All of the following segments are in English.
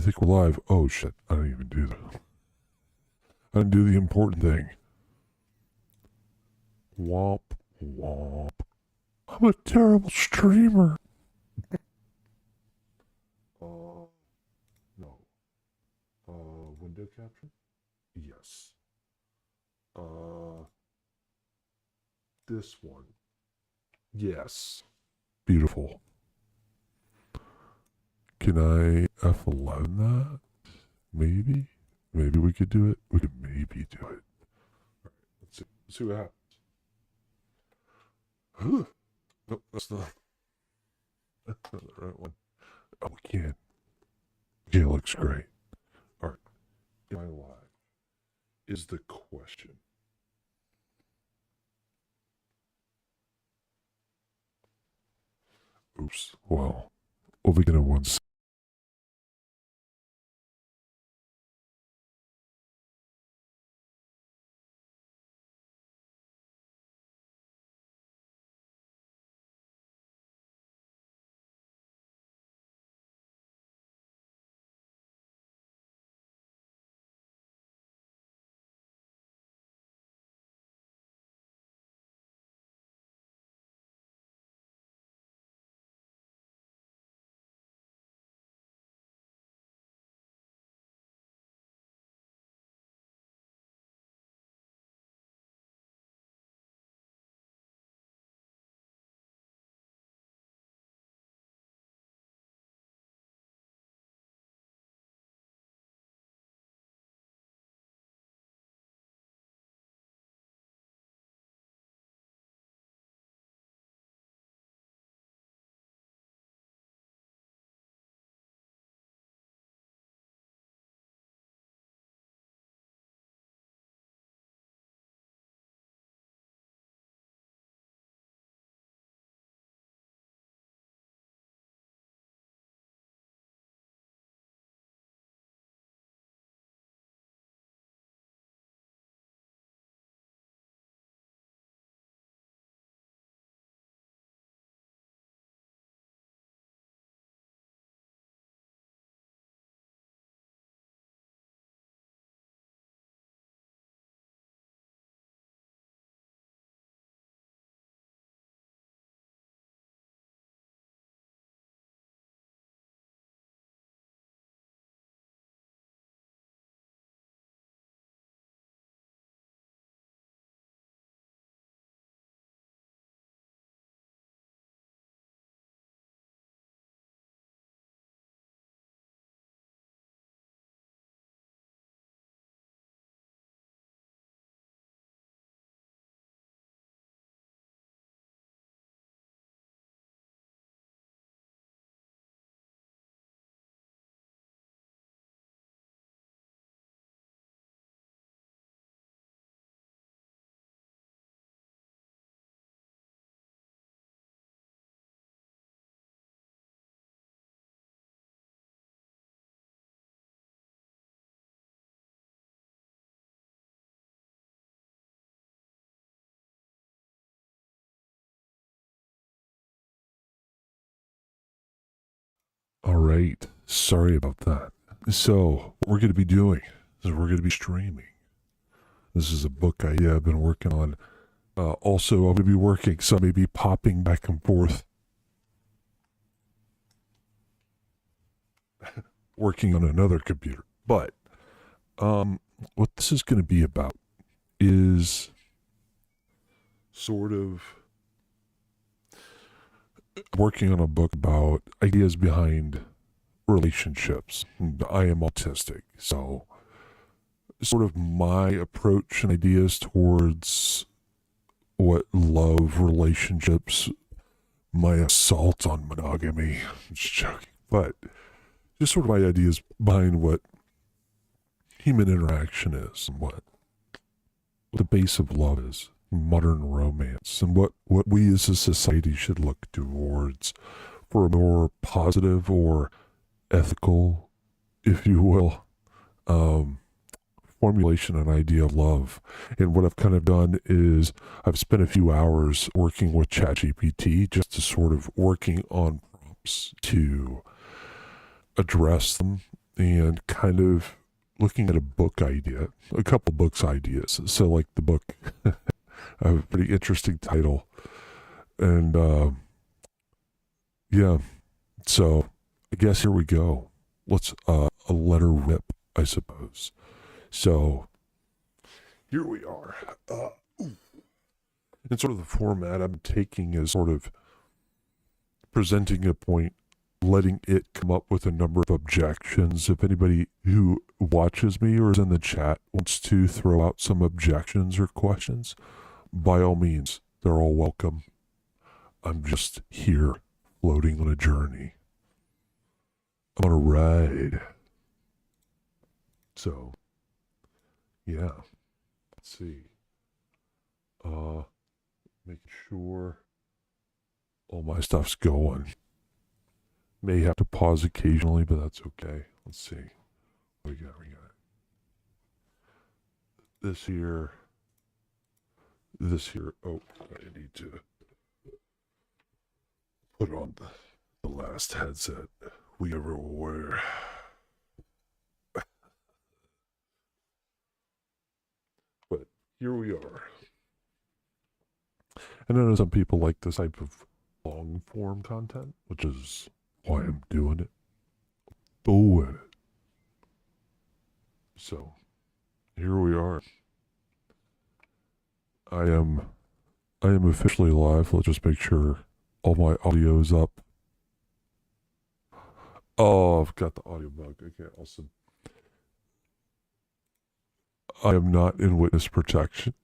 think we're live. Oh shit, I didn't even do that. I didn't do the important thing. Womp womp. I'm a terrible streamer. No. Window capture? Yes. This one. Yes. Beautiful. Can I F11 that? Maybe? Maybe we could do it? We could maybe do it. Alright, let's see what happens. Nope, that's not the right one. Oh, we can. Okay, it looks great. Alright. Am I live? Is the question. Oops. Well, we'll begin at once. All right. Sorry about that. So, what we're going to be doing is we're going to be streaming. This is a book I've been working on. Also, I'm going to be working, so I may be popping back and forth. Working on another computer. But, what this is going to be about is sort of working on a book about ideas behind relationships. I am autistic, so sort of my approach and ideas towards what love, relationships, my assault on monogamy. I'm just joking. But just sort of my ideas behind what human interaction is and what the base of love is, modern romance, and what we as a society should look towards for a more positive or ethical, if you will, formulation and idea of love. And what I've kind of done is I've spent a few hours working with ChatGPT just to sort of working on prompts to address them and kind of looking at a book idea, a couple books ideas. So like the book, I have a pretty interesting title. And yeah, so I guess here we go. Let's let her rip, I suppose. So here we are. And sort of the format I'm taking is sort of presenting a point, letting it come up with a number of objections. If anybody who watches me or is in the chat wants to throw out some objections or questions, by all means, they're all welcome. I'm just here floating on a journey. I'm on a ride. So, yeah. Let's see. Making sure all my stuff's going. May have to pause occasionally, but that's okay. Let's see. What we got? This here. Oh, I need to put on the last headset we ever wore. But here we are. And I know some people like this type of long form content, which is why I'm doing it. So, here we are. I am officially live. Let's just make sure all my audio's up. Oh, I've got the audio bug. Okay, awesome. I am not in witness protection.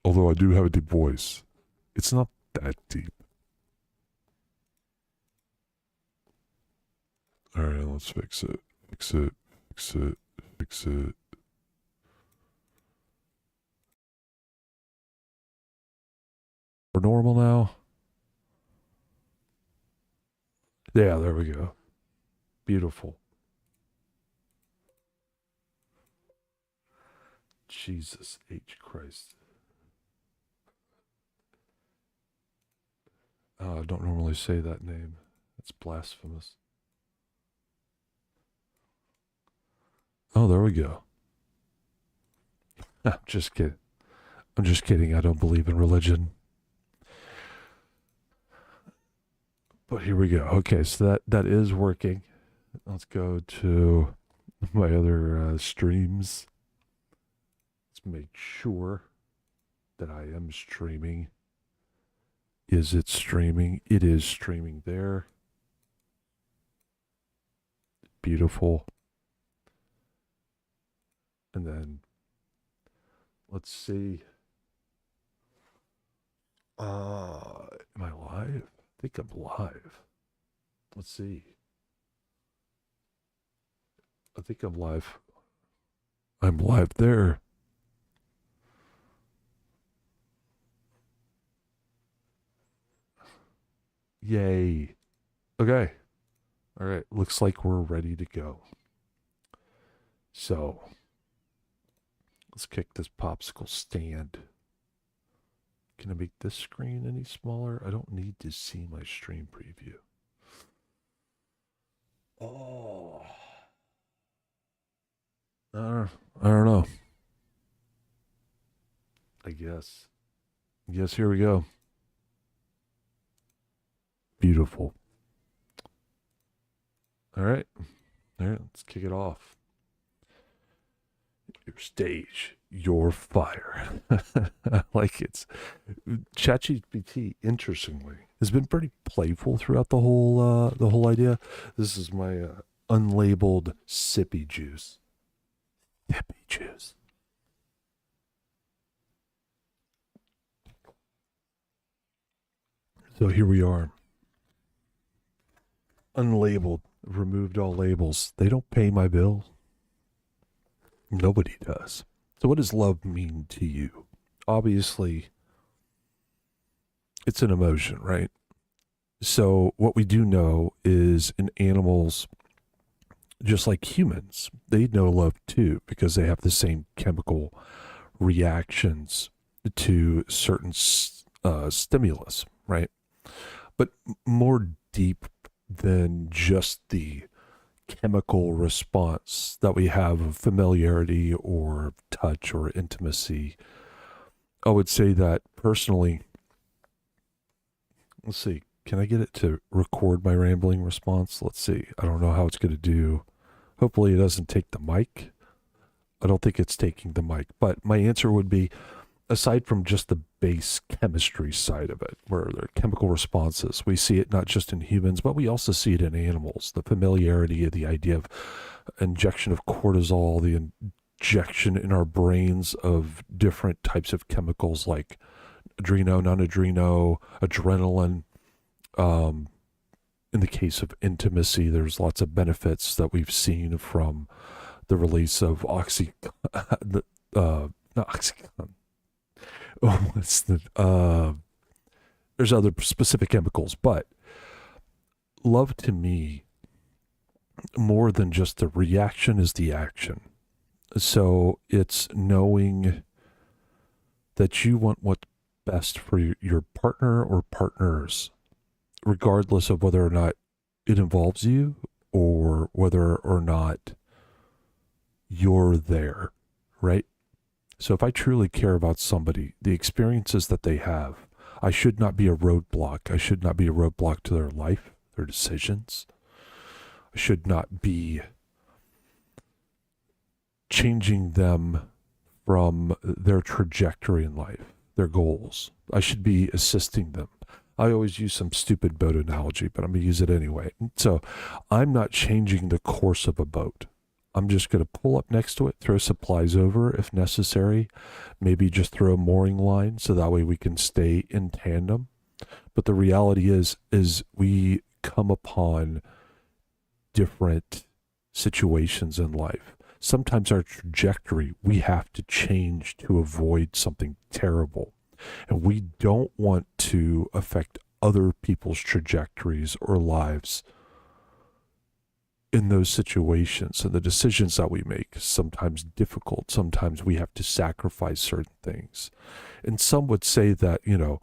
Although I do have a deep voice. It's not that deep. Alright, let's fix it. Fix it. We're normal now? Yeah, there we go. Beautiful. Jesus H. Christ. I don't normally say that name. It's blasphemous. Oh, there we go. I'm just kidding. I don't believe in religion. But here we go. Okay, so that is working. Let's go to my other streams. Let's make sure that I am streaming. Is it streaming? It is streaming there. Beautiful. And then, let's see. Am I live? I think I'm live. Let's see. I think I'm live. I'm live there. Yay. Okay. All right. Looks like we're ready to go. So, let's kick this popsicle stand. Can I make this screen any smaller? I don't need to see my stream preview. Oh. I don't know. I guess. Here we go. Beautiful. All right, let's kick it off. Your stage, your fire. Like it's ChatGPT. Interestingly, has been pretty playful throughout the whole idea. This is my unlabeled sippy juice. Sippy juice. So here we are. Unlabeled. Removed all labels. They don't pay my bills. Nobody does. So what does love mean to you? Obviously, it's an emotion, right? So what we do know is in animals, just like humans, they know love too because they have the same chemical reactions to certain stimulus, right? But more deep than just the chemical response that we have of familiarity or touch or intimacy. I would say that personally, let's see, can I get it to record my rambling response? Let's see. I don't know how it's going to do. Hopefully it doesn't take the mic. I don't think it's taking the mic, but my answer would be, aside from just the base chemistry side of it, where there are chemical responses, we see it not just in humans, but we also see it in animals. The familiarity of the idea of injection of cortisol, the injection in our brains of different types of chemicals like adreno, non-adreno, adrenaline. In the case of intimacy, there's lots of benefits that we've seen from the release of not oxycontin. Oh, it's there's other specific chemicals, but love to me, more than just the reaction, is the action. So it's knowing that you want what's best for your partner or partners, regardless of whether or not it involves you or whether or not you're there, right? So if I truly care about somebody, the experiences that they have, I should not be a roadblock. I should not be a roadblock to their life, their decisions. I should not be changing them from their trajectory in life, their goals. I should be assisting them. I always use some stupid boat analogy, but I'm going to use it anyway. So I'm not changing the course of a boat. I'm just going to pull up next to it, throw supplies over if necessary, maybe just throw a mooring line so that way we can stay in tandem. But the reality is we come upon different situations in life. Sometimes our trajectory we have to change to avoid something terrible. And we don't want to affect other people's trajectories or lives in those situations. And the decisions that we make, sometimes difficult, sometimes we have to sacrifice certain things. And some would say that, well,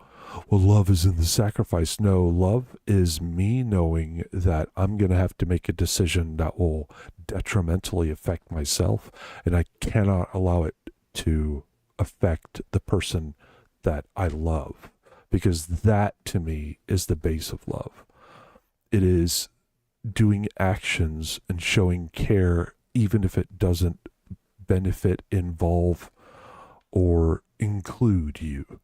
love is in the sacrifice. No, love is me knowing that I'm going to have to make a decision that will detrimentally affect myself, and I cannot allow it to affect the person that I love, because that to me is the base of love. It is doing actions and showing care, even if it doesn't benefit, involve, or include you.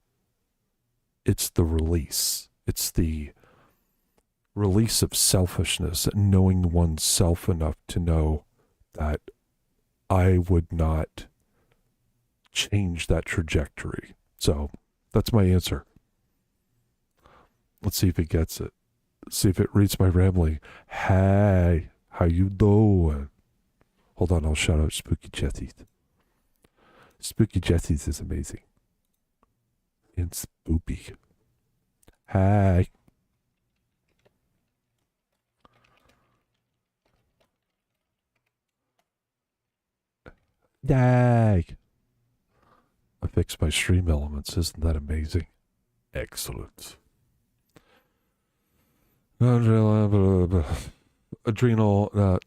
It's the release. It's the release of selfishness and knowing oneself enough to know that I would not change that trajectory. So that's my answer. Let's see if it gets it. See if it reads my rambling. Hey, how you doing? Hold on, I'll shout out Spooky Jetties. Spooky Jetties is amazing. And spoopy. Hey. Yay. I fixed my stream elements. Isn't that amazing? Excellent. Adrenal,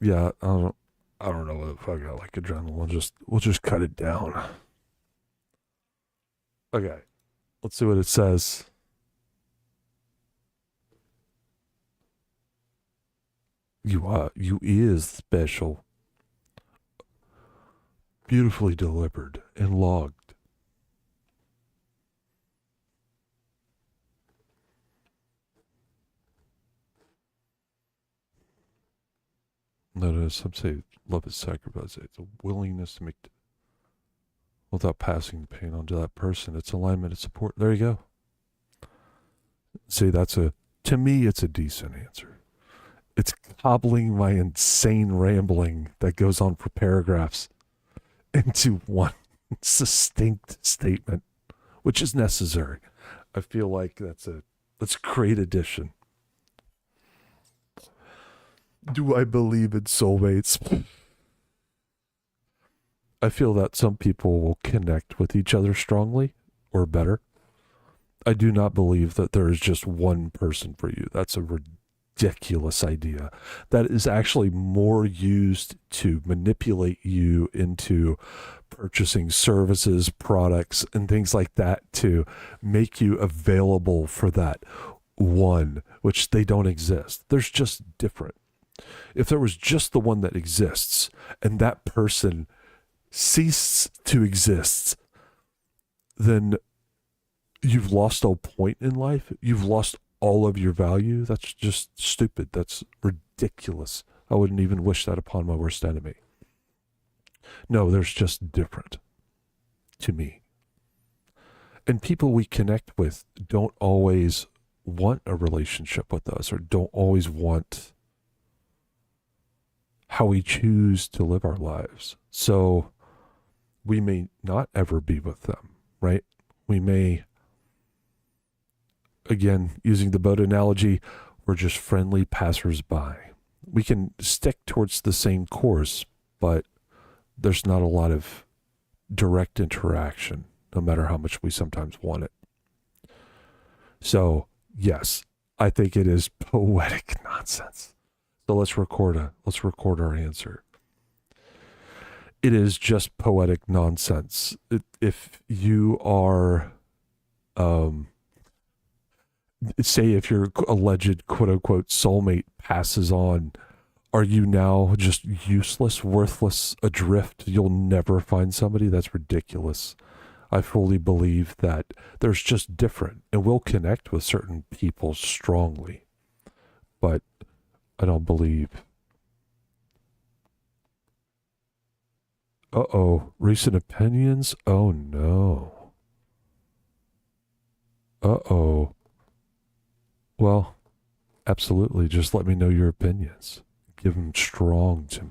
yeah, I don't know what the fuck I like adrenal. We'll just cut it down. Okay, let's see what it says. You is special, beautifully delivered and logged. No, some say love is sacrifice. It's a willingness to make, without passing the pain on to that person. It's alignment, it's support. There you go. See, to me, it's a decent answer. It's cobbling my insane rambling that goes on for paragraphs into one succinct statement, which is necessary. I feel like that's a great addition. Do I believe in soulmates? I feel that some people will connect with each other strongly or better. I do not believe that there is just one person for you. That's a ridiculous idea that is actually more used to manipulate you into purchasing services, products, and things like that to make you available for that one, which they don't exist. There's just different. If there was just the one that exists and that person ceased to exist, then you've lost all point in life. You've lost all of your value. That's just stupid. That's ridiculous. I wouldn't even wish that upon my worst enemy. No, there's just different to me. And people we connect with don't always want a relationship with us, or don't always want how we choose to live our lives. So we may not ever be with them, right? We may, again, using the boat analogy, we're just friendly passersby. We can stick towards the same course, but there's not a lot of direct interaction, no matter how much we sometimes want it. So, yes, I think it is poetic nonsense. So let's record our answer. It is just poetic nonsense. If you are, say if your alleged quote-unquote soulmate passes on, are you now just useless, worthless, adrift? You'll never find somebody? That's ridiculous. I fully believe that there's just different, and we'll connect with certain people strongly, but I don't believe. Uh-oh, recent opinions? Oh no. Uh-oh. Well, absolutely, just let me know your opinions. Give them strong to me.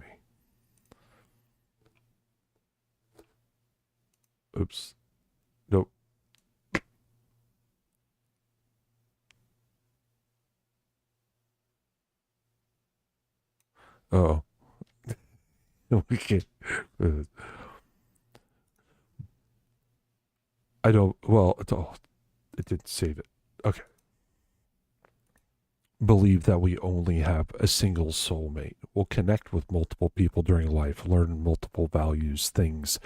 Oops. Nope. Uh-oh. We can't. I don't. Well, it didn't save it. Okay. Believe that we only have a single soulmate. We'll connect with multiple people during life, learn multiple values, things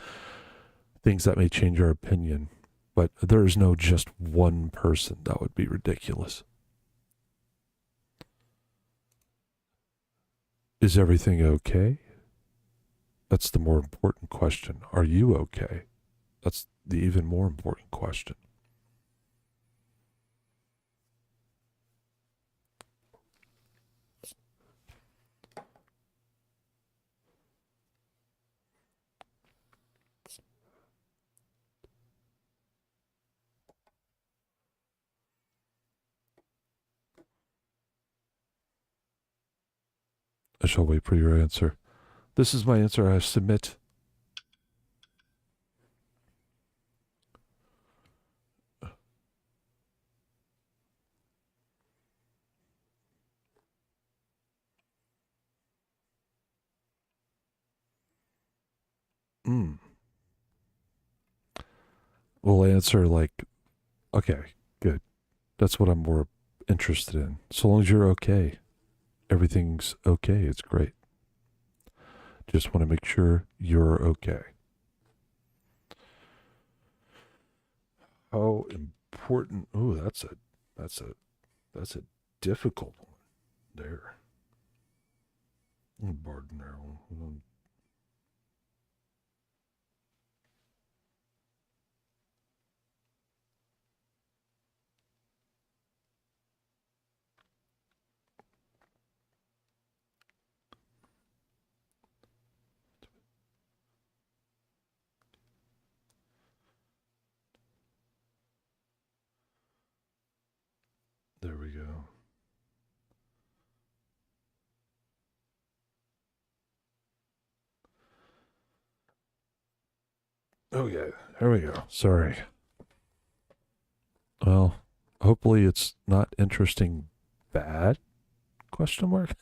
that may change our opinion. But there is no just one person. That would be ridiculous. Is everything okay? That's the more important question. Are you okay? That's the even more important question. I shall wait for your answer. This is my answer. I submit. We'll answer like, okay, good. That's what I'm more interested in. So long as you're okay, everything's okay. It's great. Just want to make sure you're okay. How important? Oh, that's a difficult one there. Bardenarrow. There we go. Oh yeah, there we go. Sorry. Well, hopefully it's not interesting bad? Question mark.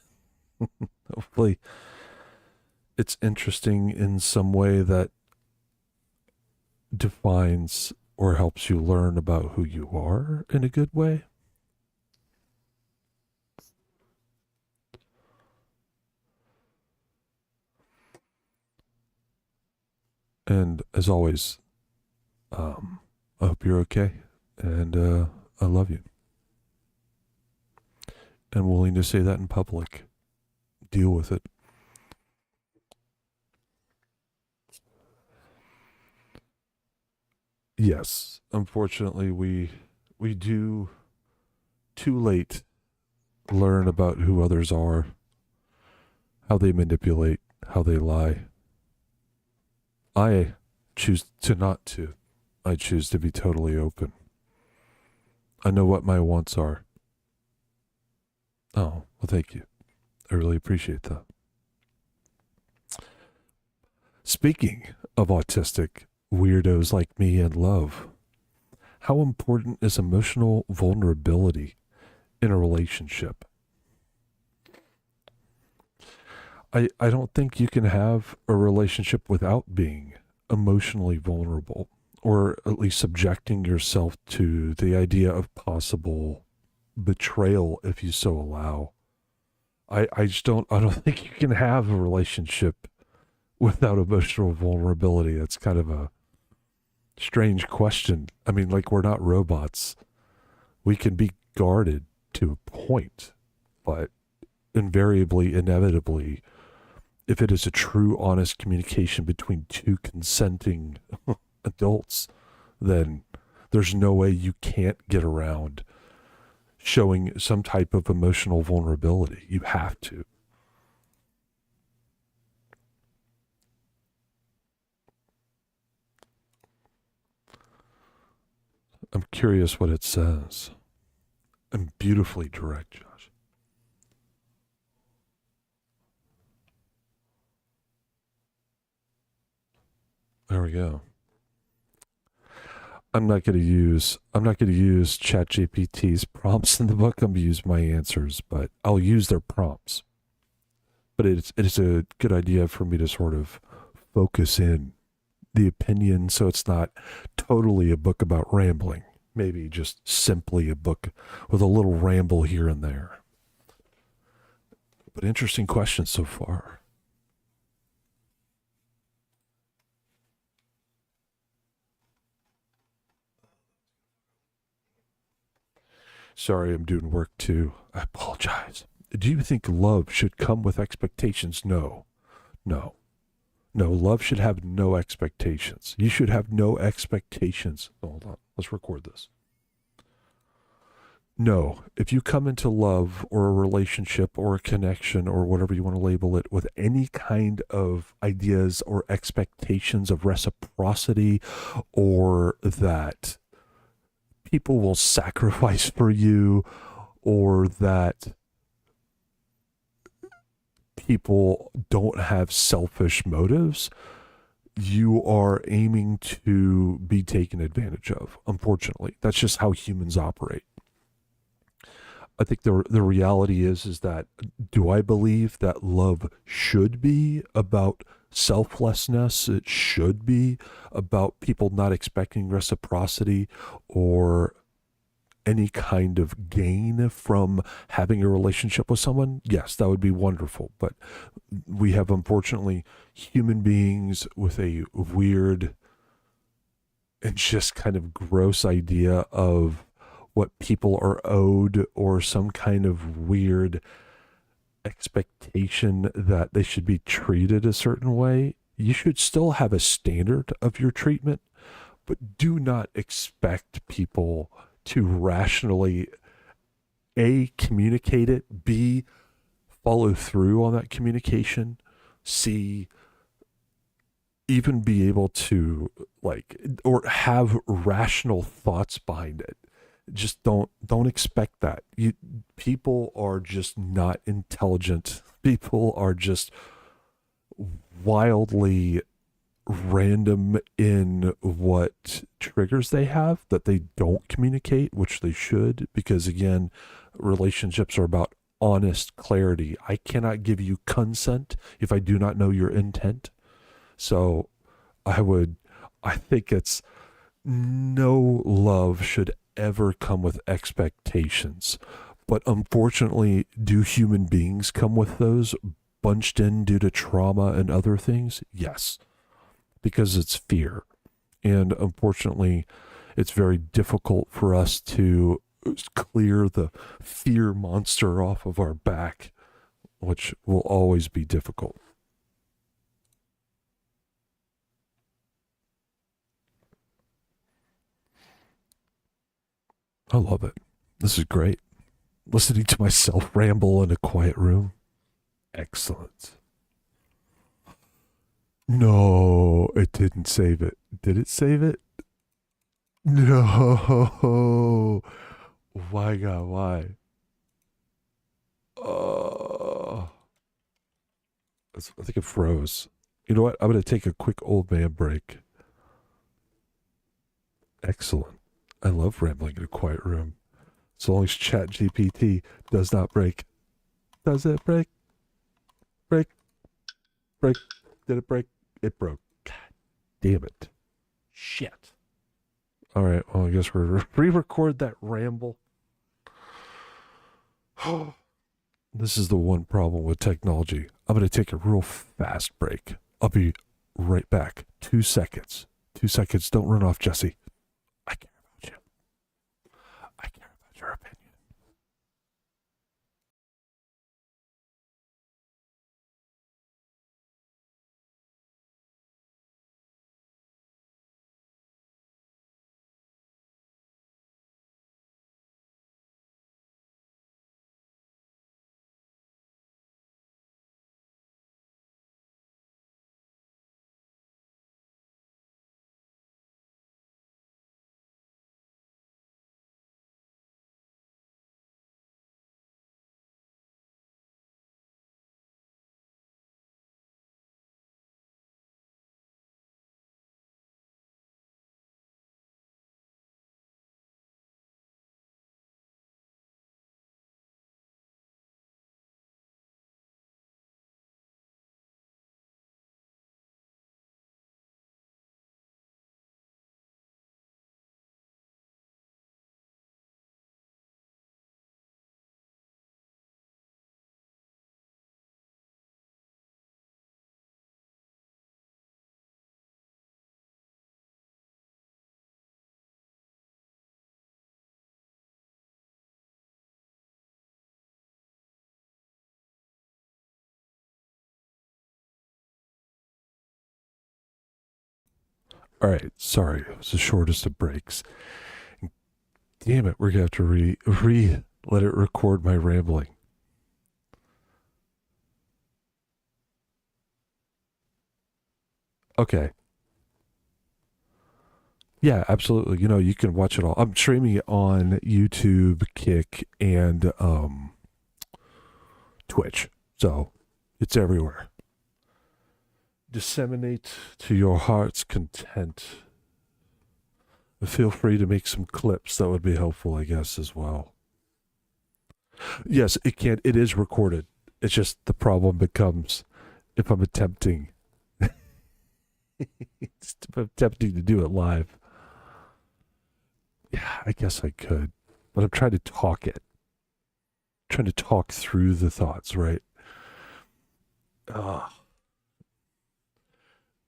Hopefully it's interesting in some way that defines or helps you learn about who you are in a good way. And as always, I hope you're okay, and I love you. And willing to say that in public. Deal with it. Yes, unfortunately, we do too late learn about who others are, how they manipulate, how they lie. I choose to not to. I choose to be totally open. I know what my wants are. Oh, well, thank you. I really appreciate that. Speaking of autistic weirdos like me in love, how important is emotional vulnerability in a relationship? I don't think you can have a relationship without being emotionally vulnerable, or at least subjecting yourself to the idea of possible betrayal if you so allow. I don't think you can have a relationship without emotional vulnerability. That's kind of a strange question. I mean, like, we're not robots. We can be guarded to a point, but invariably, inevitably, if it is a true, honest communication between two consenting adults, then there's no way you can't get around showing some type of emotional vulnerability. You have to. I'm curious what it says. I'm beautifully direct, Josh. There we go. I'm not going to use ChatGPT's prompts in the book. I'm going to use my answers, but I'll use their prompts. But it's a good idea for me to sort of focus in the opinion, so it's not totally a book about rambling. Maybe just simply a book with a little ramble here and there. But interesting questions so far. Sorry, I'm doing work too. I apologize. Do you think love should come with expectations? No. No. No, love should have no expectations. You should have no expectations. Hold on. Let's record this. No, if you come into love or a relationship or a connection or whatever you want to label it with any kind of ideas or expectations of reciprocity, or that people will sacrifice for you, or that people don't have selfish motives, you are aiming to be taken advantage of. Unfortunately, that's just how humans operate. I think the reality is that, do I believe that love should be about selflessness? It should be about people not expecting reciprocity or any kind of gain from having a relationship with someone? Yes, that would be wonderful. But we have, unfortunately, human beings with a weird and just kind of gross idea of what people are owed, or some kind of weird expectation that they should be treated a certain way. You should still have a standard of your treatment, but do not expect people to rationally, A, communicate it, B, follow through on that communication, C, even be able to, like, or have rational thoughts behind it. Just don't expect that. People are just not intelligent. People are just wildly random in what triggers they have that they don't communicate, which they should, because again, relationships are about honest clarity. I cannot give you consent if I do not know your intent. So I think it's, no love should ever come with expectations. But unfortunately, do human beings come with those bunched in due to trauma and other things? Yes. because it's fear. And unfortunately, it's very difficult for us to clear the fear monster off of our back, which will always be difficult. I love it. This is great. Listening to myself ramble in a quiet room. Excellent. No, it didn't save it. Did it save it? No. Why, God, why? I think it froze. You know what? I'm going to take a quick old man break. Excellent. I love rambling in a quiet room. So long as ChatGPT does not break. Does it break? Break. Break. Did it break? It broke. God damn it. Shit. All right. Well, I guess we're re-record that ramble. This is the one problem with technology. I'm going to take a real fast break. I'll be right back. 2 seconds. 2 seconds. Don't run off, Jesse. I care about you. I care about your opinion. All right, sorry, it was the shortest of breaks. Damn it, we're gonna have to let it record my rambling. Okay. Yeah, absolutely. You know, you can watch it all. I'm streaming it on YouTube, Kick, and Twitch. So it's everywhere. Disseminate to your heart's content. Feel free to make some clips. That would be helpful, I guess, as well. Yes, it can. It is recorded. It's just the problem becomes if I'm attempting to do it live. Yeah, I guess I could, but I'm trying to talk it. I'm trying to talk through the thoughts, right?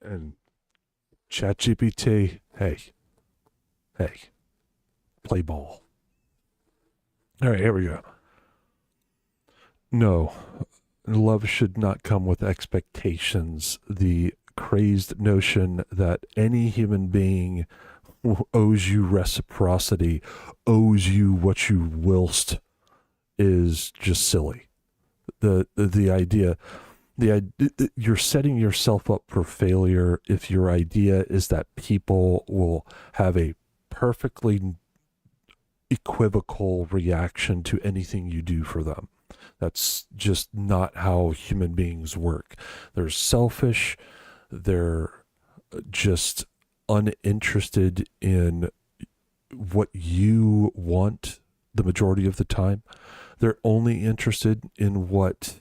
And ChatGPT, hey, play ball. All right, here we go. No, love should not come with expectations. The crazed notion that any human being owes you reciprocity, owes you what you willst, is just silly. The idea you're setting yourself up for failure if your idea is that people will have a perfectly equivocal reaction to anything you do for them. That's just not how human beings work. They're selfish. They're just uninterested in what you want the majority of the time. They're only interested in what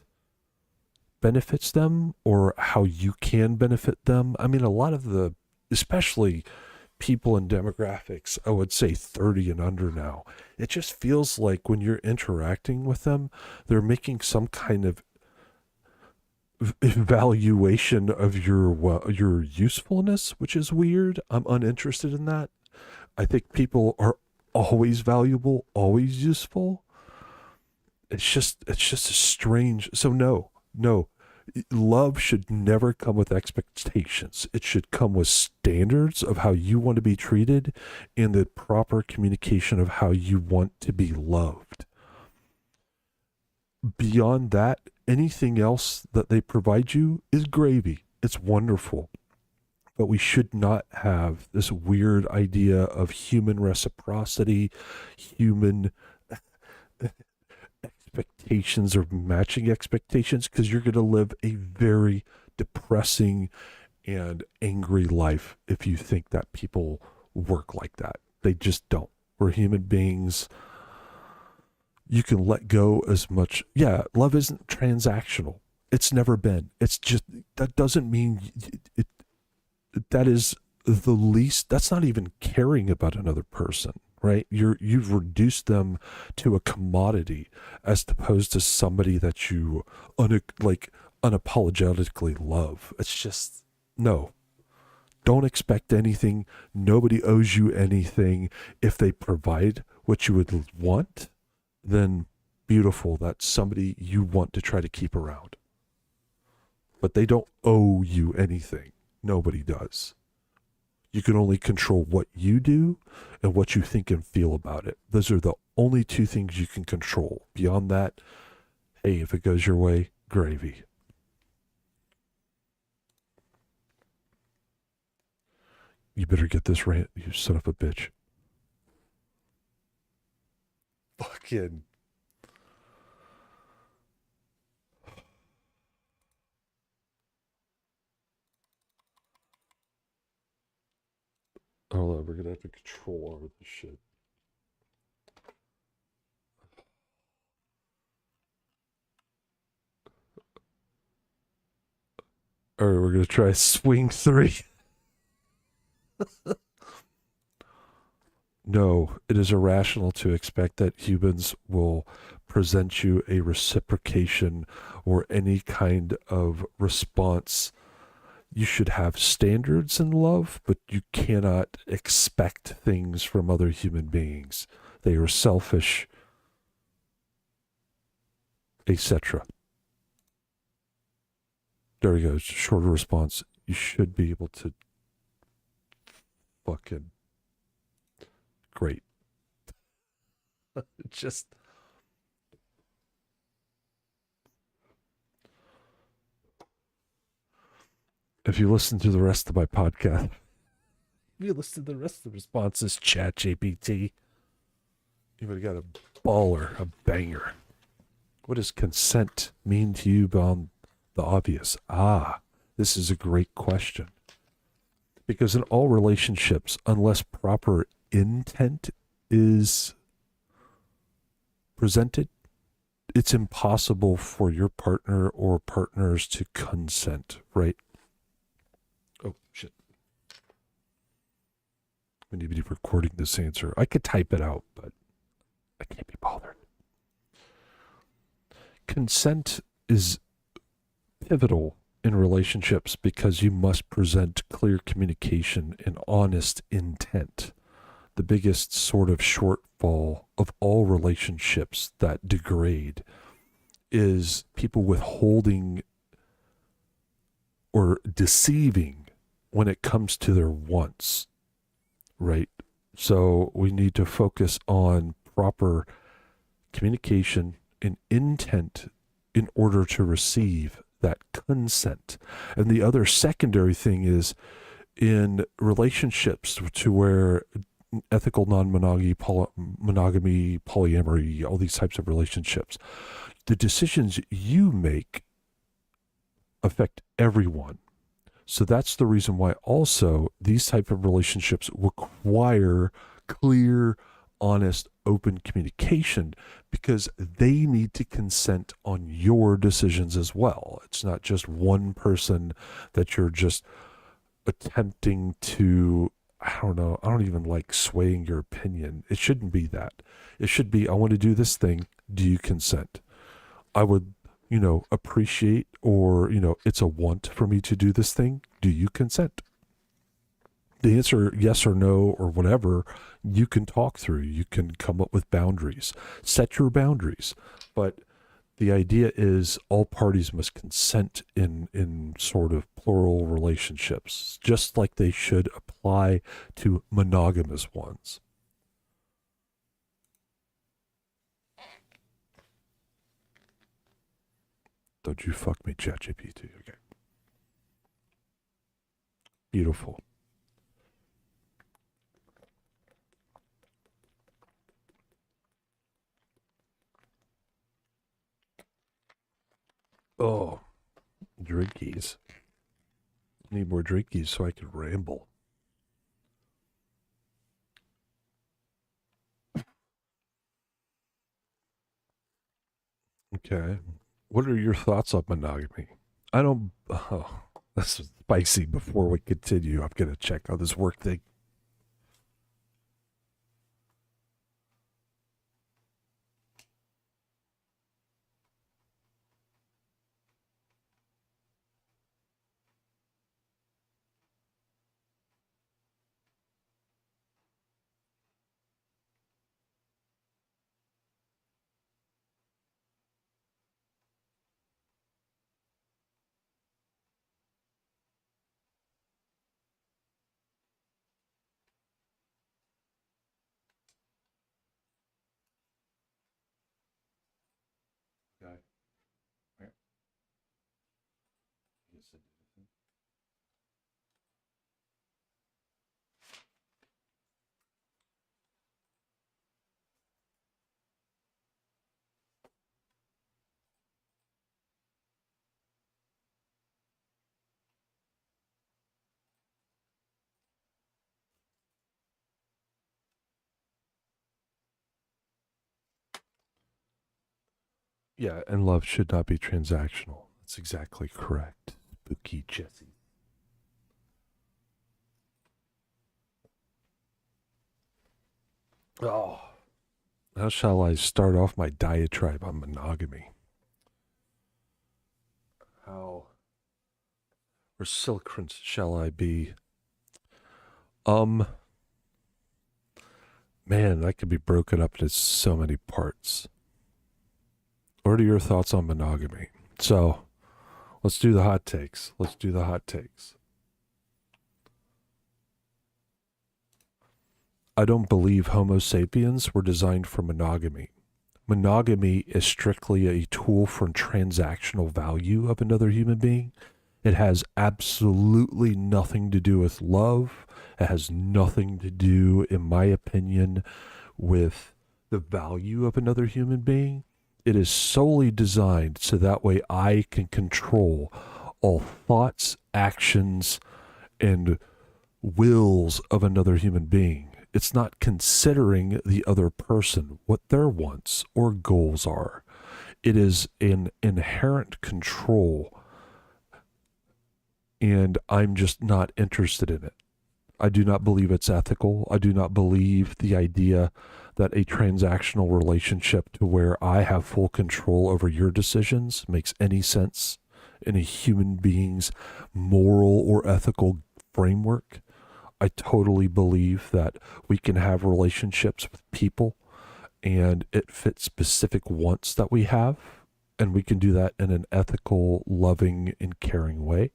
benefits them or how you can benefit them. I mean, a lot of the, especially people in demographics, I would say 30 and under now, it just feels like when you're interacting with them, they're making some kind of evaluation of your usefulness, which is weird. I'm uninterested in that. I think people are always valuable, always useful. It's just a strange. So no, love should never come with expectations. It should come with standards of how you want to be treated and the proper communication of how you want to be loved. Beyond that, anything else that they provide you is gravy. It's wonderful. But we should not have this weird idea of human reciprocity, human expectations or matching expectations, because you're going to live a very depressing and angry life if you think that people work like that. They just don't. We're human beings. You can let go as much. Yeah, love isn't transactional. It's never been. It's just, that doesn't mean it. That is the least. That's not even caring about another person, right? You've reduced them to a commodity as opposed to somebody that you unapologetically love. It's just, no. Don't expect anything. Nobody owes you anything. If they provide what you would want, then beautiful. That's somebody you want to try to keep around. But they don't owe you anything. Nobody does. You can only control what you do and what you think and feel about it. Those are the only two things you can control. Beyond that, hey, if it goes your way, gravy. You better get this rant, you son of a bitch. Fucking. Hold on, we're gonna have to control all of this shit. Alright, we're gonna try swing 3. No, it is irrational to expect that humans will present you a reciprocation or any kind of response. You should have standards in love, but you cannot expect things from other human beings. They are selfish, etc. There we go. Shorter response. You should be able to fucking great. Just if you listen to the rest of my podcast, if you listen to the rest of the responses, ChatGPT, you would have got a baller, a banger. What does consent mean to you beyond the obvious? This is a great question. Because in all relationships, unless proper intent is presented, it's impossible for your partner or partners to consent, right? Oh, shit. I need to be recording this answer. I could type it out, but I can't be bothered. Consent is pivotal in relationships because you must present clear communication and honest intent. The biggest sort of shortfall of all relationships that degrade is people withholding or deceiving when it comes to their wants, right? So we need to focus on proper communication and intent in order to receive that consent. And the other secondary thing is in relationships to where ethical non-monogamy, monogamy, polyamory, all these types of relationships, the decisions you make affect everyone. So that's the reason why also these type of relationships require clear, honest, open communication, because they need to consent on your decisions as well. It's not just one person that you're just attempting to, I don't even like swaying your opinion. It shouldn't be that. It should be, I want to do this thing. Do you consent? I would, appreciate, or, it's a want for me to do this thing, do you consent? The answer, yes or no, or whatever, you can talk through. You can come up with boundaries. Set your boundaries. But the idea is all parties must consent in sort of plural relationships, just like they should apply to monogamous ones. Don't you fuck me, ChatGPT. Okay. Beautiful. Oh, drinkies. Need more drinkies so I can ramble. Okay. What are your thoughts on monogamy? I don't. Oh, that's spicy. Before we continue, I'm going to check on this work thing. Okay. Yeah, and love should not be transactional. That's exactly correct, Spooky Jesse. Oh, how shall I start off my diatribe on monogamy? How recalcitrant shall I be? Man, that could be broken up into so many parts. What are your thoughts on monogamy? So, let's do the hot takes. I don't believe Homo sapiens were designed for monogamy. Monogamy is strictly a tool for transactional value of another human being. It has absolutely nothing to do with love. It has nothing to do, in my opinion, with the value of another human being. It is solely designed so that way I can control all thoughts, actions, and wills of another human being. It's not considering the other person, what their wants or goals are. It is an inherent control, and I'm just not interested in it. I do not believe it's ethical. I do not believe the idea that a transactional relationship to where I have full control over your decisions makes any sense in a human being's moral or ethical framework. I totally believe that we can have relationships with people and it fits specific wants that we have, and we can do that in an ethical, loving, and caring way.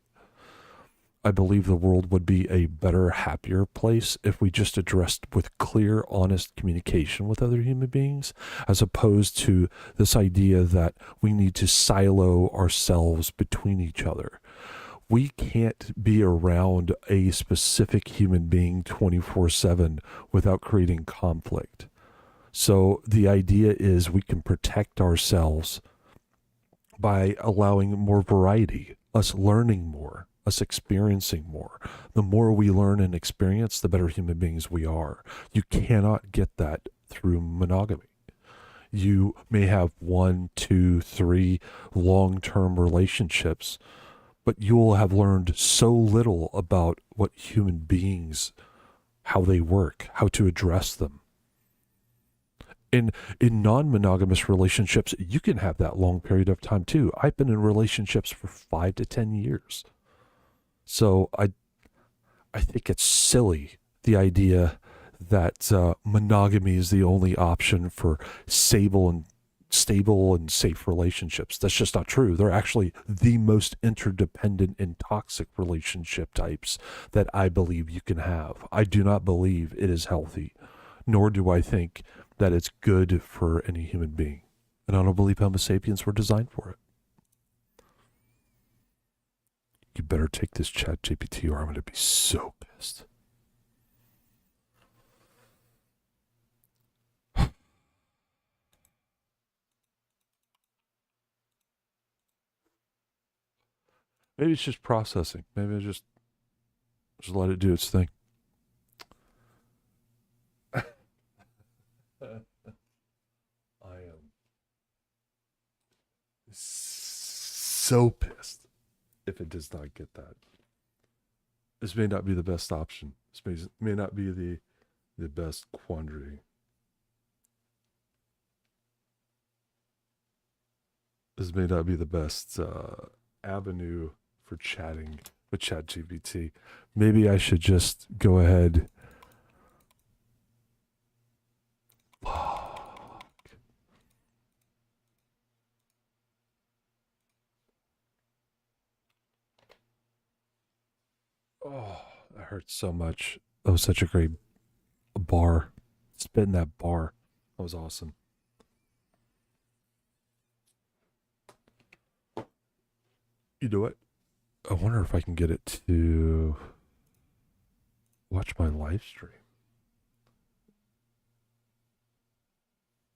I believe the world would be a better, happier place if we just addressed with clear, honest communication with other human beings, as opposed to this idea that we need to silo ourselves between each other. We can't be around a specific human being 24/7 without creating conflict. So the idea is we can protect ourselves by allowing more variety, us learning more, us experiencing more. The more we learn and experience, the better human beings we are. You cannot get that through monogamy. You may have 1, 2, 3 long-term relationships, but you'll have learned so little about what human beings, how they work, how to address them. In non-monogamous relationships, you can have that long period of time too. I've been in relationships for 5 to 10 years. So I think it's silly, the idea that monogamy is the only option for stable and safe relationships. That's just not true. They're actually the most interdependent and toxic relationship types that I believe you can have. I do not believe it is healthy, nor do I think that it's good for any human being. And I don't believe Homo sapiens were designed for it. You better take this chat GPT or I'm going to be so pissed. Maybe it's just processing. Maybe I just let it do its thing. I am so pissed if it does not get that. This may not be the best option. This may not be the best quandary. This may not be the best avenue for chatting with ChatGPT. Maybe I should just go ahead. Oh, that hurts so much. That was such a great bar. Spitting that bar. That was awesome. You know what? I wonder if I can get it to watch my live stream.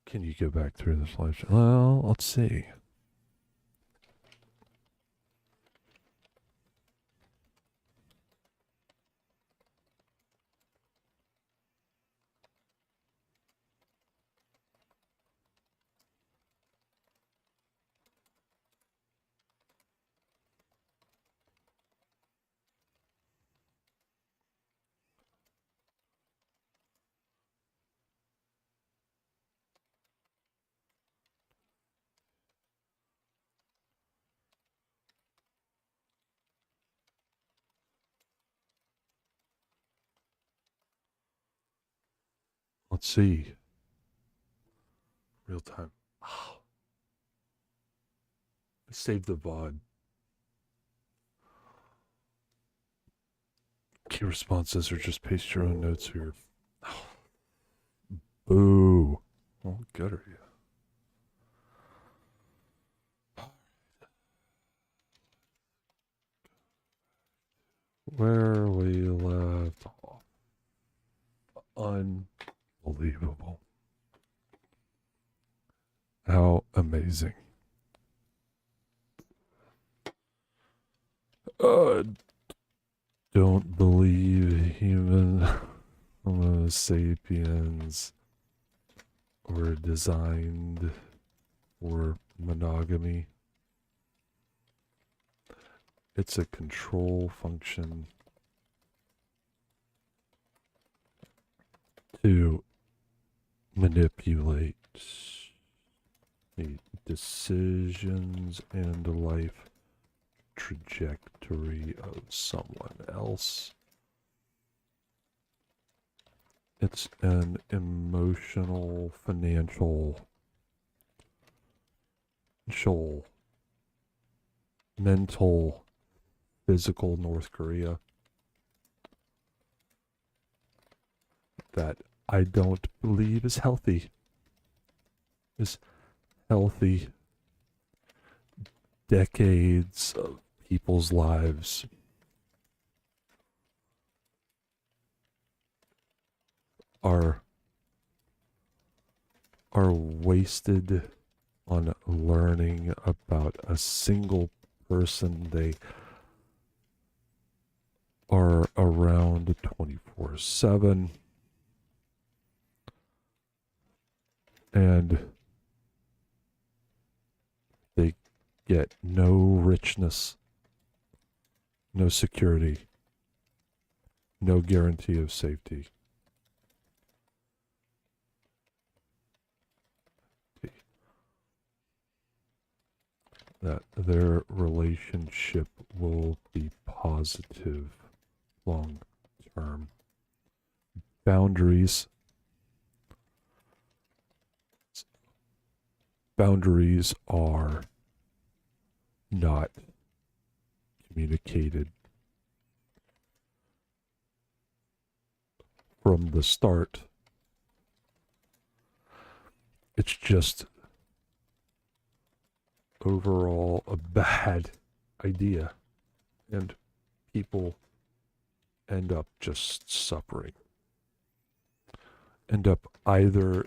Can you go back through this live stream? Well, let's see. Let's see. Real time. Oh. Save the VOD. Key responses or just paste your own notes here. Oh. Boo. Well, what good are you? Where we left off. Unbelievable. How amazing. Don't believe human Homo sapiens were designed for monogamy. It's a control function to manipulate the decisions and life trajectory of someone else. It's an emotional, financial, mental, physical North Korea that I don't believe is healthy. Decades of people's lives are wasted on learning about a single person they are around 24/7, and they get no richness, no security, no guarantee of safety. that their relationship will be positive long term. Boundaries. Boundaries are not communicated from the start. It's just overall a bad idea, and people end up just suffering. End up either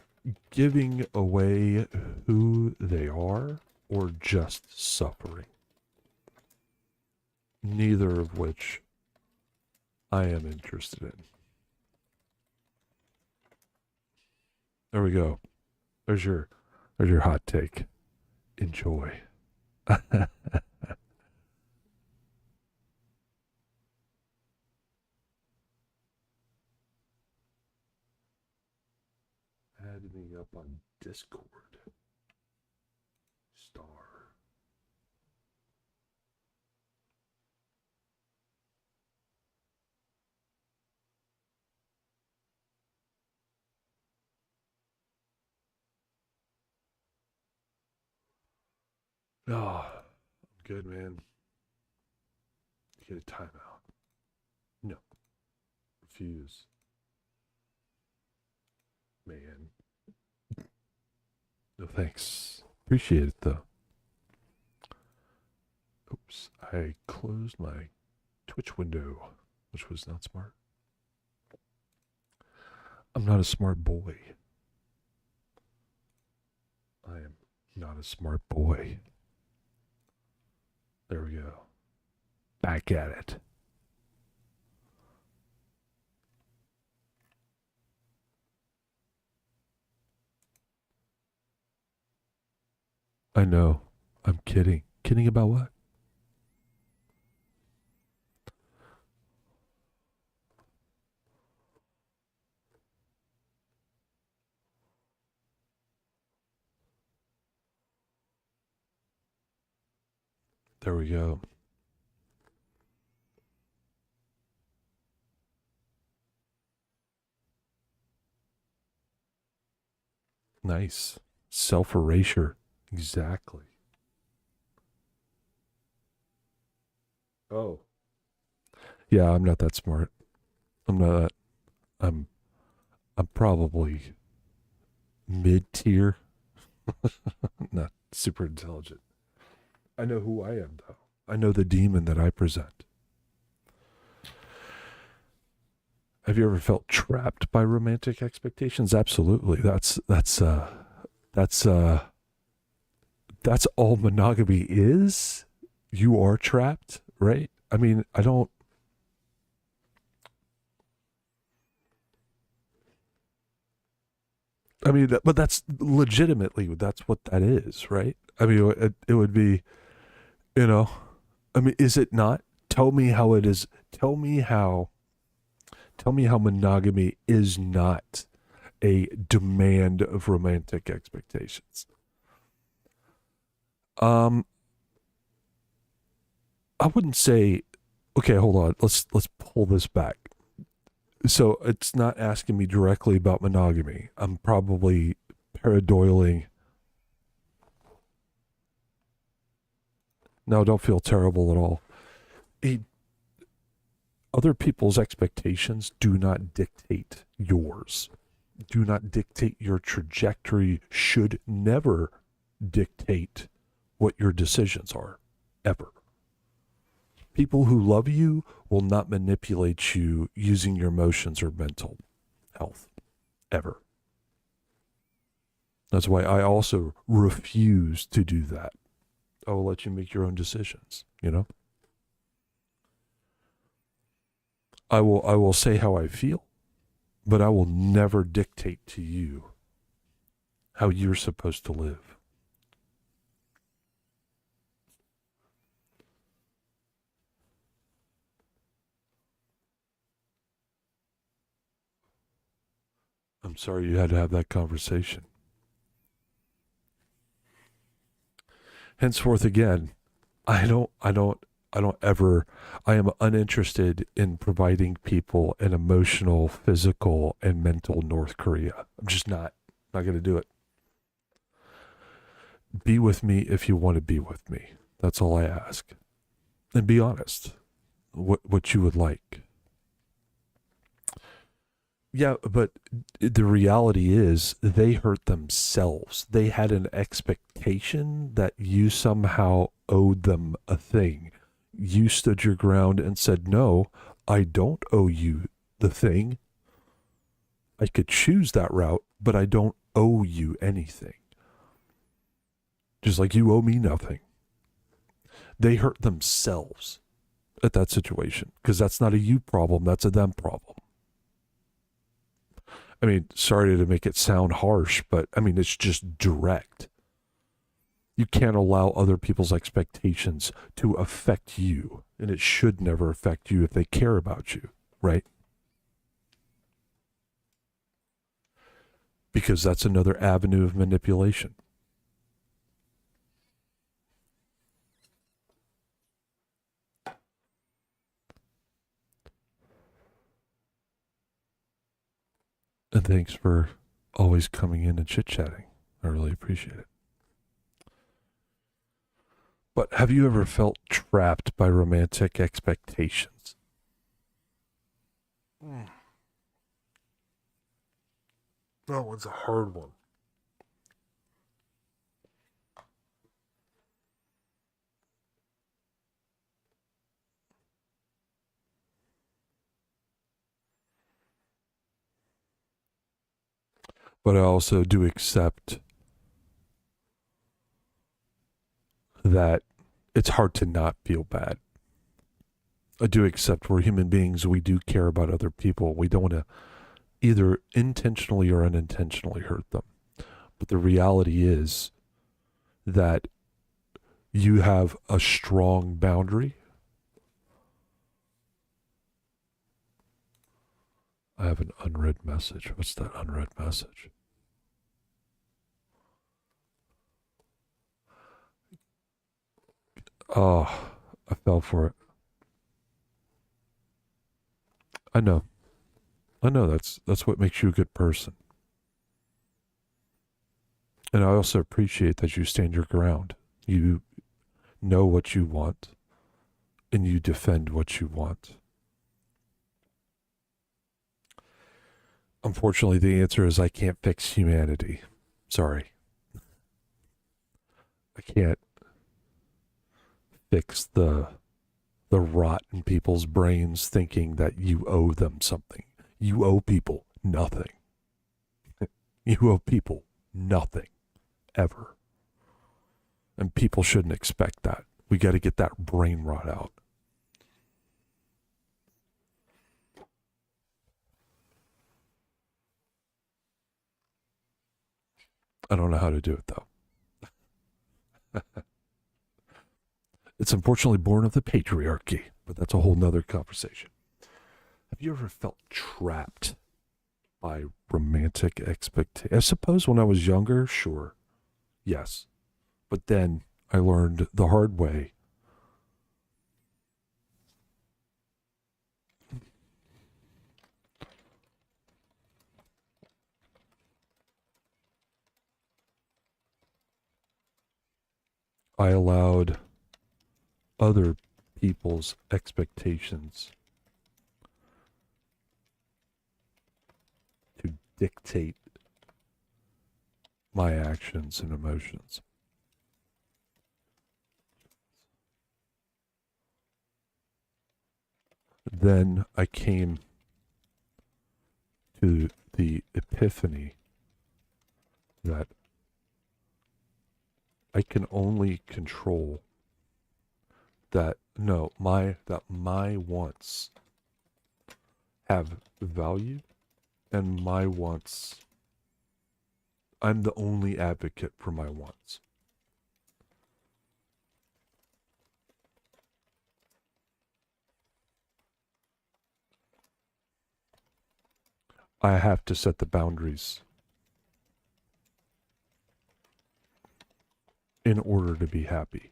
giving away who they are or just suffering. Neither of which I am interested in. There we go. There's your hot take. Enjoy. Add me up on Discord. Star. Oh, I'm good, man. Get a timeout. No. Refuse. Man. No thanks. Appreciate it, though. Oops. I closed my Twitch window, which was not smart. I'm not a smart boy. I am not a smart boy. There we go. Back at it. I know. I'm kidding. Kidding about what? There we go. Nice. Self-erasure. Exactly. Oh. Yeah, I'm not that smart. I'm not. I'm probably mid-tier. Not super intelligent. I know who I am, though. I know the demon that I present. Have you ever felt trapped by romantic expectations? Absolutely. That's all monogamy is. You are trapped, right? I mean, but that's legitimately, that's what that is, right? I mean, it would be, is it not? Tell me how it is. Tell me how monogamy is not a demand of romantic expectations. I wouldn't say, okay, hold on. Let's pull this back. So it's not asking me directly about monogamy. I'm probably paradoiling. No, don't feel terrible at all. Other people's expectations do not dictate yours. Do not dictate your trajectory, should never dictate what your decisions are, ever. People who love you will not manipulate you using your emotions or mental health, ever. That's why I also refuse to do that. I will let you make your own decisions, I will say how I feel, but I will never dictate to you how you're supposed to live. I'm sorry you had to have that conversation. Henceforth, again, I am uninterested in providing people an emotional, physical, and mental North Korea. I'm just not going to do it. Be with me if you want to be with me. That's all I ask. And be honest. What you would like. Yeah, but the reality is they hurt themselves. They had an expectation that you somehow owed them a thing. You stood your ground and said, no, I don't owe you the thing. I could choose that route, but I don't owe you anything. Just like you owe me nothing. They hurt themselves at that situation because that's not a you problem, that's a them problem. I mean, sorry to make it sound harsh, but I mean, it's just direct. You can't allow other people's expectations to affect you, and it should never affect you if they care about you, right? Because that's another avenue of manipulation. And thanks for always coming in and chit-chatting. I really appreciate it. But have you ever felt trapped by romantic expectations? That one's a hard one. But I also do accept that it's hard to not feel bad. I do accept we're human beings. We do care about other people. We don't want to either intentionally or unintentionally hurt them. But the reality is that you have a strong boundary. I have an unread message. What's that unread message? Oh, I fell for it. I know. That's what makes you a good person. And I also appreciate that you stand your ground. You know what you want, and you defend what you want. Unfortunately, the answer is I can't fix humanity. Sorry. I can't fix the rot in people's brains thinking that you owe them something. You owe people nothing. You owe people nothing, ever. And people shouldn't expect that. We got to get that brain rot out. I don't know how to do it, though. It's unfortunately born of the patriarchy, but that's a whole nother conversation. Have you ever felt trapped by romantic expectations? I suppose when I was younger, sure. Yes. But then I learned the hard way. I allowed other people's expectations to dictate my actions and emotions. Then I came to the epiphany that I can only control that my wants have value, and my wants, I'm the only advocate for my wants. I have to set the boundaries. in order to be happy.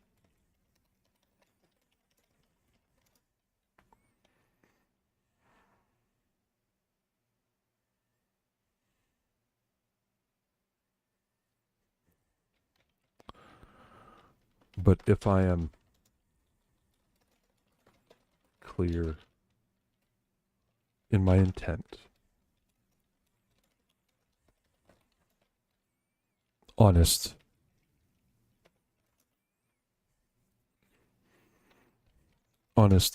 But if I am clear in my intent, honest,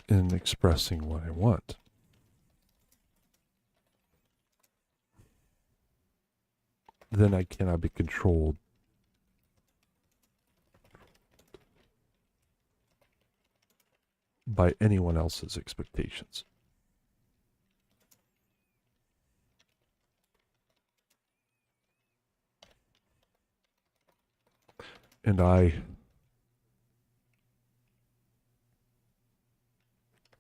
in expressing what I want, then I cannot be controlled by anyone else's expectations. And I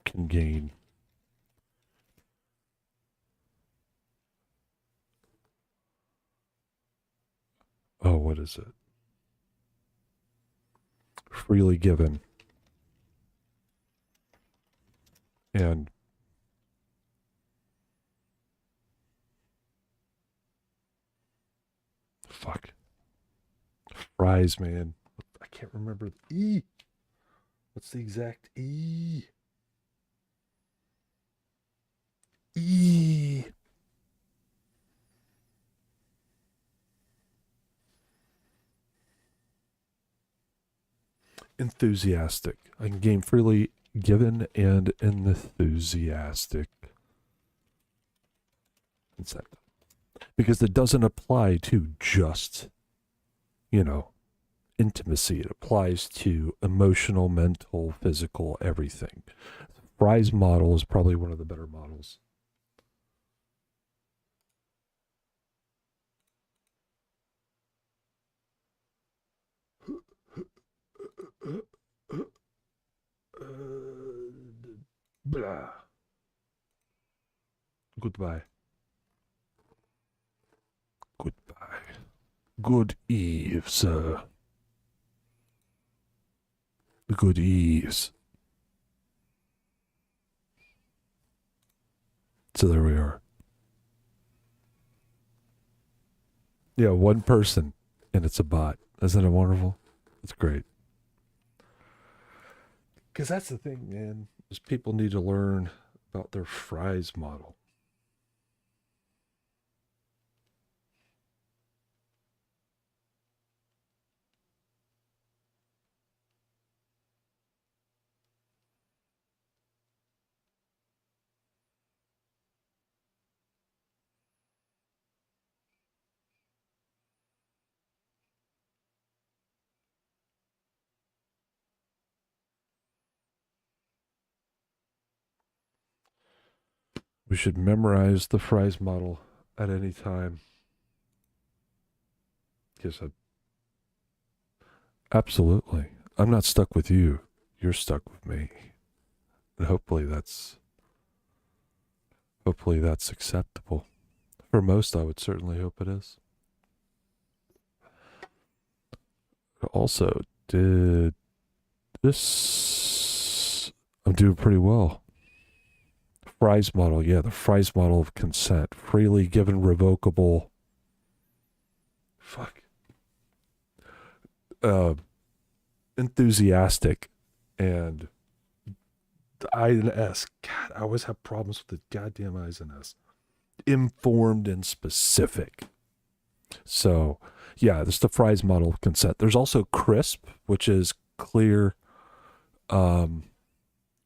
can gain what is it? Freely given. And fuck. Fries, man. I can't remember the E. What's the exact E? E. Enthusiastic. I can gain freely given and enthusiastic consent. Because it doesn't apply to just, intimacy. It applies to emotional, mental, physical, everything. Fry's model is probably one of the better models. Blah. Goodbye. Goodbye. Good eve, sir. Good eves. So there we are. Yeah, one person, and it's a bot. Isn't it wonderful? It's great. Because that's the thing, man, is people need to learn about their Fry's model. We should memorize the Fry's model at any time. Yes, absolutely. I'm not stuck with you. You're stuck with me. And hopefully that's acceptable. For most, I would certainly hope it is. Also, did this... I'm doing pretty well. Fry's model, yeah, the Fry's model of consent. Freely given, revocable. Fuck. Enthusiastic and I and S. God, I always have problems with the goddamn I's and S. Informed and specific. So, yeah, this is the Fry's model of consent. There's also CRISP, which is clear,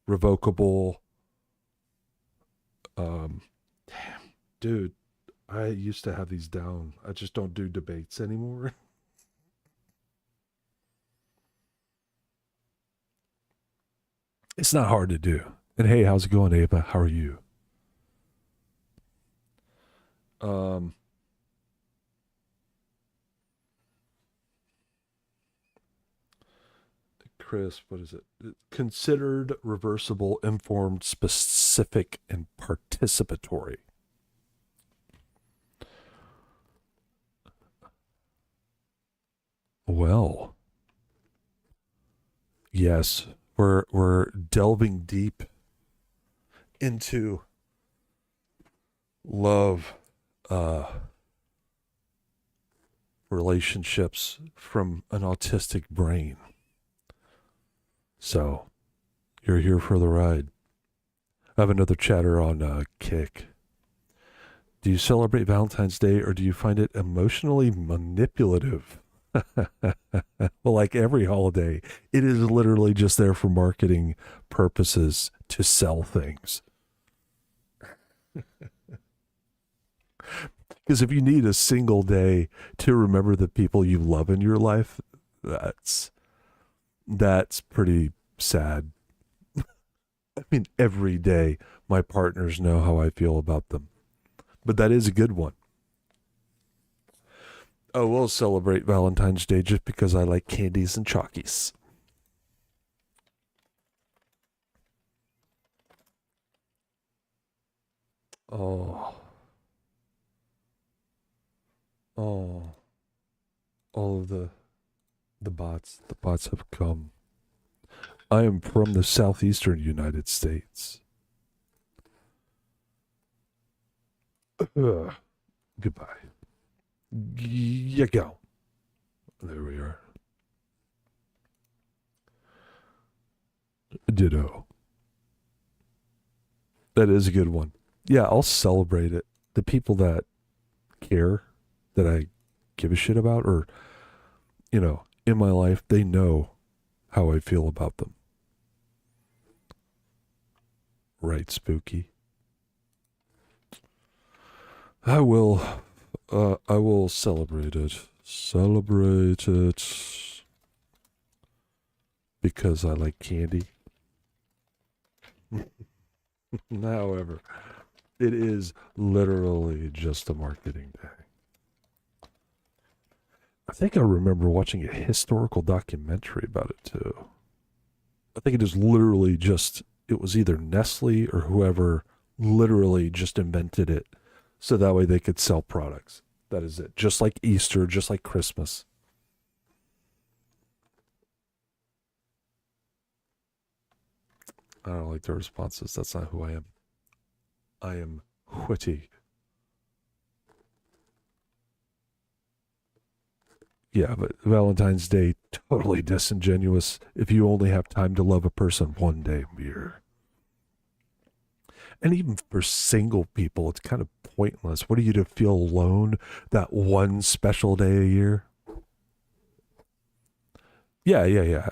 revocable. Damn, dude, I used to have these down. I just don't do debates anymore. It's not hard to do. And hey, how's it going, Ava? How are you? Chris, what is it? Considered, reversible, informed, specific, and participatory. Well, Yes, we're delving deep into love, uh, relationships from an autistic brain. So you're here for the ride. I have another chatter on Kick. Do you celebrate Valentine's Day or do you find it emotionally manipulative? Well, like every holiday, it is literally just there for marketing purposes to sell things. Because if you need a single day to remember the people you love in your life, that's pretty sad. I mean, every day my partners know how I feel about them. But that is a good one. Oh, we'll celebrate Valentine's Day just because I like candies and chalkies. Oh. Oh. All of the bots. The bots have come. I am from the southeastern United States. Goodbye. You go. There we are. Ditto. That is a good one. Yeah, I'll celebrate it. The people that care, that I give a shit about, or, you know, in my life, they know how I feel about them. Right, Spooky? I will celebrate it. Celebrate it. Because I like candy. However, it is literally just a marketing day. I think I remember watching a historical documentary about it too. I think it is literally just, it was either Nestle or whoever literally just invented it so that way they could sell products. That is it. Just like Easter, just like Christmas. I don't like the responses. That's not who I am. I am witty. Yeah, but Valentine's Day, totally disingenuous if you only have time to love a person one day a year. And even for single people, it's kind of pointless. What are you to feel alone that one special day a year? Yeah.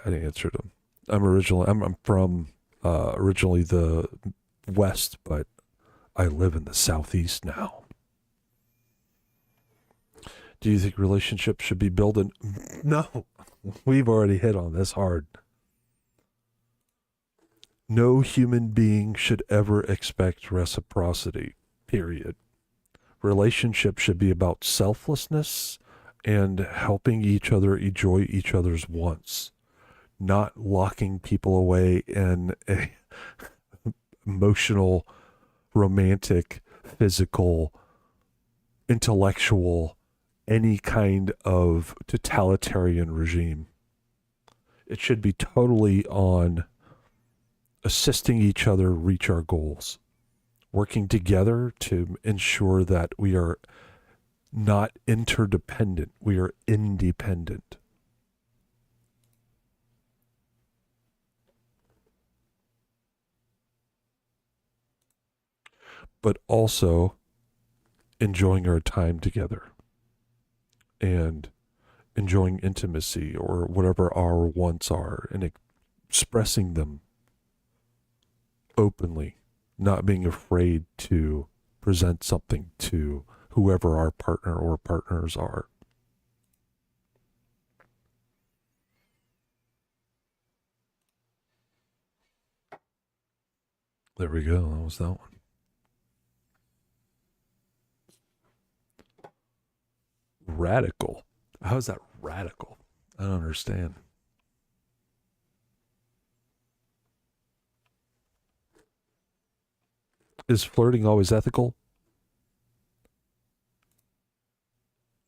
I answered them. I'm from originally the West, but I live in the Southeast now. Do you think relationships should be built in? No, we've already hit on this hard. No human being should ever expect reciprocity, period. Relationships should be about selflessness and helping each other enjoy each other's wants, not locking people away in a emotional, romantic, physical, intellectual, any kind of totalitarian regime. It should be totally on assisting each other reach our goals, working together to ensure that we are not interdependent, we are independent. But also enjoying our time together and enjoying intimacy or whatever our wants are and expressing them openly, not being afraid to present something to whoever our partner or partners are. There we go. That was that one. Radical. How is that radical? I don't understand. Is flirting always ethical?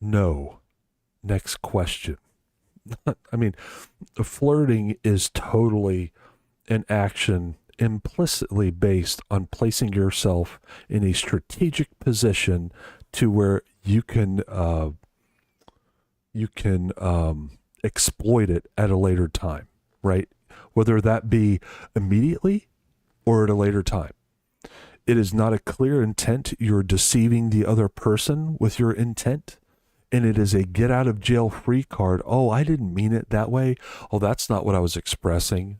No. Next question. I mean, flirting is totally an action implicitly based on placing yourself in a strategic position to where you can exploit it at a later time, right? Whether that be immediately or at a later time. It is not a clear intent. You're deceiving the other person with your intent. And it is a get out of jail free card. Oh, I didn't mean it that way. Oh, that's not what I was expressing.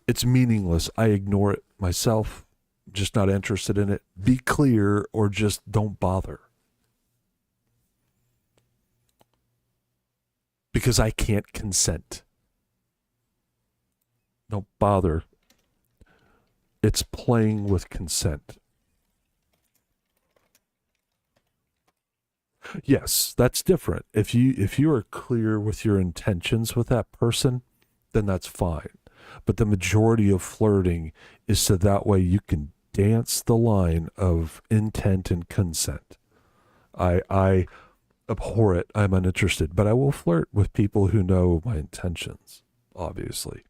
It's meaningless. I ignore it myself. Just not interested in it. Be clear or just don't bother. Because I can't consent. Don't bother. It's playing with consent. Yes, that's different. If you are clear with your intentions with that person, then that's fine. But the majority of flirting is so that way you can dance the line of intent and consent. I abhor it. I'm uninterested, but I will flirt with people who know my intentions, obviously,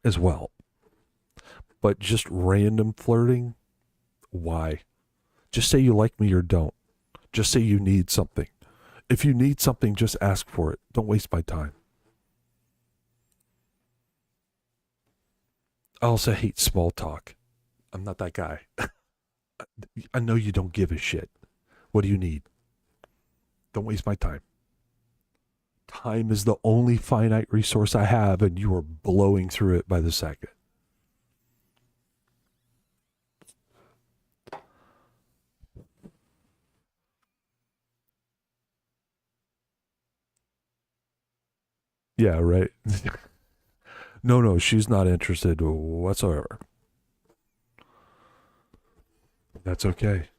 as well. But just random flirting, why? Just say you like me or don't. Just say you need something. If you need something, just ask for it. Don't waste my time. I also hate small talk. I'm not that guy. I know you don't give a shit. What do you need? Don't waste my time. Time is the only finite resource I have, and you are blowing through it by the second. Yeah, right. No, she's not interested whatsoever. That's okay.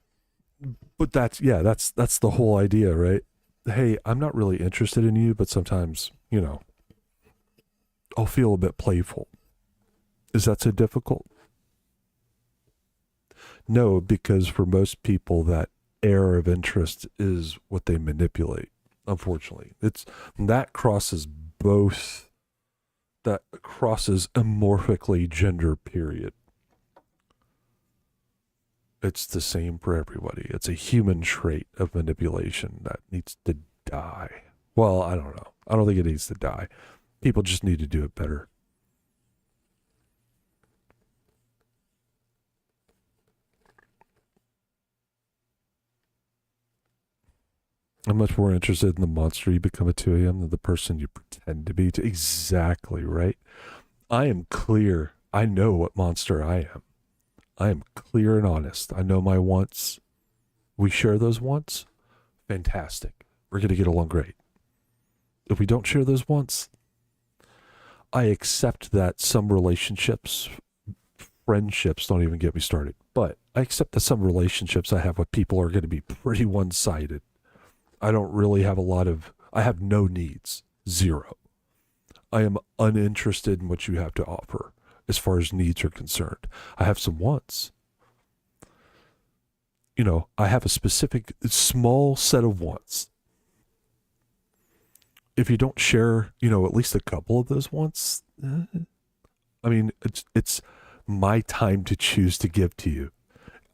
But that's the whole idea, right? Hey, I'm not really interested in you, but sometimes, I'll feel a bit playful. Is that so difficult? No, because for most people, that air of interest is what they manipulate. Unfortunately, it's that crosses both. That crosses amorphically gender. Period. It's the same for everybody. It's a human trait of manipulation that needs to die. Well, I don't know. I don't think it needs to die. People just need to do it better. I'm much more interested in the monster you become at 2 a.m. than the person you pretend to be. Exactly, right? I am clear. I know what monster I am. I am clear and honest. I know my wants. We share those wants. Fantastic. We're going to get along great. If we don't share those wants, I accept that some relationships, friendships, don't even get me started, but I accept that some relationships I have with people are going to be pretty one-sided. I don't really have I have no needs. Zero. I am uninterested in what you have to offer as far as needs are concerned. I have some wants. I have a specific small set of wants. If you don't share, at least a couple of those wants, I mean, it's my time to choose to give to you.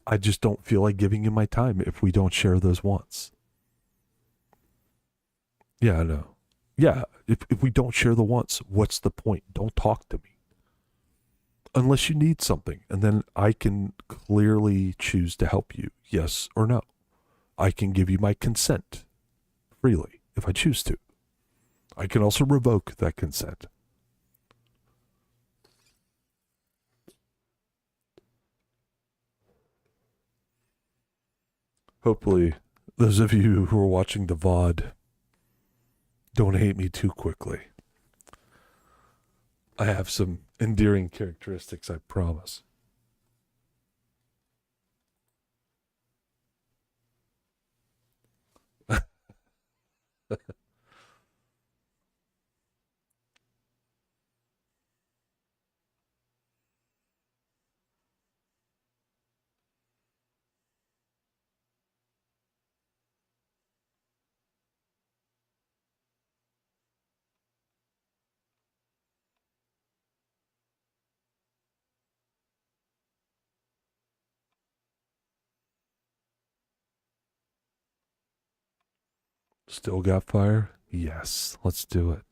I just don't feel like giving you my time if we don't share those wants. Yeah, I know. Yeah, if we don't share the wants, what's the point? Don't talk to me. Unless you need something, and then I can clearly choose to help you, yes or no. I can give you my consent freely if I choose to. I can also revoke that consent. Hopefully, those of you who are watching the VOD don't hate me too quickly. I have some endearing characteristics, I promise. Still got fire? Yes, let's do it.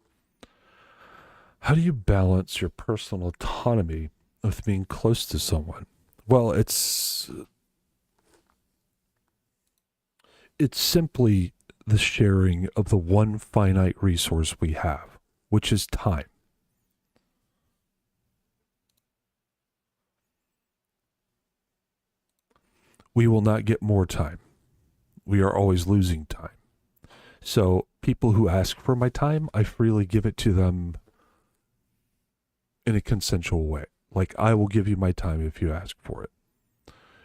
How do you balance your personal autonomy with being close to someone? Well, it's simply the sharing of the one finite resource we have, which is time. We will not get more time. We are always losing time. So people who ask for my time, I freely give it to them in a consensual way. Like, I will give you my time if you ask for it.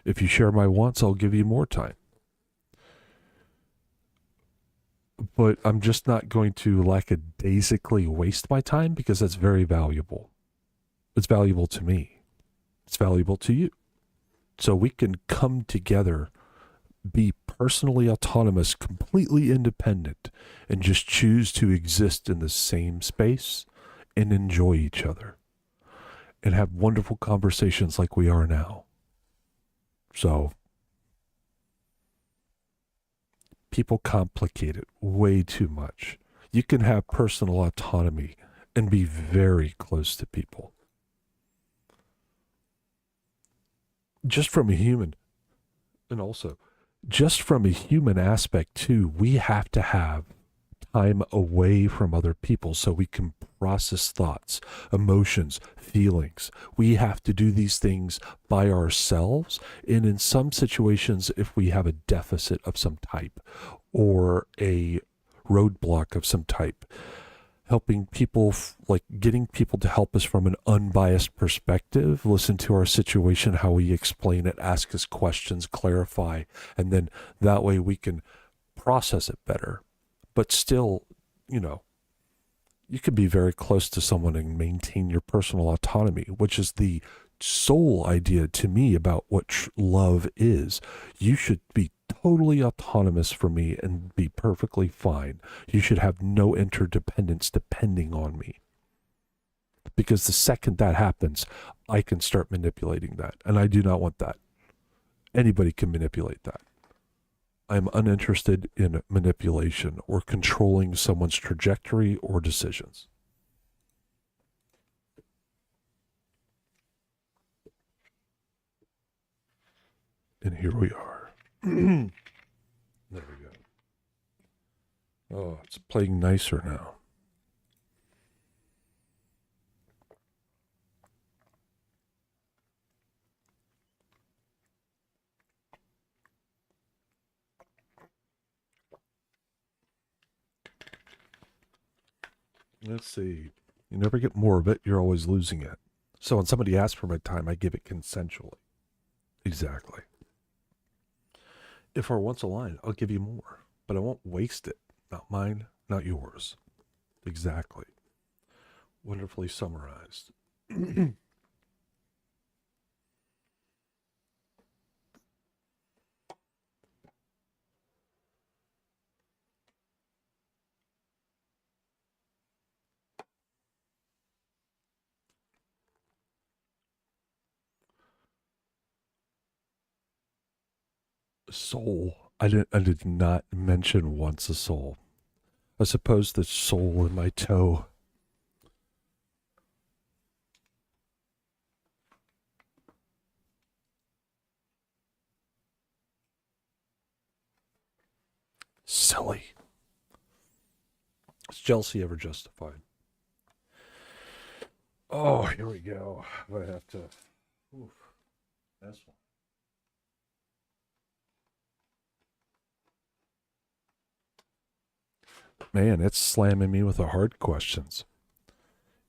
If you share my wants, I'll give you more time. But I'm just not going to lackadaisically waste my time, because that's very valuable. It's valuable to me. It's valuable to you. So we can come together, be personally autonomous, completely independent, and just choose to exist in the same space and enjoy each other and have wonderful conversations like we are now. So people complicate it way too much. You can have personal autonomy and be very close to people. Just from a human, and also just from a human aspect too, we have to have time away from other people so we can process thoughts, emotions, feelings. We have to do these things by ourselves. And in some situations, if we have a deficit of some type or a roadblock of some type, helping people, like getting people to help us from an unbiased perspective, listen to our situation, how we explain it, ask us questions, clarify, and then that way we can process it better. But still, you could be very close to someone and maintain your personal autonomy, which is the sole idea to me about what love is. You should be totally autonomous from me and be perfectly fine. You should have no interdependence depending on me. Because the second that happens, I can start manipulating that. And I do not want that. Anybody can manipulate that. I'm uninterested in manipulation or controlling someone's trajectory or decisions. And here we are. There we go. Oh, it's playing nicer now. Let's see. You never get more of it. You're always losing it. So when somebody asks for my time, I give it consensually. Exactly. If our wants align, I'll give you more, but I won't waste it. Not mine, not yours. Exactly. Wonderfully summarized. Soul. I did not mention once a soul. I suppose the soul in my toe. Silly. Is jealousy ever justified? Oh, here we go. I have to. Oof. That's one. Man, it's slamming me with the hard questions.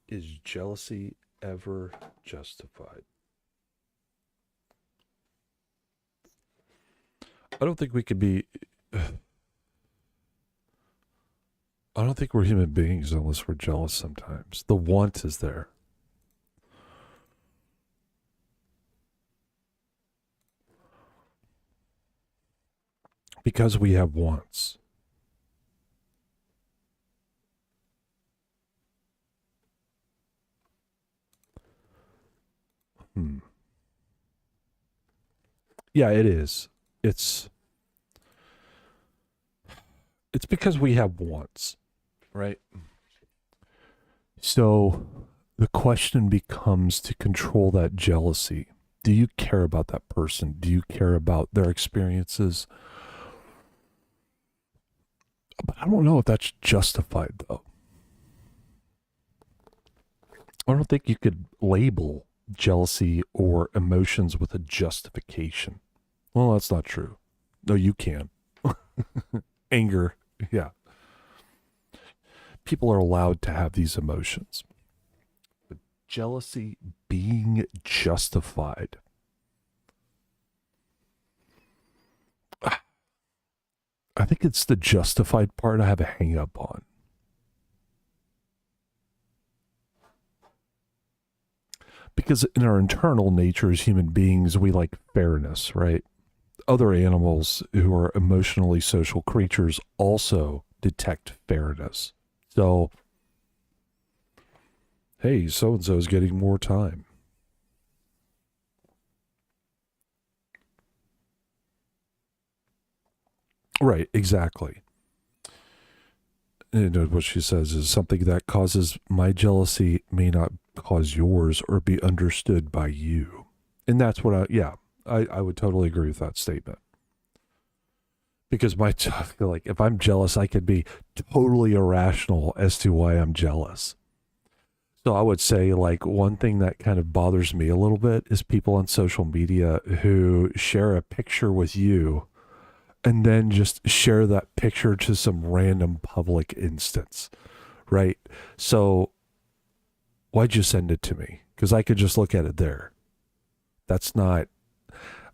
Is jealousy ever justified? I don't think we could be. I don't think we're human beings unless we're jealous sometimes. The want is there. Because we have wants. Yeah, it is. It's It's because we have wants, right? So the question becomes to control that jealousy. Do you care about that person? Do you care about their experiences? But I don't know if that's justified, though. I don't think you could label jealousy or emotions with a justification. Well, that's not true. No, you can. Anger, yeah. People are allowed to have these emotions. But jealousy being justified. I think it's the justified part I have a hang up on. Because in our internal nature as human beings, we like fairness, right? Other animals who are emotionally social creatures also detect fairness. So, hey, so-and-so is getting more time. Right, exactly. And what she says is something that causes my jealousy may not cause yours or be understood by you. And that's what I would totally agree with that statement. Because I feel like if I'm jealous, I could be totally irrational as to why I'm jealous. So I would say like one thing that kind of bothers me a little bit is people on social media who share a picture with you and then just share that picture to some random public instance, right? So why'd you send it to me? Because I could just look at it there. That's not,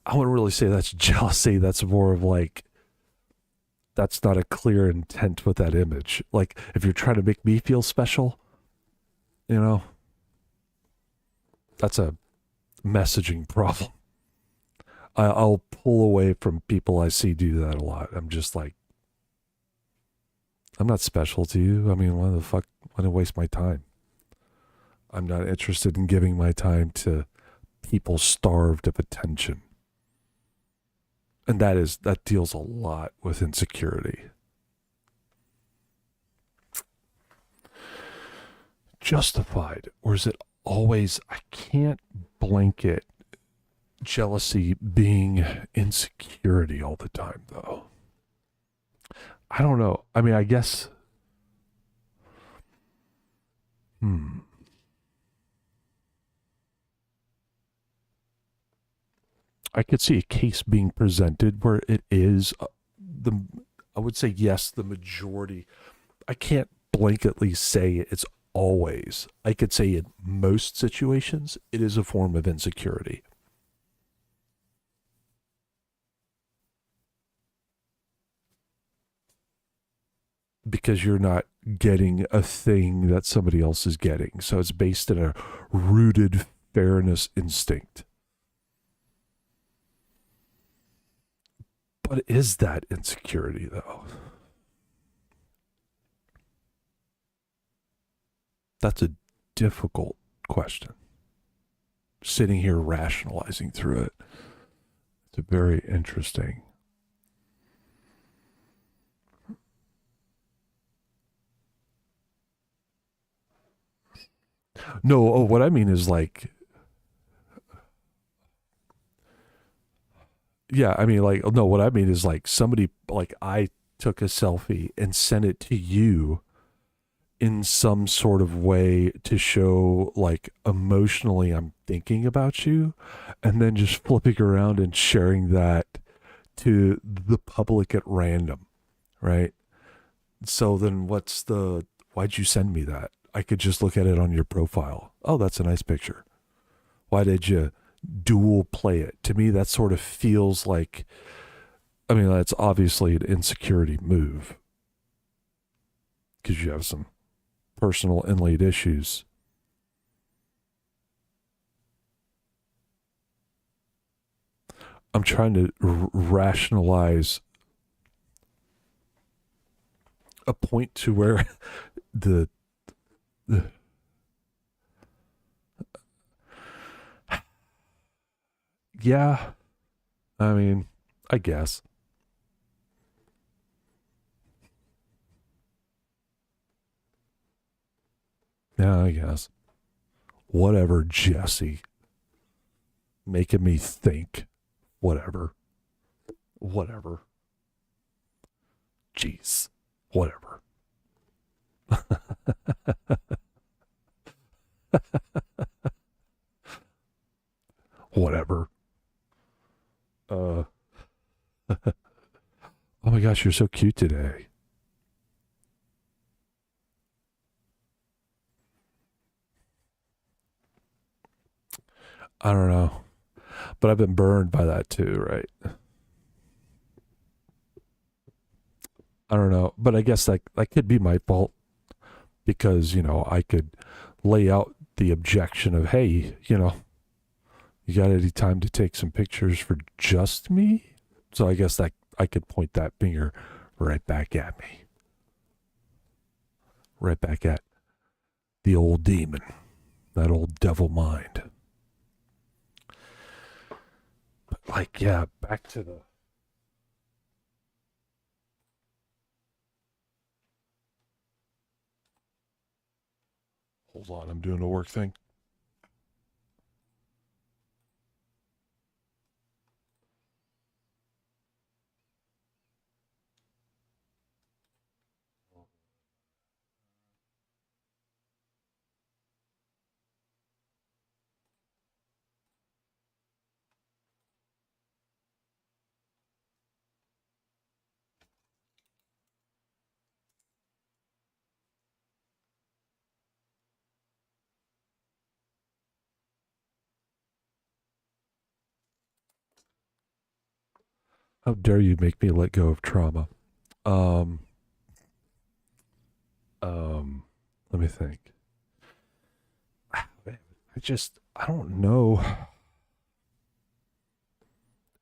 I wouldn't really say that's jealousy. That's more of like, that's not a clear intent with that image. Like if you're trying to make me feel special, you know, that's a messaging problem. I'll pull away from people I see do that a lot. I'm just like, I'm not special to you. I mean, why the fuck, why do I waste my time? I'm not interested in giving my time to people starved of attention. And that deals a lot with insecurity. Justified, or is it always, I can't blanket jealousy being insecurity all the time, though. I don't know. I mean, I guess, I could see a case being presented where it is I would say yes, the majority. I can't blanketly say it's always. I could say in most situations, it is a form of insecurity. Because you're not getting a thing that somebody else is getting. So it's based in a rooted fairness instinct. But is that insecurity, though? That's a difficult question. Sitting here rationalizing through it. It's a very interesting. No, what I mean is like, yeah, I mean like, no, what I mean is like somebody, like I took a selfie and sent it to you in some sort of way to show like emotionally I'm thinking about you, and then just flipping around and sharing that to the public at random, right? So then why'd you send me that? I could just look at it on your profile. Oh, that's a nice picture. Why did you dual play it? To me, that sort of feels like, I mean, that's obviously an insecurity move because you have some personal inlaid issues. I'm trying to rationalize a point to where the yeah, I mean, I guess. Yeah, I guess. Whatever, Jesse. Making me think. Whatever. Whatever. Jeez. Whatever. Whatever. Oh my gosh, you're so cute today. I don't know. But I've been burned by that too, right? I don't know. But I guess that could be my fault because, I could lay out the objection of, hey, you got any time to take some pictures for just me? So I guess that I could point that finger right back at me. Right back at the old demon, that old devil mind. But back to the... Hold on, I'm doing a work thing. How dare you make me let go of trauma? Let me think. I don't know.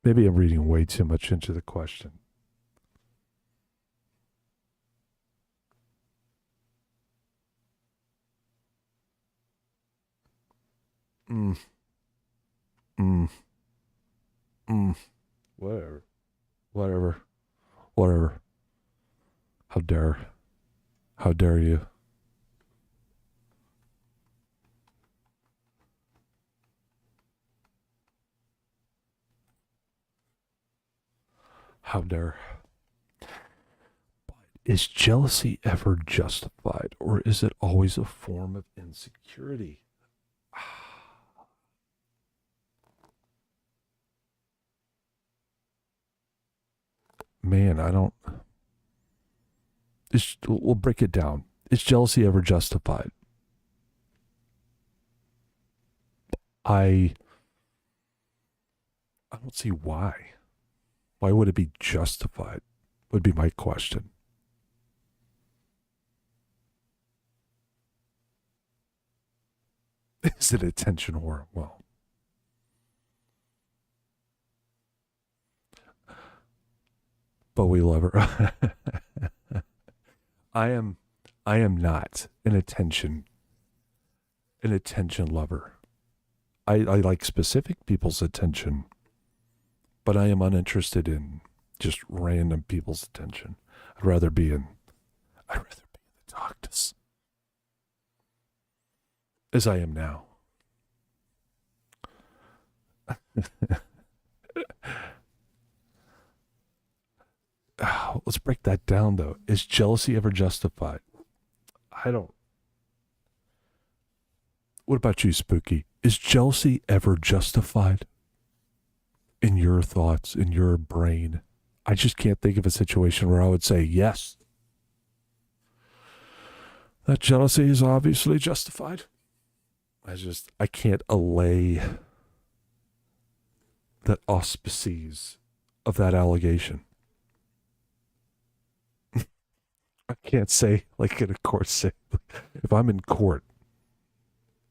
Maybe I'm reading way too much into the question. Whatever. How dare you? How dare. But is jealousy ever justified, or is it always a form of insecurity? Man, I don't... We'll break it down. Is jealousy ever justified? I don't see why. Why would it be justified? Would be my question. Is it attention whore? Well, but we love her. I am not an attention lover. I like specific people's attention, but I am uninterested in just random people's attention. I'd rather be in the darkness, as I am now. Let's break that down, though. Is jealousy ever justified? I don't. What about you, Spooky? Is jealousy ever justified? In your thoughts, in your brain? I just can't think of a situation where I would say, yes, that jealousy is obviously justified. I can't allay the auspices of that allegation. I can't say, like in a court say, if I'm in court,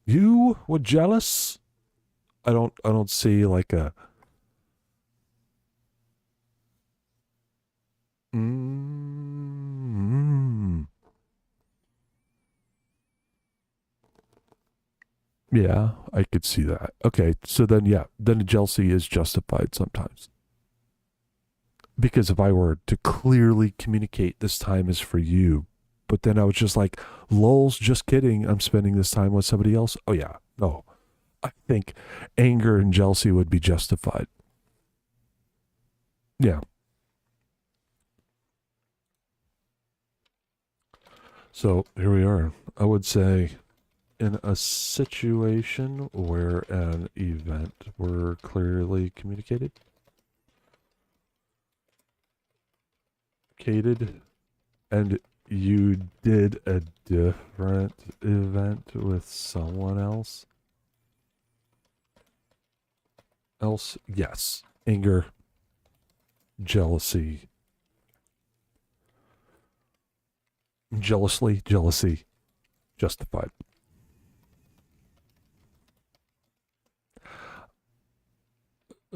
you were jealous? I don't see like a Yeah, I could see that. Okay, so then jealousy is justified sometimes. Because if I were to clearly communicate this time is for you, but then I was just like, lols, just kidding. I'm spending this time with somebody else. Oh yeah, no. I think anger and jealousy would be justified. Yeah. So here we are. I would say in a situation where an event were clearly communicated, and you did a different event with someone else, yes, anger, jealousy, jealousy, justified.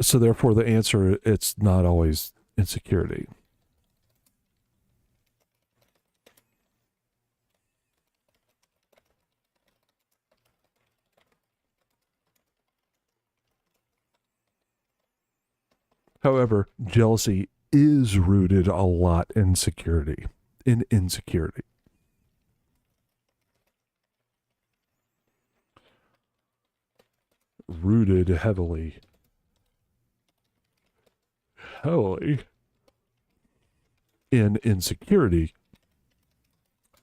So therefore the answer, it's not always insecurity. However, jealousy is rooted a lot in insecurity. Rooted heavily in insecurity.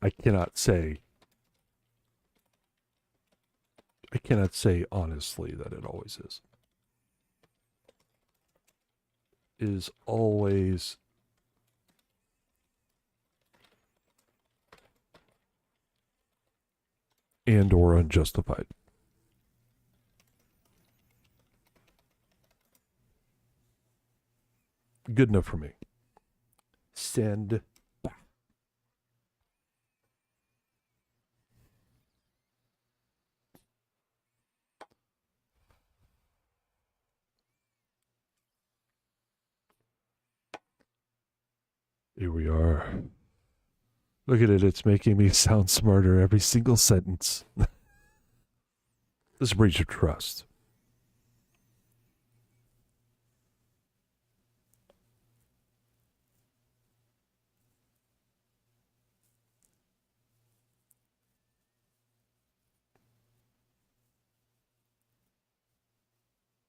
I cannot say honestly that it always is. Is always and or unjustified. Good enough for me. Send. Here we are. Look at it. It's making me sound smarter every single sentence. This is a breach of trust.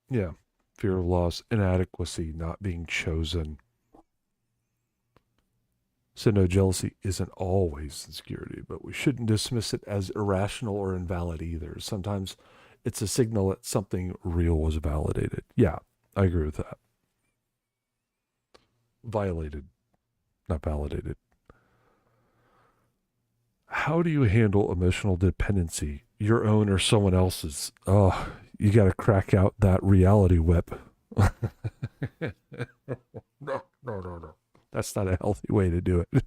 Yeah. Fear of loss, inadequacy, not being chosen. So no, jealousy isn't always insecurity, but we shouldn't dismiss it as irrational or invalid either. Sometimes it's a signal that something real was validated. Yeah, I agree with that. Violated, not validated. How do you handle emotional dependency, your own or someone else's? Oh, you got to crack out that reality whip. No. That's not a healthy way to do it.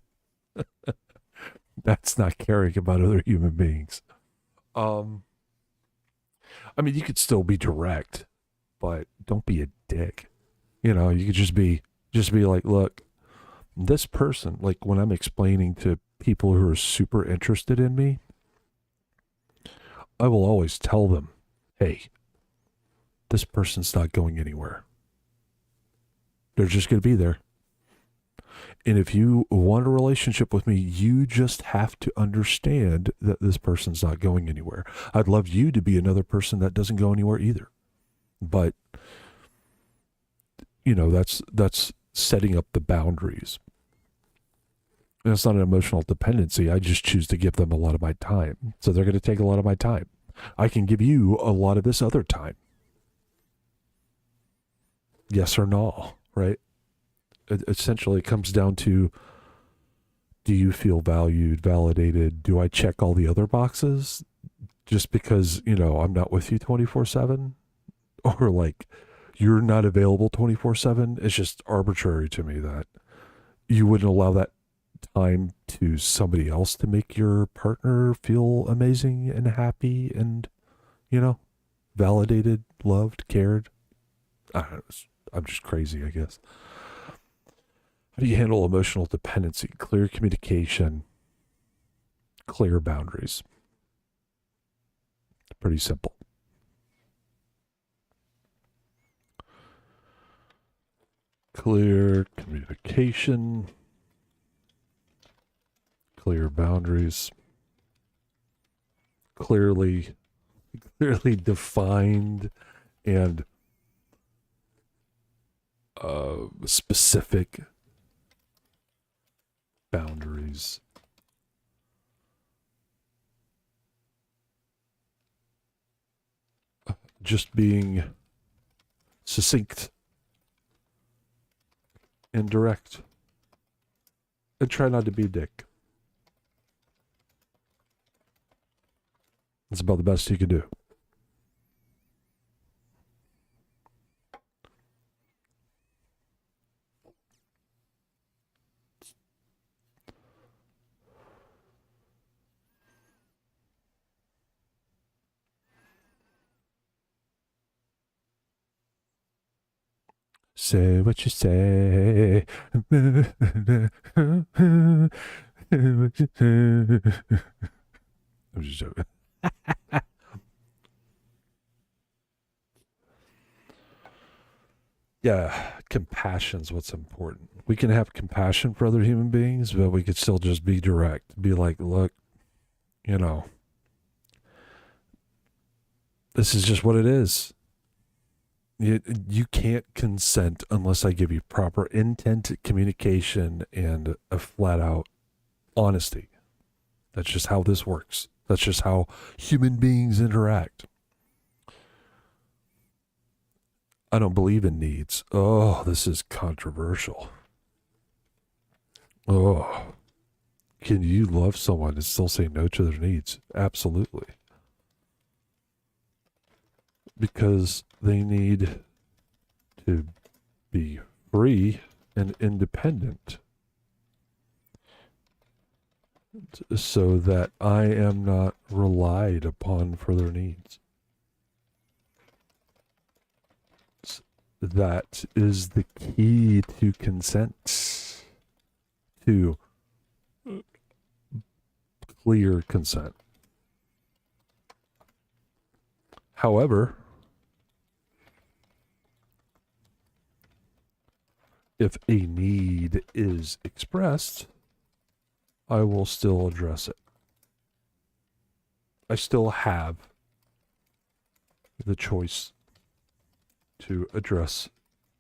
That's not caring about other human beings. I mean, you could still be direct, but don't be a dick. You know, you could just be like, look, this person, like when I'm explaining to people who are super interested in me, I will always tell them, hey, this person's not going anywhere. They're just going to be there. And if you want a relationship with me, you just have to understand that this person's not going anywhere. I'd love you to be another person that doesn't go anywhere either. But, you know, that's setting up the boundaries. And it's not an emotional dependency. I just choose to give them a lot of my time. So they're going to take a lot of my time. I can give you a lot of this other time. Yes or no, right? It essentially comes down to, do you feel valued, validated? Do I check all the other boxes just because, you know, I'm not with you 24/7? Or like, you're not available 24/7? It's just arbitrary to me that you wouldn't allow that time to somebody else to make your partner feel amazing and happy and, you know, validated, loved, cared. I don't know, I'm just crazy, I guess. How do you handle emotional dependency? Clear communication, clear boundaries. Pretty simple. Clear communication, clear boundaries, clearly defined and specific boundaries. Just being succinct and direct. And try not to be a dick. It's about the best you can do. Say what you say. I'm just joking. Yeah, compassion's what's important. We can have compassion for other human beings, but we could still just be direct. Be like, look, you know, this is just what it is. You can't consent unless I give you proper intent, communication, and a flat out honesty. That's just how this works. That's just how human beings interact. I don't believe in needs. Oh, this is controversial. Oh, can you love someone and still say no to their needs? Absolutely. Because they need to be free and independent so that I am not relied upon for their needs. That is the key to consent, to clear consent. However, if a need is expressed, I will still address it. I still have the choice to address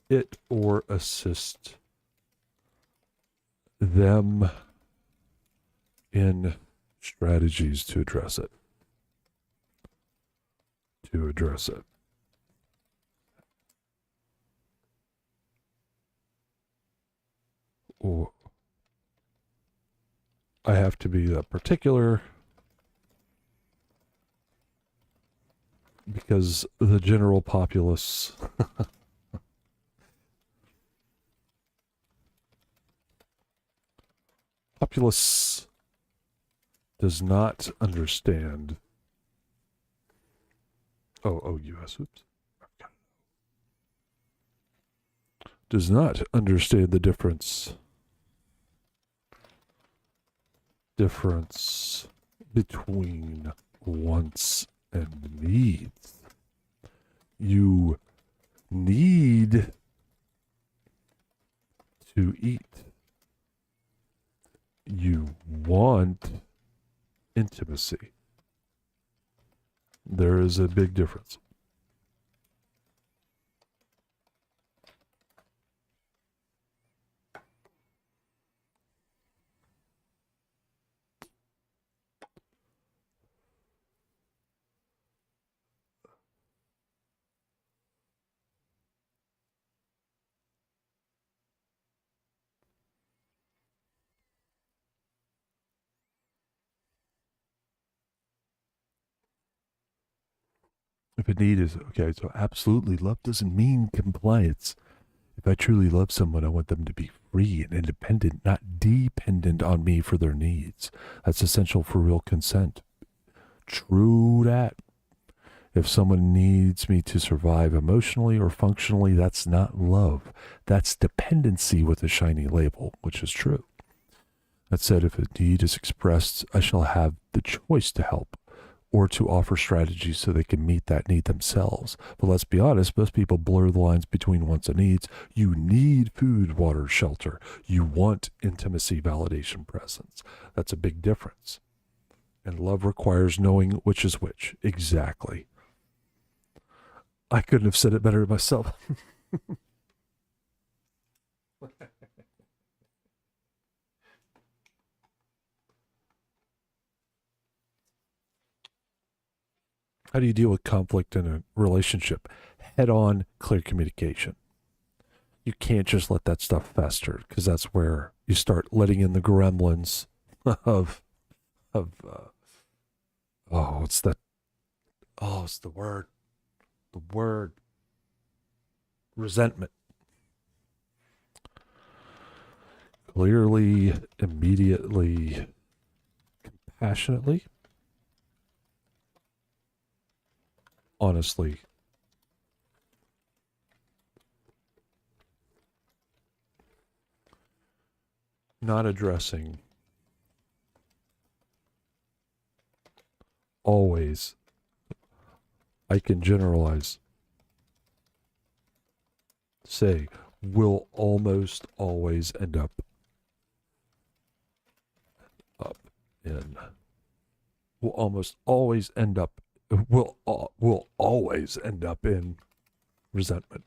it or assist them in strategies to address it. Or I have to be that particular because the general populace does not understand. U.S. Oops. Does not understand the difference between wants and needs. You need to eat. You want intimacy. There is a big difference. If a need is, okay, so absolutely, love doesn't mean compliance. If I truly love someone, I want them to be free and independent, not dependent on me for their needs. That's essential for real consent. True that. If someone needs me to survive emotionally or functionally, that's not love. That's dependency with a shiny label, which is true. That said, if a need is expressed, I shall have the choice to help or to offer strategies so they can meet that need themselves. But let's be honest, most people blur the lines between wants and needs. You need food, water, shelter. You want intimacy, validation, presence. That's a big difference. And love requires knowing which is which. Exactly. I couldn't have said it better myself. How do you deal with conflict in a relationship? Head on, clear communication. You can't just let that stuff fester, because that's where you start letting in the gremlins of what's that? Oh, it's the word. The word. Resentment. Clearly, immediately, compassionately, honestly. Not addressing. Always. I can generalize. Say, will almost always end up in. Will almost always end up. Will always end up in resentment.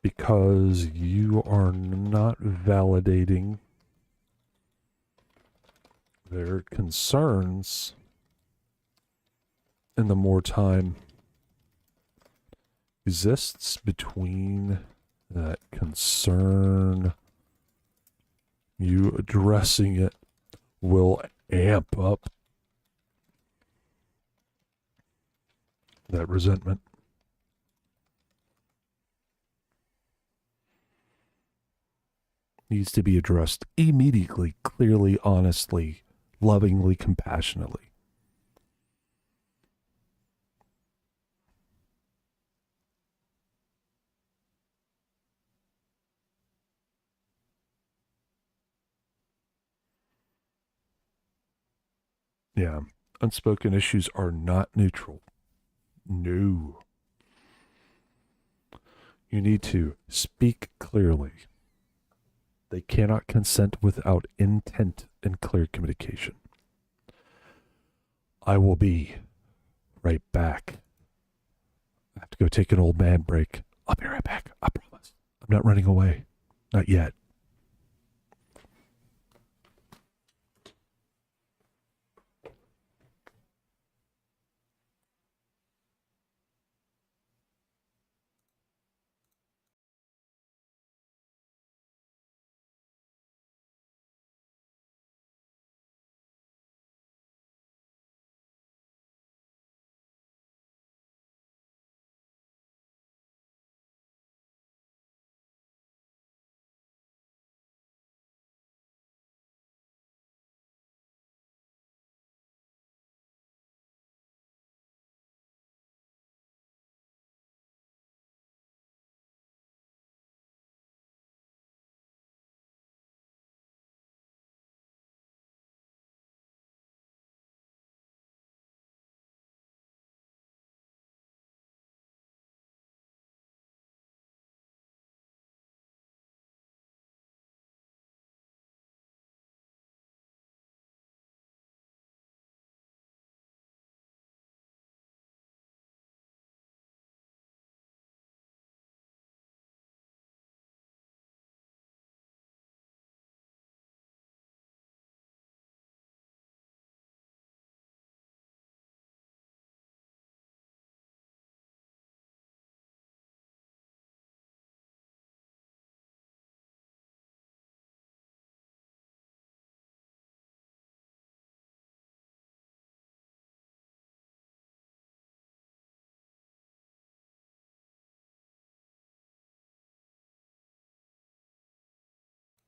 Because you are not validating their concerns, and the more time exists between that concern, you addressing it will amp up that resentment. Needs to be addressed immediately, clearly, honestly, lovingly, compassionately. Yeah. Unspoken issues are not neutral. No. You need to speak clearly. They cannot consent without intent and clear communication. I will be right back. I have to go take an old man break. I'll be right back. I promise. I'm not running away. Not yet.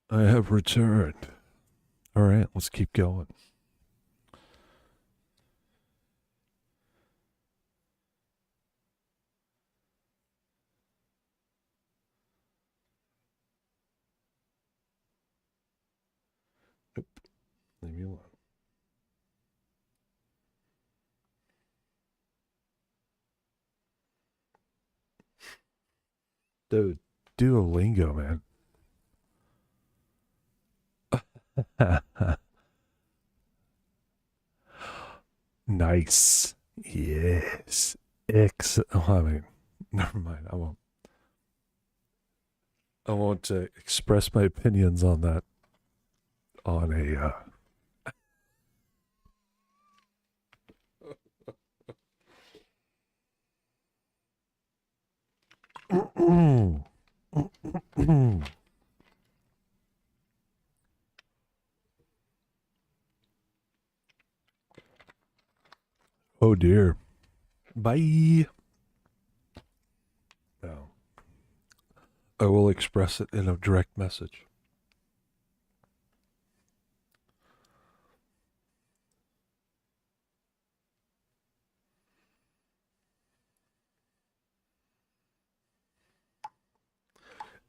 I have returned. All right, let's keep going. Leave me alone. Dude, Duolingo, man. Nice. Yes. Oh, I mean, never mind. I won't express my opinions on that on a Oh dear. Bye. No. I will express it in a direct message.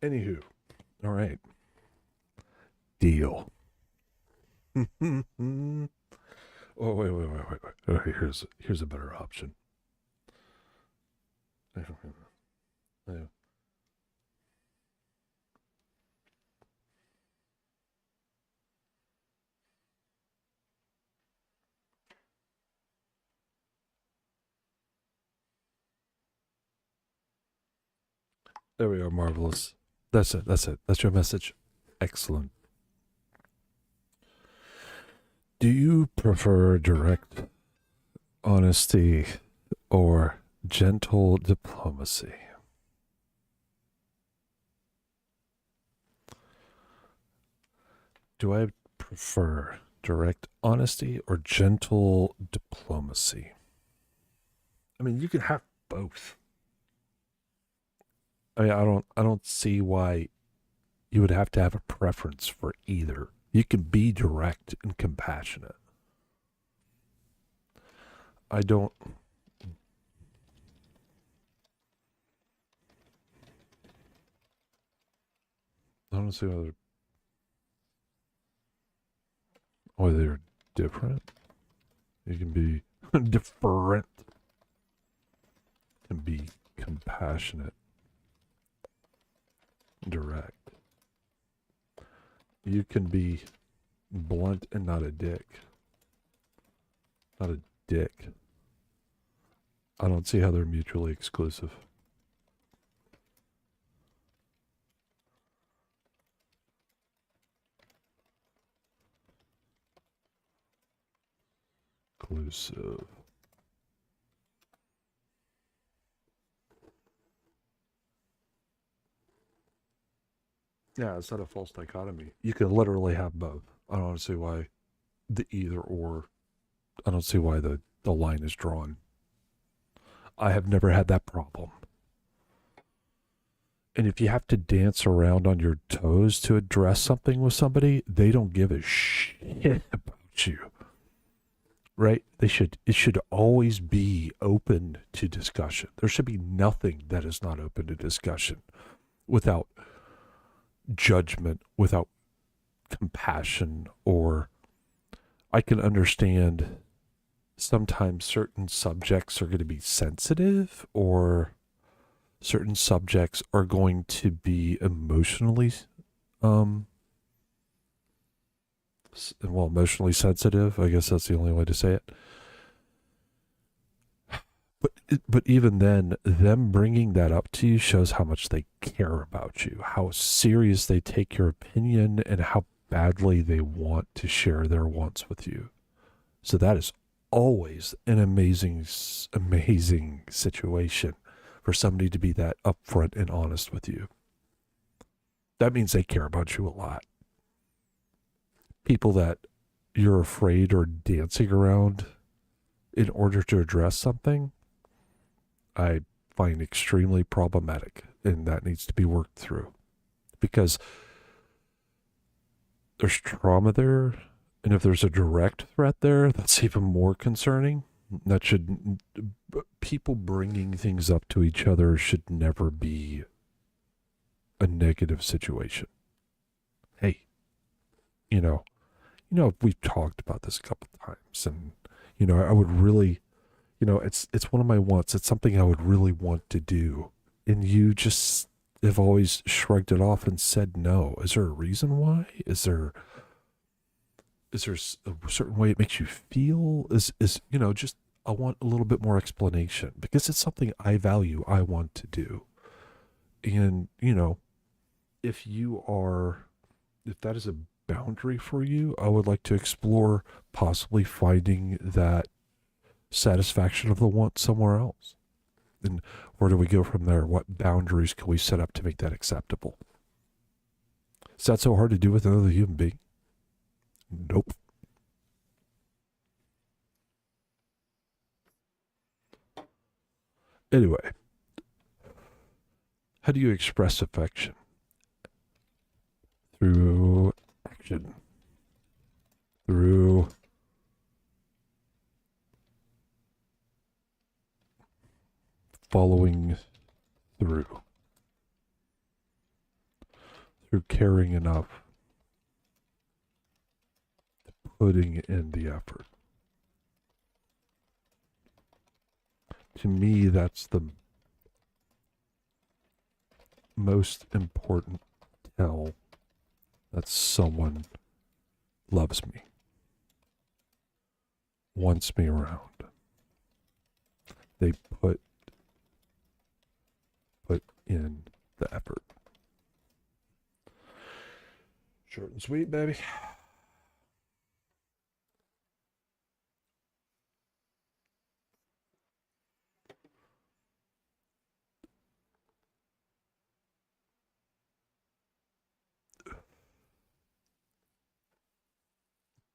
Anywho, all right. Deal. Oh, wait. Okay, here's a better option. Yeah. There we are, marvelous. That's it. That's your message. Excellent. Do you prefer direct honesty or gentle diplomacy? Do I prefer direct honesty or gentle diplomacy? I mean, you can have both. I mean, I don't see why you would have to have a preference for either. You can be direct and compassionate. I don't see why they're different. You can be different and be compassionate, direct. You can be blunt and not a dick. Not a dick. I don't see how they're mutually exclusive. Exclusive. Yeah, it's not a false dichotomy. You can literally have both. I don't see why the either or. I don't see why the line is drawn. I have never had that problem. And if you have to dance around on your toes to address something with somebody, they don't give a shit about you. Right? It should always be open to discussion. There should be nothing that is not open to discussion without judgment, without compassion, or I can understand sometimes certain subjects are going to be sensitive, or certain subjects are going to be emotionally emotionally sensitive. I guess that's the only way to say it. But even then, them bringing that up to you shows how much they care about you, how serious they take your opinion, and how badly they want to share their wants with you. So that is always an amazing situation for somebody to be that upfront and honest with you. That means they care about you a lot. People that you're afraid or dancing around in order to address something, I find extremely problematic, and that needs to be worked through, because there's trauma there, and if there's a direct threat there, that's even more concerning. People bringing things up to each other should never be a negative situation. Hey, we've talked about this a couple times, and, I would really, it's one of my wants. It's something I would really want to do. And you just have always shrugged it off and said no. Is there a reason why? Is there a certain way it makes you feel? Just, I want a little bit more explanation because it's something I value, I want to do. And, if that is a boundary for you, I would like to explore possibly finding that satisfaction of the want somewhere else. And where do we go from there? What boundaries can we set up to make that acceptable? Is that so hard to do with another human being? Nope. Anyway, how do you express affection? Through action. Through following through. Through caring enough. Putting in the effort. To me, that's the most important tell that someone loves me, wants me around. They put in the effort. Short and sweet, baby.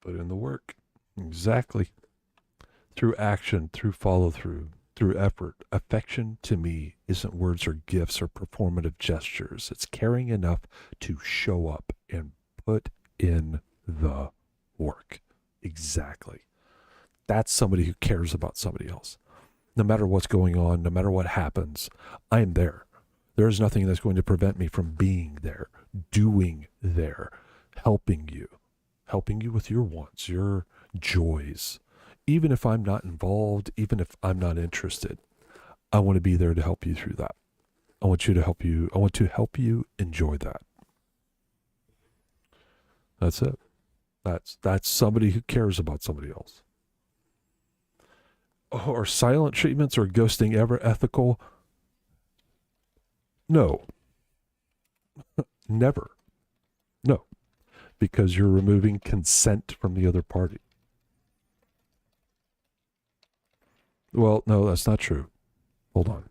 Put in the work. Exactly. Through action, through follow through, through effort. Affection to me isn't words or gifts or performative gestures. It's caring enough to show up and put in the work. Exactly. That's somebody who cares about somebody else. No matter what's going on, no matter what happens, I'm there. There is nothing that's going to prevent me from being there, doing there, helping you with your wants, your joys. Even if I'm not involved, even if I'm not interested, I want to be there to help you through that. I want to help you enjoy that. That's it. That's somebody who cares about somebody else. Are silent treatments or ghosting ever ethical? No. Never. No. Because you're removing consent from the other party. Well, no, that's not true. Hold on.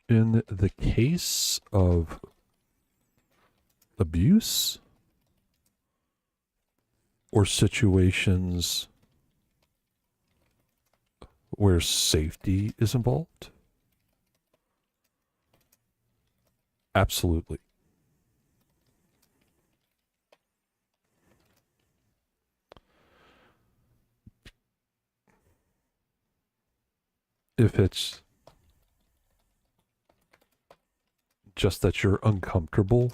In the case of abuse or situations where safety is involved, absolutely. If it's just that you're uncomfortable,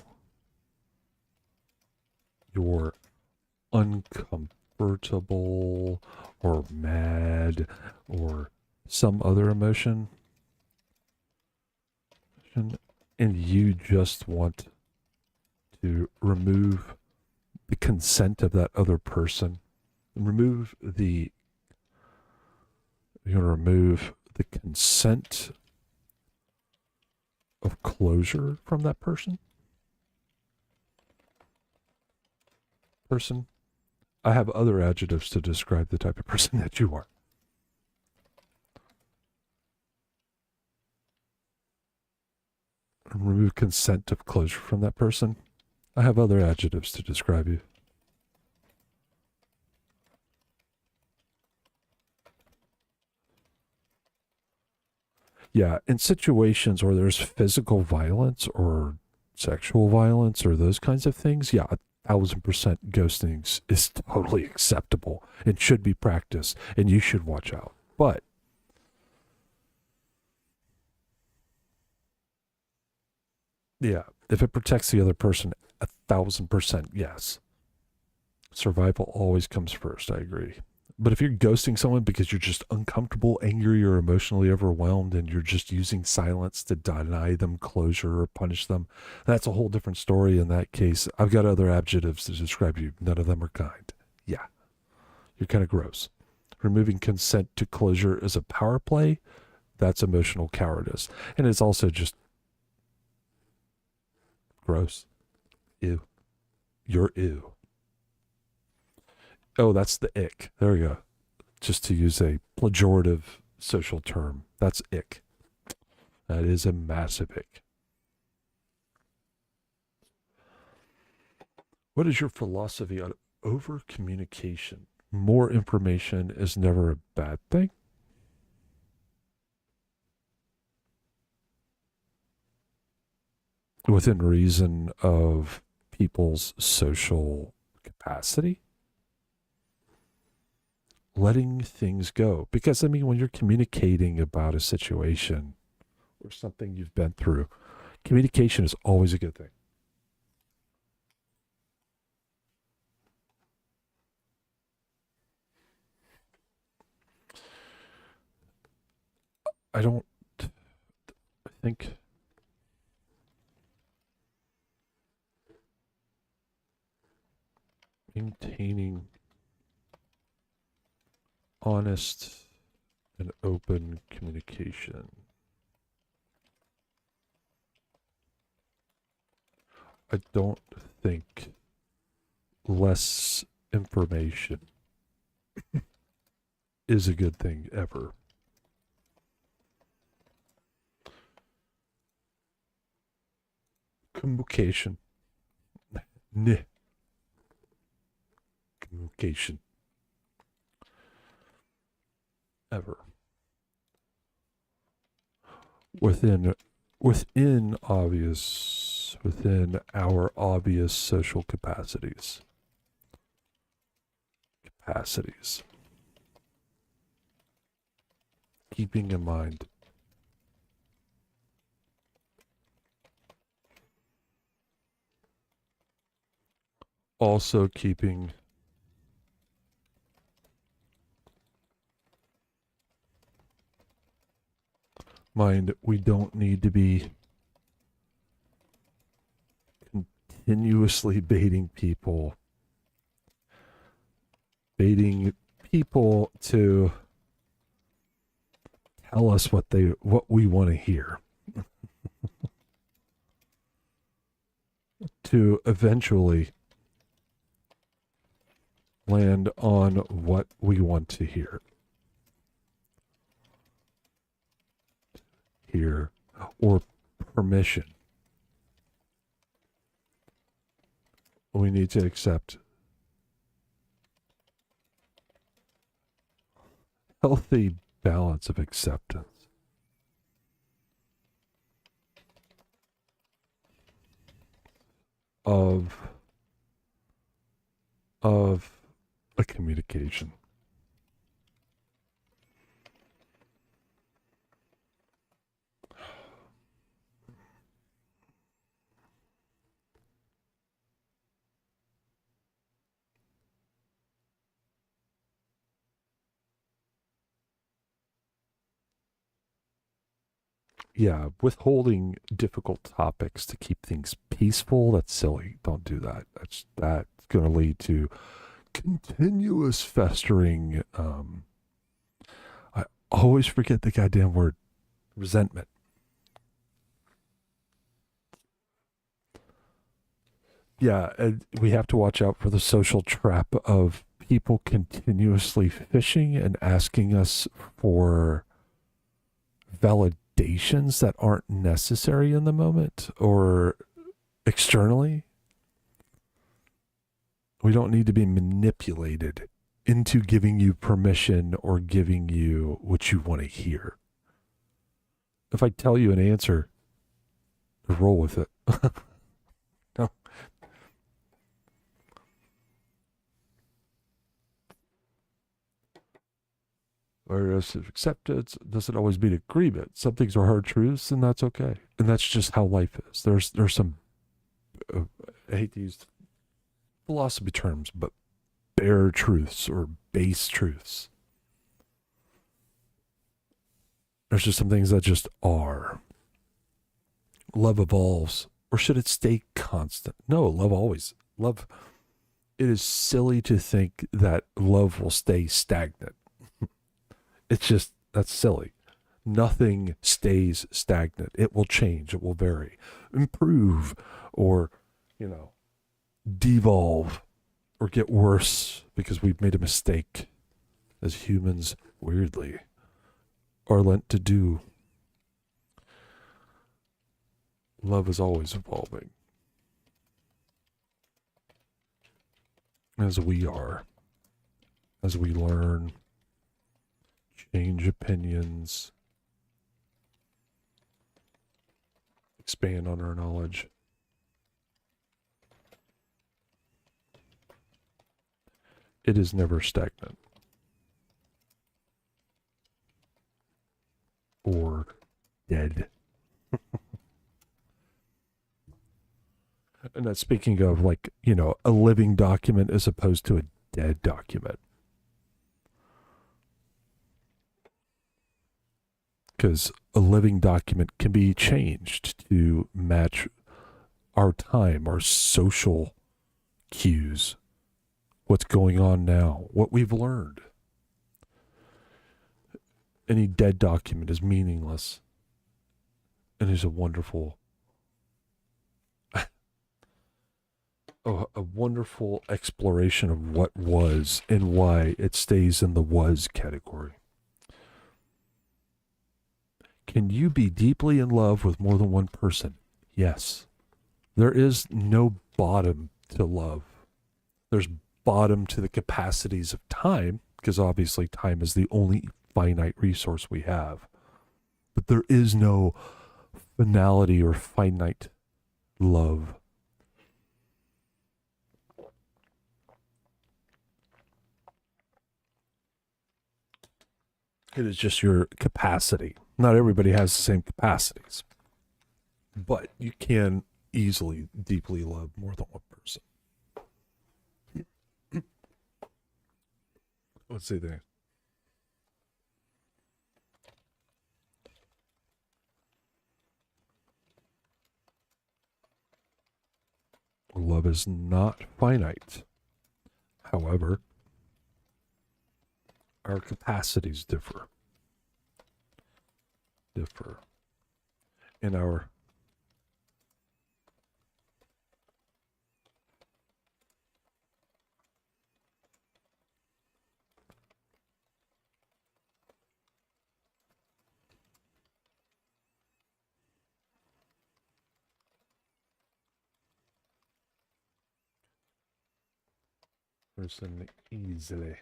you're uncomfortable or mad or some other emotion, and you just want to remove the consent of that other person, you're going to remove the consent of closure from that person. I have other adjectives to describe the type of person that you are. Remove consent of closure from that person. I have other adjectives to describe you. Yeah, in situations where there's physical violence or sexual violence or those kinds of things, yeah, 1000% ghosting is totally acceptable and should be practiced, and you should watch out. But yeah, if it protects the other person, 1,000% yes. Survival always comes first. I agree. But if you're ghosting someone because you're just uncomfortable, angry, or emotionally overwhelmed, and you're just using silence to deny them closure or punish them, that's a whole different story. In that case, I've got other adjectives to describe you. None of them are kind. Yeah, you're kind of gross. Removing consent to closure is a power play. That's emotional cowardice. And it's also just gross. Ew. You're ew. Oh, that's the ick. There we go. Just to use a pejorative social term. That's ick. That is a massive ick. What is your philosophy on over communication? More information is never a bad thing. Within reason of people's social capacity. Letting things go. Because, I mean, when you're communicating about a situation or something you've been through, communication is always a good thing. I think maintaining honest and open communication. I don't think less information is a good thing ever. Communication. Communication. Ever. Within our obvious social capacities. Keeping in mind. Also keeping mind we don't need to be continuously baiting people to tell us what we want to hear. To eventually land on what we want to hear. Or permission. We need to accept healthy balance of acceptance. Of a communication. Yeah, withholding difficult topics to keep things peaceful, that's silly. Don't do that. That's going to lead to continuous festering. I always forget the goddamn word. Resentment. Yeah, and we have to watch out for the social trap of people continuously fishing and asking us for validations that aren't necessary in the moment or externally. We don't need to be manipulated into giving you permission or giving you what you want to hear. If I tell you an answer, roll with it. No. Whereas acceptance doesn't always mean agreement. Some things are hard truths, and that's okay. And that's just how life is. There's some I hate to use philosophy terms, but bare truths or base truths. There's just some things that just are. Love evolves, or should it stay constant? No, love. It is silly to think that love will stay stagnant. It's just, that's silly. Nothing stays stagnant. It will change. It will vary, improve, or, devolve, or get worse because we've made a mistake, as humans, weirdly, are lent to do. Love is always evolving, as we are, as we learn, change opinions, expand on our knowledge. It is never stagnant or dead. And that's speaking of, like, a living document as opposed to a dead document. Because a living document can be changed to match our time, our social cues, what's going on now, what we've learned. Any dead document is meaningless and is a wonderful exploration of what was and why it stays in the was category. Can you be deeply in love with more than one person? Yes. There is no bottom to love. There's bottom to the capacities of time, because obviously time is the only finite resource we have. But there is no finality or finite love. It is just your capacity. Not everybody has the same capacities, but you can easily, deeply love more than one person. Let's see there. Love is not finite. However, our capacities differ. In our person easily.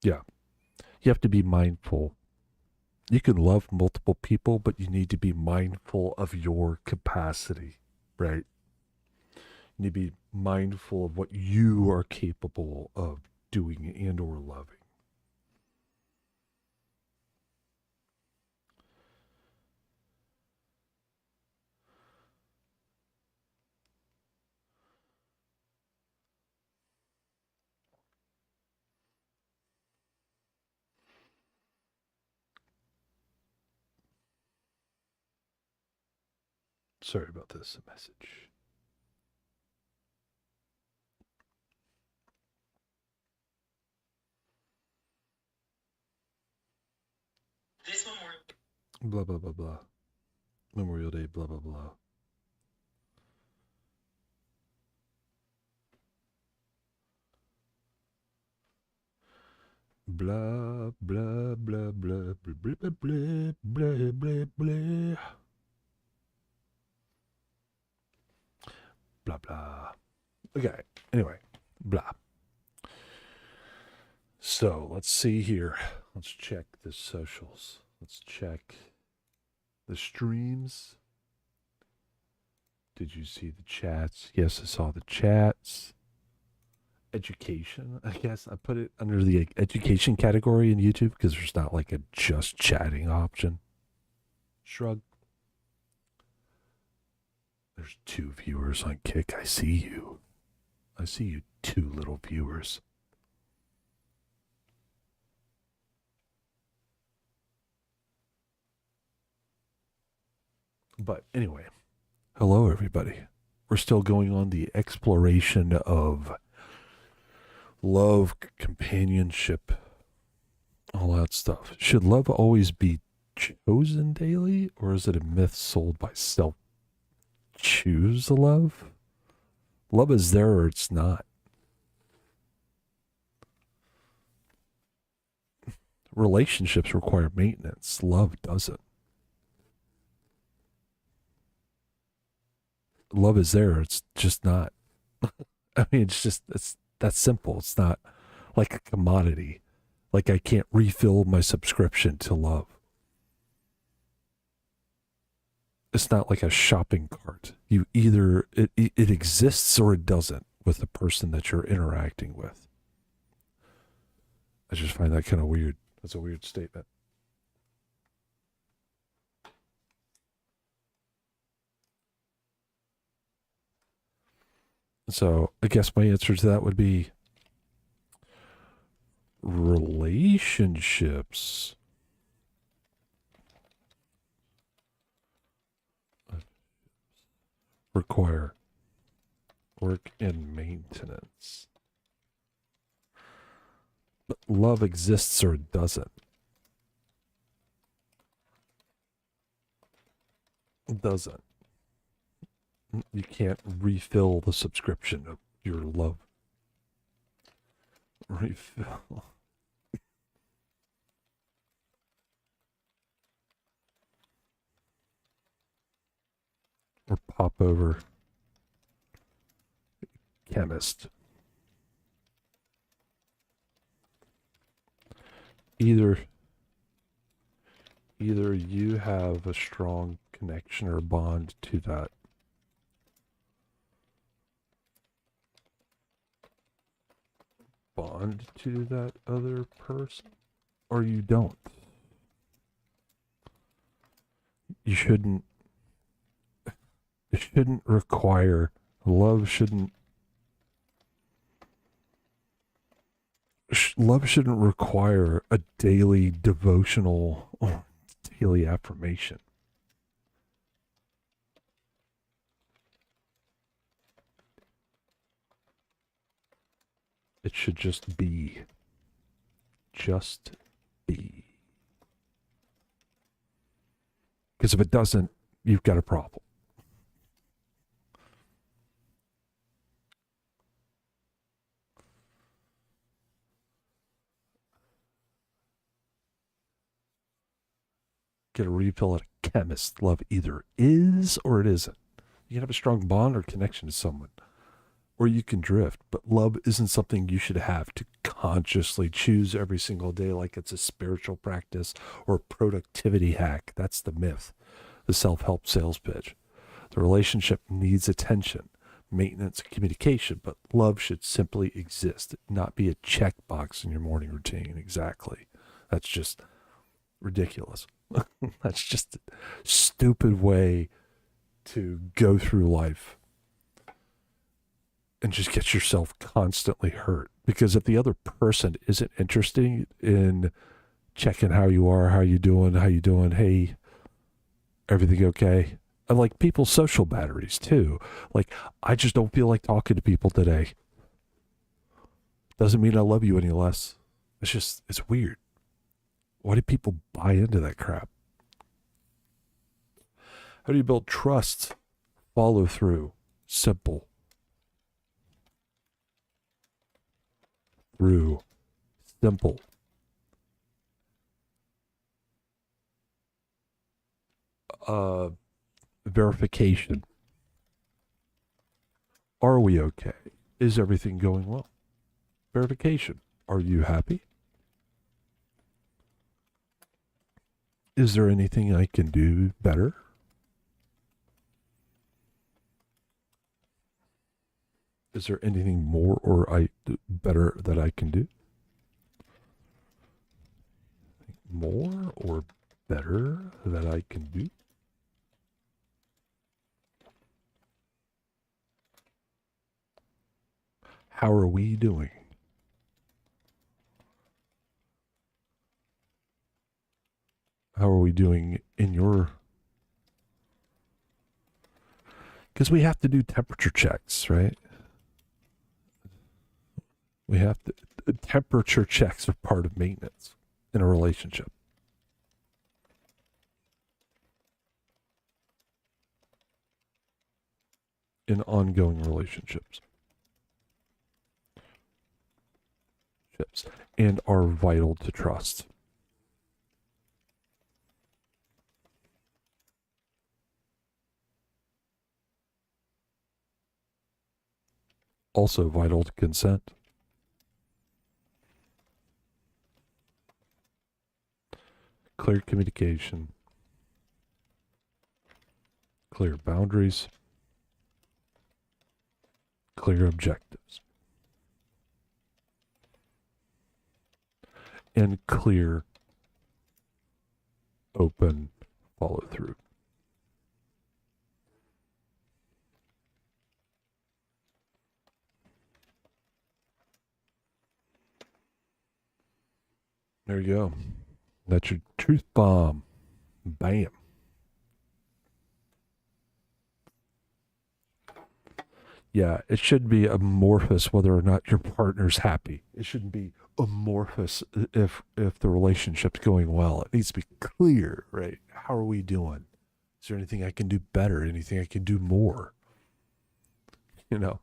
Yeah. You have to be mindful. You can love multiple people, but you need to be mindful of your capacity, right? You need to be mindful of what you are capable of doing and or loving. Sorry about this message. This Memorial. Blah, blah, blah, blah. Memorial Day, blah, blah, blah. Blah, blah, blah, blah, blah, blah, blah, blah, blah, blah. Blah, blah. Okay, anyway, blah. So, let's see here. Let's check the socials. Let's check the streams. Did you see the chats? Yes, I saw the chats. Education, I guess. I put it under the education category in YouTube because there's not like a just chatting option. Shrug. There's 2 viewers on Kick. I see you. I see you 2 little viewers. But anyway, hello everybody. We're still going on the exploration of love, companionship, all that stuff. Should love always be chosen daily, or is it a myth sold by self? Choose the love? Love is there or it's not. Relationships require maintenance. Love doesn't. Love is there, it's just not. I mean, it's that simple. It's not like a commodity. Like I can't refill my subscription to love. It's not like a shopping cart. You either, it exists or it doesn't with the person that you're interacting with. I just find that kind of weird. That's a weird statement. So I guess my answer to that would be relationships require work and maintenance. But love exists or it doesn't. It doesn't. You can't refill the subscription of your love. Refill. Or pop over chemist. Either you have a strong connection or bond to that other person, or you don't. You shouldn't, it shouldn't require, love shouldn't require a daily devotional or daily affirmation. It should just be. Just be. Because if it doesn't, you've got a problem. Get a refill at a chemist. Love either is or it isn't. You can have a strong bond or connection to someone, or you can drift, but love isn't something you should have to consciously choose every single day like it's a spiritual practice or a productivity hack. That's the myth, the self-help sales pitch. The relationship needs attention, maintenance, and communication, but love should simply exist, not be a checkbox in your morning routine. Exactly. That's just ridiculous. That's just a stupid way to go through life and just get yourself constantly hurt. Because if the other person isn't interested in checking how you are, how you doing, hey, everything okay? And like people's social batteries too. Like, I just don't feel like talking to people today. Doesn't mean I love you any less. It's weird. Why do people buy into that crap? How do you build trust? Follow through. Simple. Through. Simple. Verification. Are we okay? Is everything going well? Verification. Are you happy? Is there anything I can do better? Is there anything more or better that I can do? More or better that I can do? How are we doing? How are we doing in your... Because we have to do temperature checks, right? We have to... Temperature checks are part of maintenance in a relationship. In ongoing relationships. And are vital to trust. Also vital to consent. Clear communication. Clear boundaries. Clear objectives. And clear, open follow through. There you go. That's your truth bomb. Bam. Yeah, it should be amorphous whether or not your partner's happy. It shouldn't be amorphous if the relationship's going well. It needs to be clear, right? How are we doing? Is there anything I can do better? Anything I can do more? You know,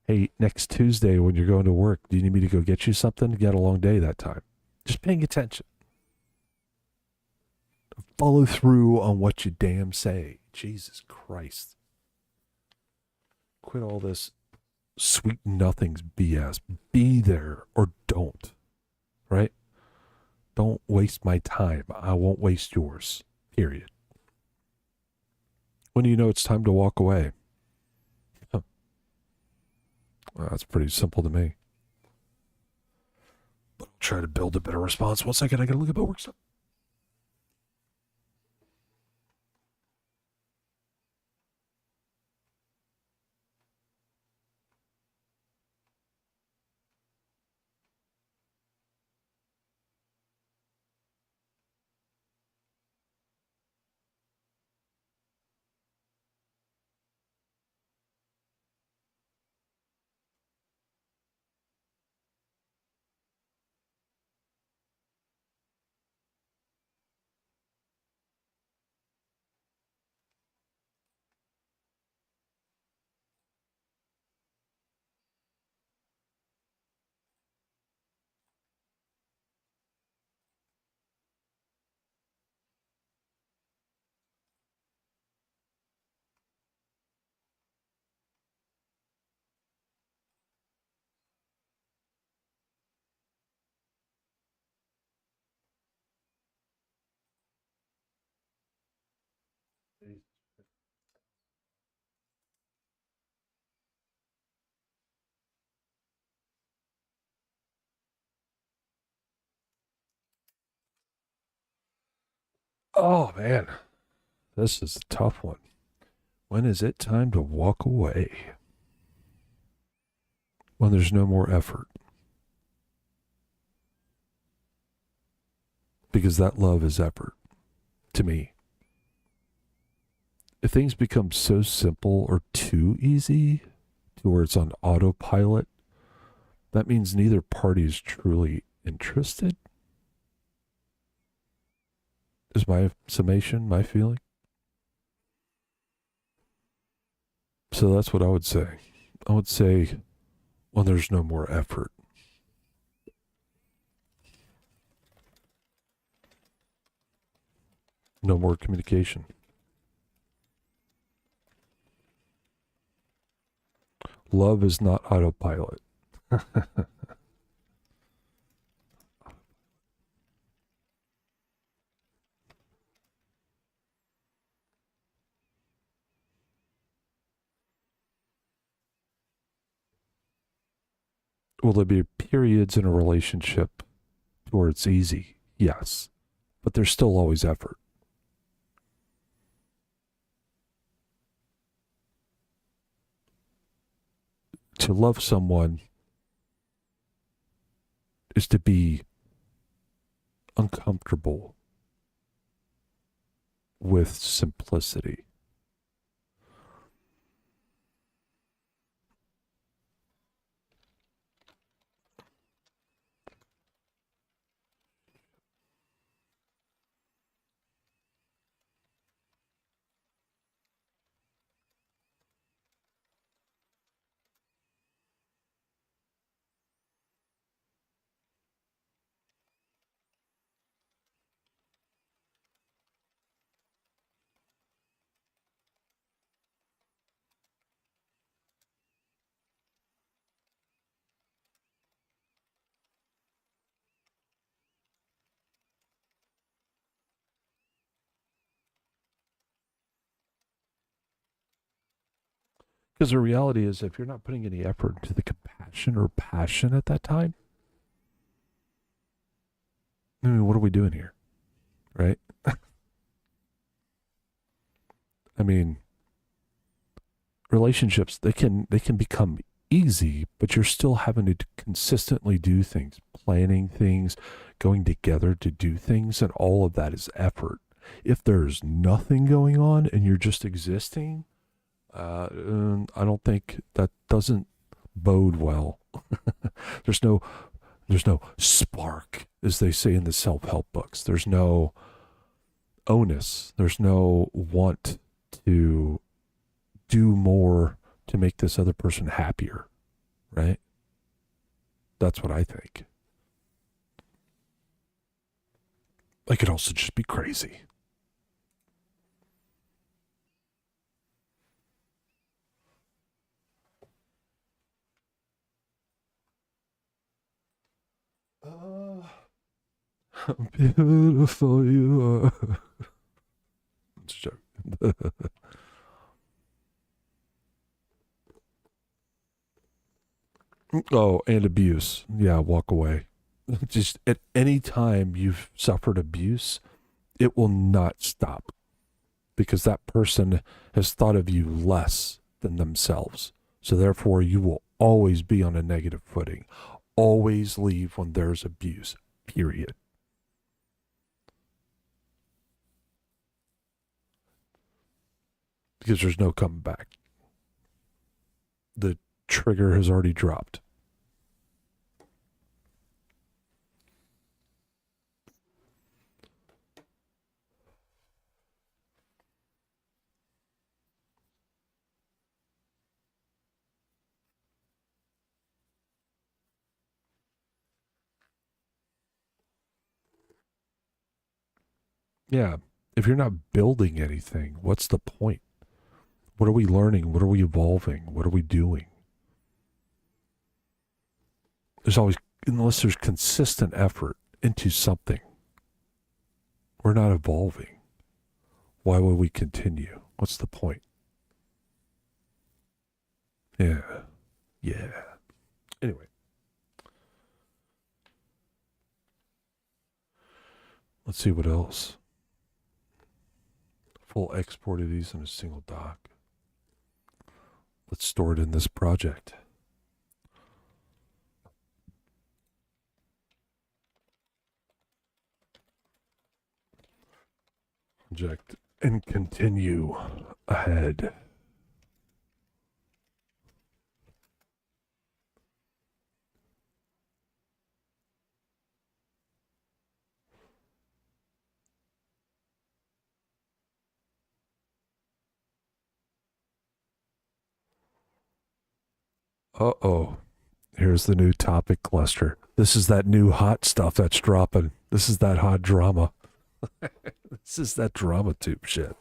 hey, next Tuesday when you're going to work, do you need me to go get you something? You had a long day that time. Just paying attention. Follow through on what you damn say. Jesus Christ. Quit all this sweet nothings BS. Be there or don't. Right? Don't waste my time. I won't waste yours. Period. When do you know it's time to walk away? Huh. Well, that's pretty simple to me. But I'll try to build a better response. 1 second, I gotta look at my work stuff. Oh, man. This is a tough one. When is it time to walk away? When there's no more effort. Because that love is effort. To me. If things become so simple or too easy to where it's on autopilot, that means neither party is truly interested. Is my summation, my feeling? So that's what I would say. I would say when there's no more effort. No more communication. Love is not autopilot. Will there be periods in a relationship where it's easy? Yes. But there's still always effort. To love someone is to be uncomfortable with simplicity. Because the reality is, if you're not putting any effort into the compassion or passion at that time, I mean, what are we doing here? Right? I mean, relationships, they can become easy, but you're still having to consistently do things, planning things, going together to do things, and all of that is effort. If there's nothing going on and you're just existing, I don't think that doesn't bode well. there's no spark, as they say in the self-help books. There's no onus. There's no want to do more to make this other person happier, right? That's what I think. I could also just be crazy. How beautiful you are. It's a joke. Oh, and abuse. Yeah, walk away. Just at any time you've suffered abuse, it will not stop because that person has thought of you less than themselves. So therefore, you will always be on a negative footing. Always leave when there's abuse, period. Because there's no coming back. The trigger has already dropped. Yeah. If you're not building anything, what's the point? What are we learning? What are we evolving? What are we doing? There's always, unless there's consistent effort into something, we're not evolving. Why would we continue? What's the point? Yeah. Yeah. Anyway. Let's see what else. Full export of these in a single doc. Let's store it in this project. Project and continue ahead. Uh-oh. Here's the new topic cluster. This is that new hot stuff that's dropping. This is that hot drama. This is that drama tube shit.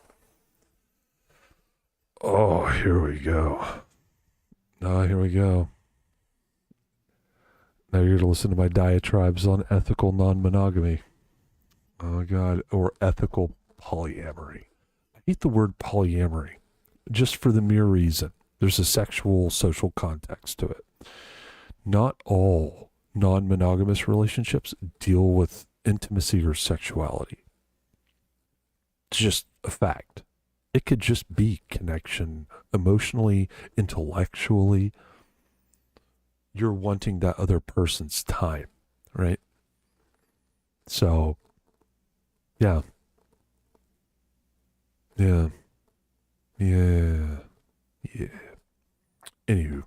Oh, here we go. Here we go. Now you're going to listen to my diatribes on ethical non-monogamy. Oh, my God. Or ethical polyamory. I hate the word polyamory just for the mere reason there's a sexual social context to it. not all non-monogamous relationships deal with intimacy or sexuality. It's just a fact. It could just be connection emotionally, intellectually. You're wanting that other person's time, right? So, yeah. Yeah. Anywho,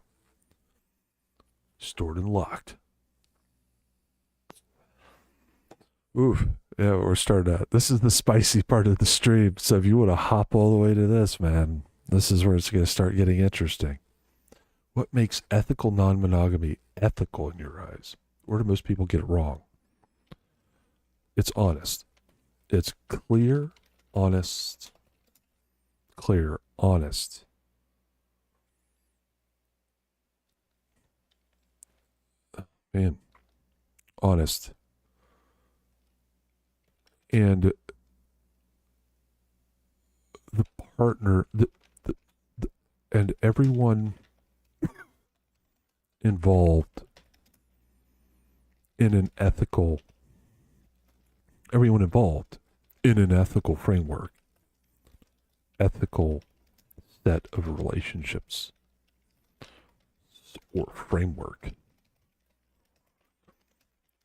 stored and locked. Oof. Yeah, we're starting out. This is the spicy part of the stream. So if you want to hop all the way to this, man, this is where it's going to start getting interesting. What makes ethical non-monogamy ethical in your eyes? Where do most people get it wrong? It's honest. It's clear, honest. Clear, honest. Man, honest. And the partner, and everyone involved in an ethical, everyone involved in an ethical framework, ethical set of relationships or framework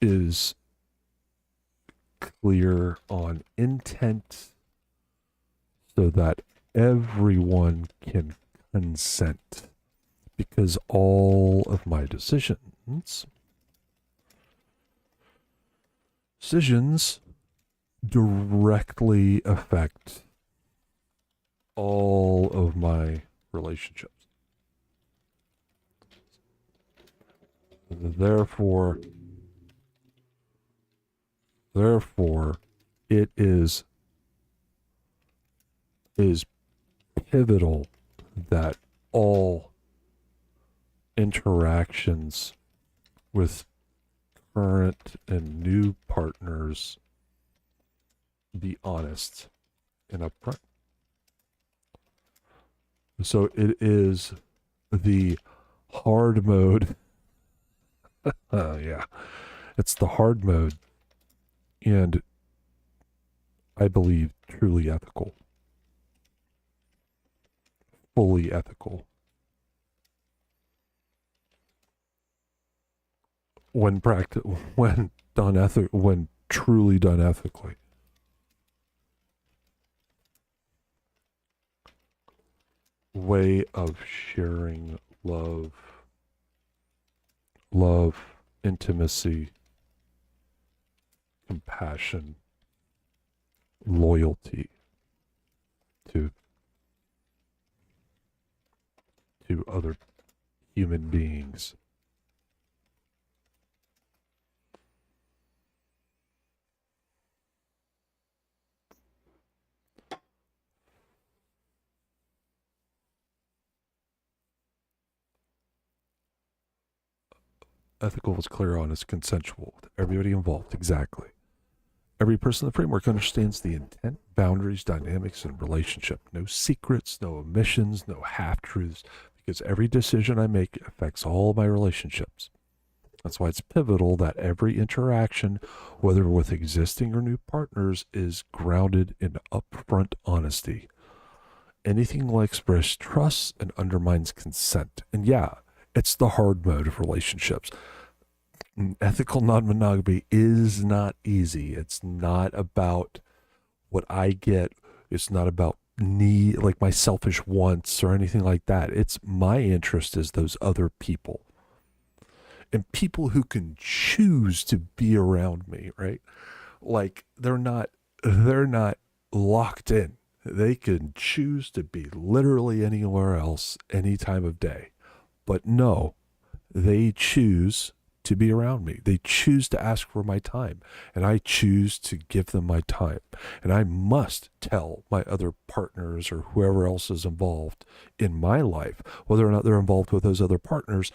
is clear on intent so that everyone can consent, because all of my decisions directly affect all of my relationships. Therefore, it is pivotal that all interactions with current and new partners be honest and upfront. So it is the hard mode. Yeah, it's the hard mode, and I believe truly ethical, fully ethical. When truly done ethically. Way of sharing love, intimacy, compassion, loyalty to other human beings. Ethical is clear, honest, consensual with everybody involved. Exactly. Every person in the framework understands the intent, boundaries, dynamics, and relationship. No secrets, no omissions, no half-truths, because every decision I make affects all my relationships. That's why it's pivotal that every interaction, whether with existing or new partners, is grounded in upfront honesty. Anything like express trust and undermines consent. And yeah, it's the hard mode of relationships. Ethical non-monogamy is not easy. It's not about what I get. It's not about need, like my selfish wants or anything like that. It's my interest is those other people. And people who can choose to be around me, right? Like they're not locked in. They can choose to be literally anywhere else, any time of day. But no, they choose to be around me. They choose to ask for my time, and I choose to give them my time. And I must tell my other partners or whoever else is involved in my life, whether or not they're involved with those other partners,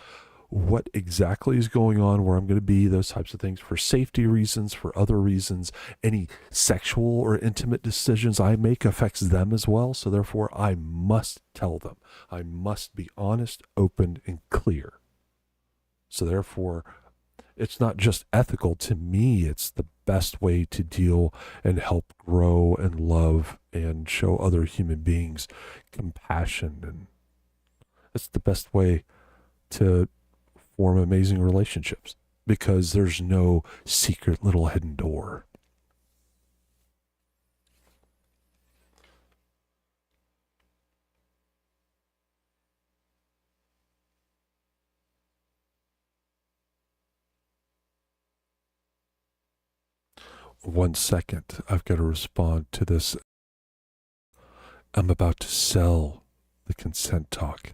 what exactly is going on, where I'm going to be, those types of things, for safety reasons, for other reasons. Any sexual or intimate decisions I make affects them as well. So therefore, I must tell them. I must be honest, open, and clear. So therefore, it's not just ethical to me, it's the best way to deal and help grow and love and show other human beings compassion. And it's the best way to form amazing relationships because there's no secret little hidden door. One second, I've got to respond to this. I'm about to sell the consent talk.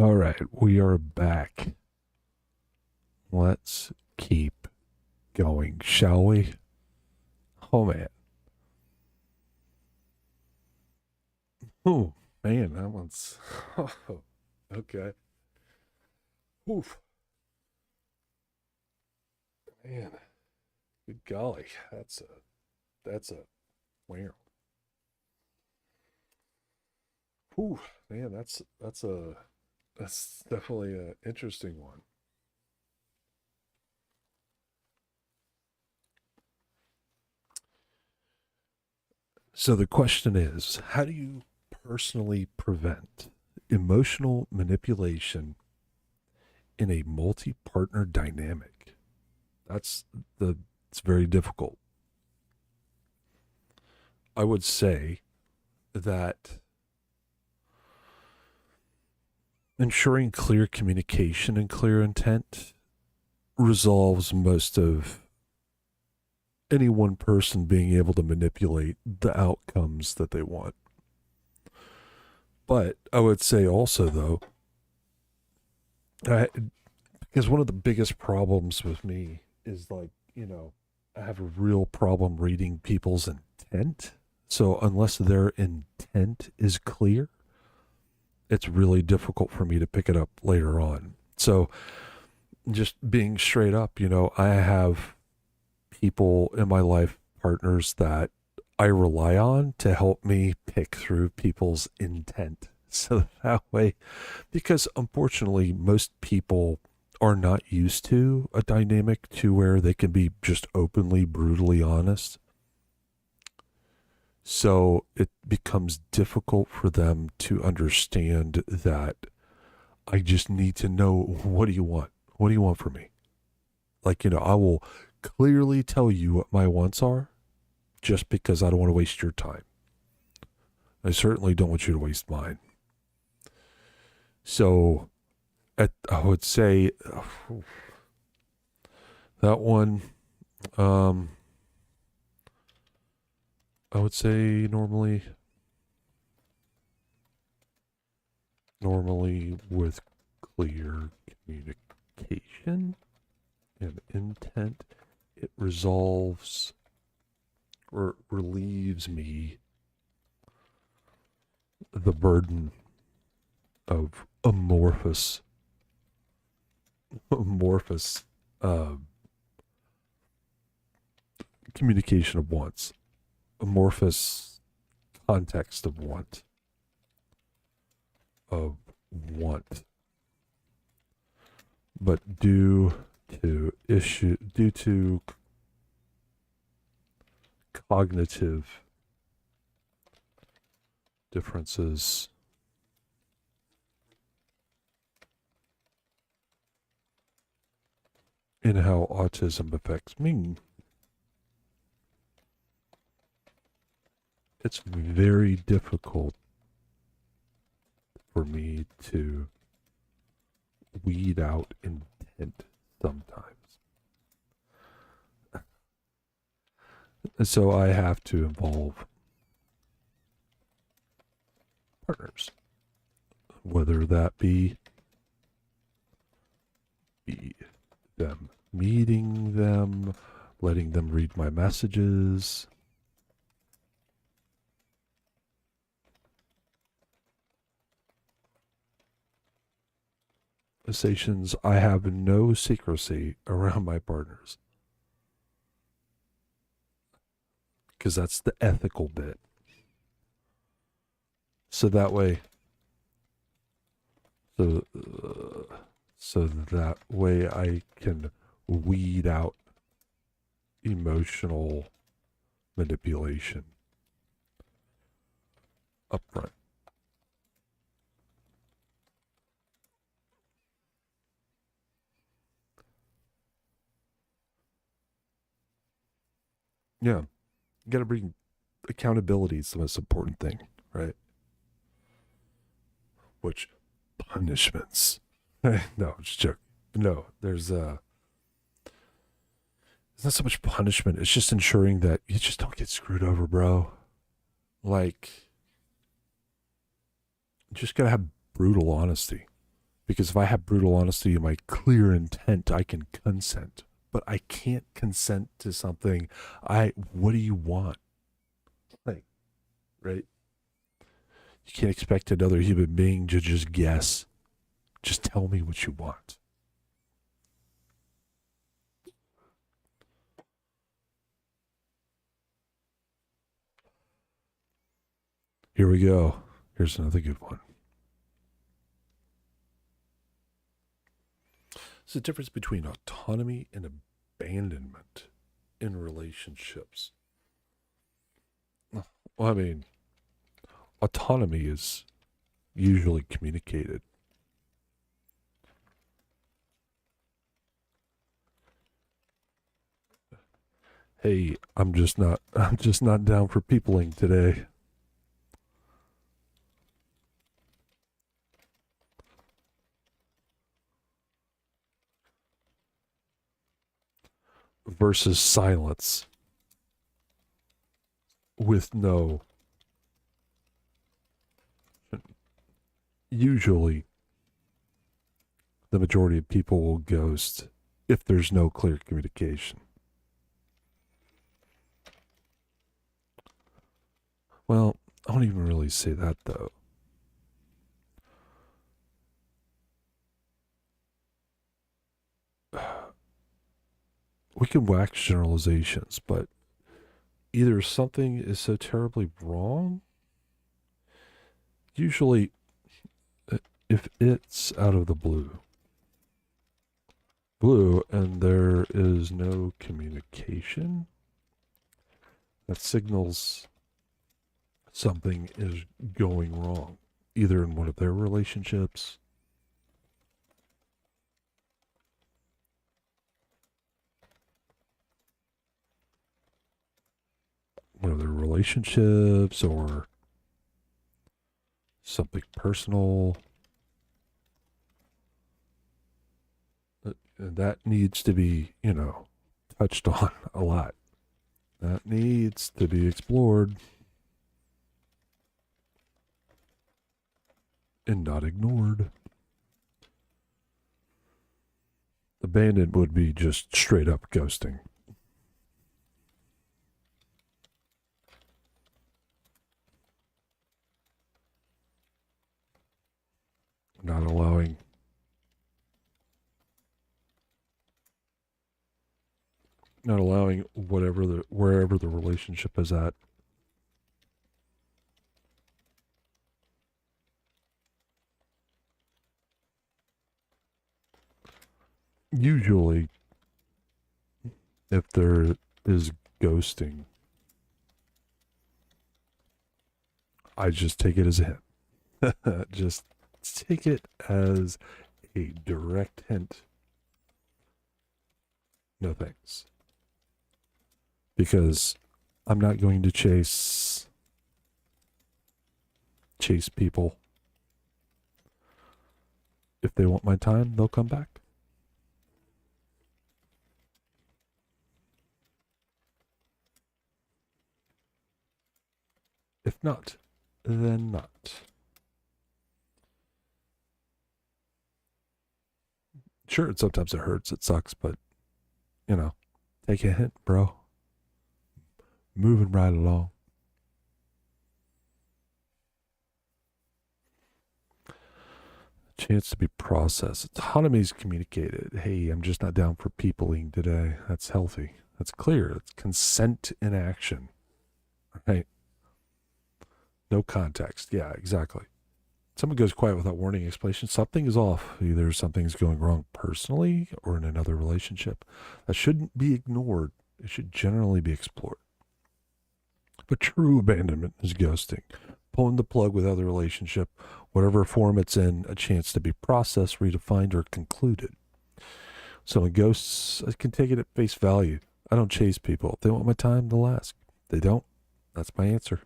All right, we are back. Let's keep going, shall we? Oh man. Oh man, that one's okay. Oof. Man, good golly, that's a wow. Ooh, man, that's definitely an interesting one. So the question is, how do you personally prevent emotional manipulation in a multi-partner dynamic? That's the it's very difficult. I would say that ensuring clear communication and clear intent resolves most of any one person being able to manipulate the outcomes that they want. But I would say also, though, because one of the biggest problems with me is like, I have a real problem reading people's intent. So unless their intent is clear, it's really difficult for me to pick it up later on. So just being straight up, I have people in my life, partners that I rely on to help me pick through people's intent. So that way, because unfortunately, most people are not used to a dynamic to where they can be just openly, brutally honest. So it becomes difficult for them to understand that I just need to know, what do you want? What do you want from me? Like, I will clearly tell you what my wants are just because I don't want to waste your time. I certainly don't want you to waste mine. So I would say that one, I would say normally with clear communication and intent, it resolves or relieves me the burden of amorphous uh, communication of wants, amorphous context of want, but due to cognitive differences in how autism affects me, it's very difficult for me to weed out intent sometimes. And so I have to involve partners, whether that be them meeting them, letting them read my messages. Conversations, I have no secrecy around my partners. Because that's the ethical bit. So that way, so that way I can weed out emotional manipulation upfront. Yeah, you got to bring accountability is the most important thing, right? Which punishments? No, just joking. No, there's it's not so much punishment. It's just ensuring that you just don't get screwed over, bro. Like, you just gotta have brutal honesty. Because if I have brutal honesty and my clear intent, I can consent. But I can't consent to something. What do you want? Like, right? You can't expect another human being to just guess. Just tell me what you want. Here we go. Here's another good one. It's the difference between autonomy and abandonment in relationships. Well, I mean, autonomy is usually communicated. Hey, I'm just not down for peopling today. Versus silence with no. Usually, the majority of people will ghost if there's no clear communication. Well, I don't even really say that though. We can wax generalizations, but either something is so terribly wrong, usually if it's out of the blue, and there is no communication, that signals something is going wrong, either in one of their relationships, or something personal. That needs to be, touched on a lot. That needs to be explored and not ignored. Abandoned would be just straight up ghosting. Not allowing wherever the relationship is at. Usually, if there is ghosting, I just take it as a hint. Just take it as a direct hint. No thanks. Because I'm not going to chase people. If they want my time, they'll come back. If not, then not. Sure, sometimes it hurts, it sucks, but, take a hint, bro. Moving right along. Chance to be processed. Autonomy is communicated. Hey, I'm just not down for peopling today. That's healthy. That's clear. It's consent in action. Right? No context. Yeah, exactly. Someone goes quiet without warning explanation. Something is off. Either something's going wrong personally or in another relationship. That shouldn't be ignored. It should generally be explored. But true abandonment is ghosting. Pulling the plug with other relationship, whatever form it's in, a chance to be processed, redefined, or concluded. So in ghosts, I can take it at face value. I don't chase people. If they want my time, they'll ask. If they don't, that's my answer.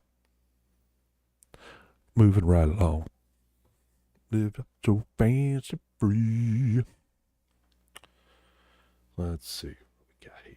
Moving right along. Lived up so fancy free. Let's see what we got here.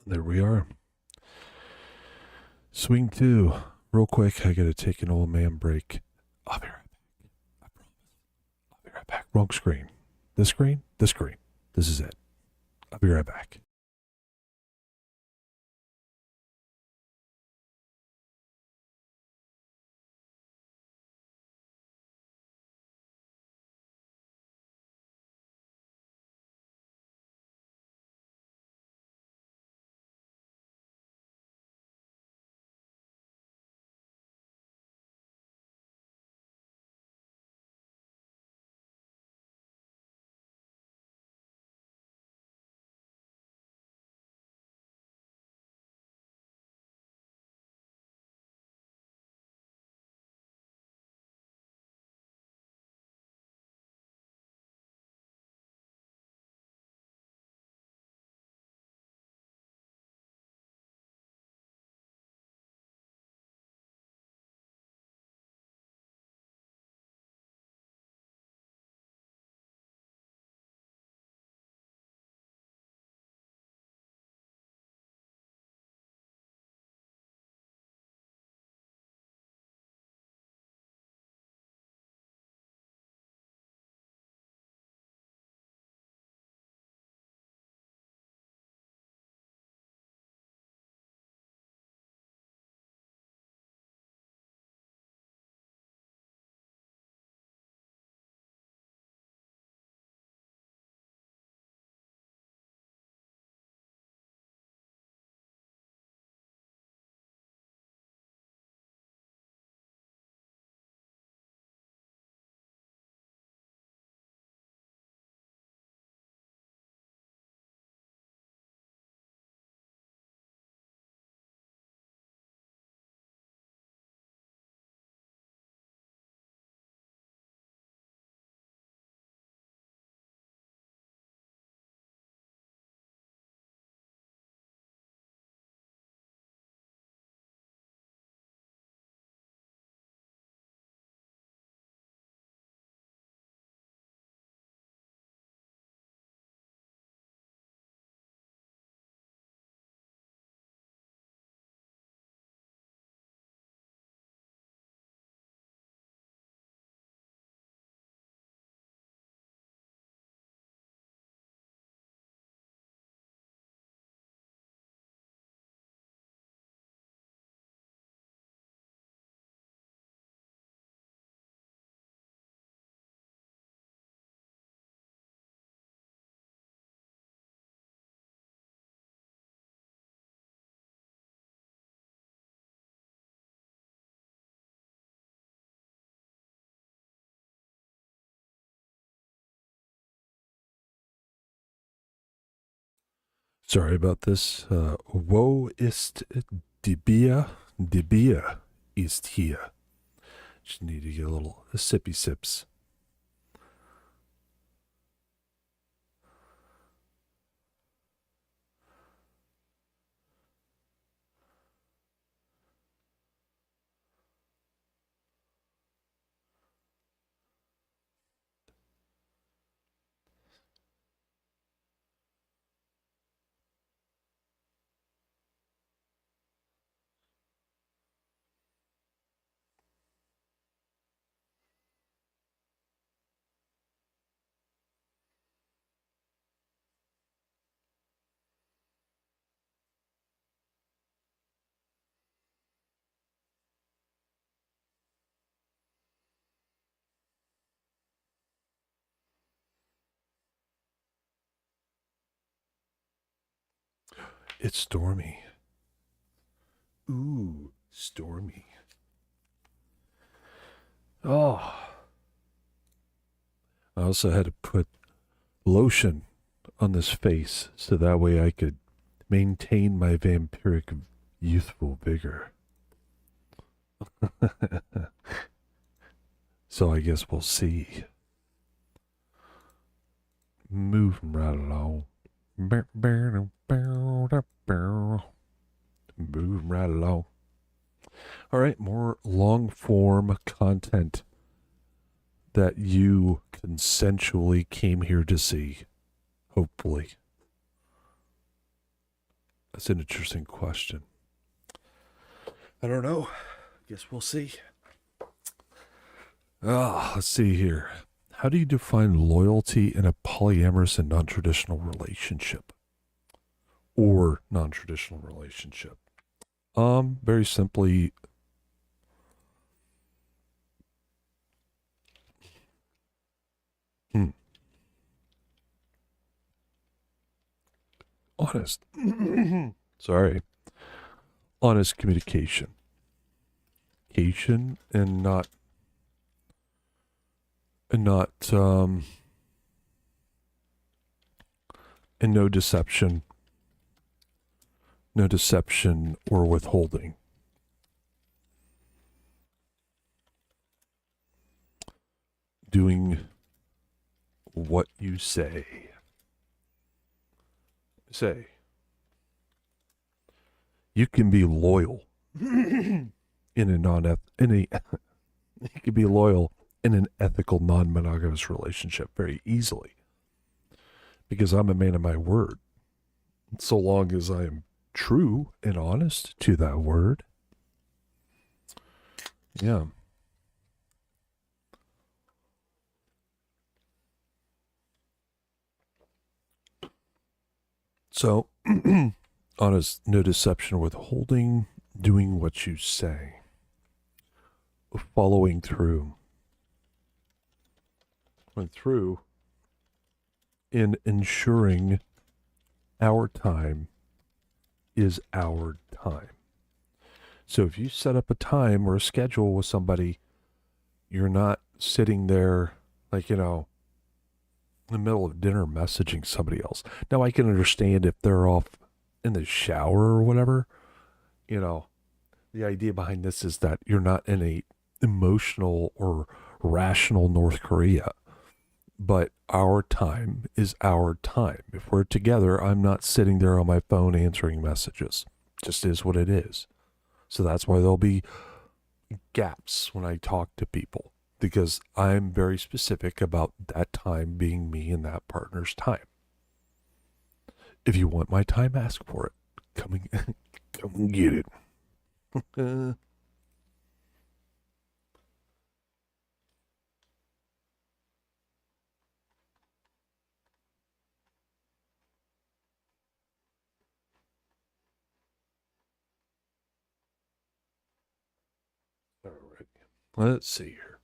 There we are. Swing 2. Real quick, I gotta take an old man break. I'll be right back. I promise. I'll be right back. Wrong screen. This screen? This screen. This is it. I'll be right back. Sorry about this. Wo ist die Bier? Die Bier ist hier. Just need to get a little sippy sips. It's stormy. Ooh, stormy. Oh. I also had to put lotion on this face so that way I could maintain my vampiric youthful vigor. So I guess we'll see. Moving right along. Moving right along. All right, more long form content that you consensually came here to see. Hopefully. That's an interesting question. I don't know. Guess we'll see. Let's see here. How do you define loyalty in a polyamorous and non-traditional relationship? Or non-traditional relationship? Very simply, honest. Sorry. Honest communication. And not and no deception. No deception or withholding. Doing what you say. You can be loyal in a you can be loyal in an ethical non-monogamous relationship very easily, because I'm a man of my word. So long as I am true and honest to that word. Yeah. So, honest, no deception or withholding, doing what you say, following through. Went through in ensuring our time is our time. So if you set up a time or a schedule with somebody, you're not sitting there like, in the middle of dinner messaging somebody else. Now I can understand if they're off in the shower or whatever. The idea behind this is that you're not in a emotional or rational North Korea. But our time is our time. If we're together, I'm not sitting there on my phone answering messages. Just is what it is. So that's why there'll be gaps when I talk to people, because I'm very specific about that time being me and that partner's time. If you want my time, ask for it. Come and get it. All right. Let's see here.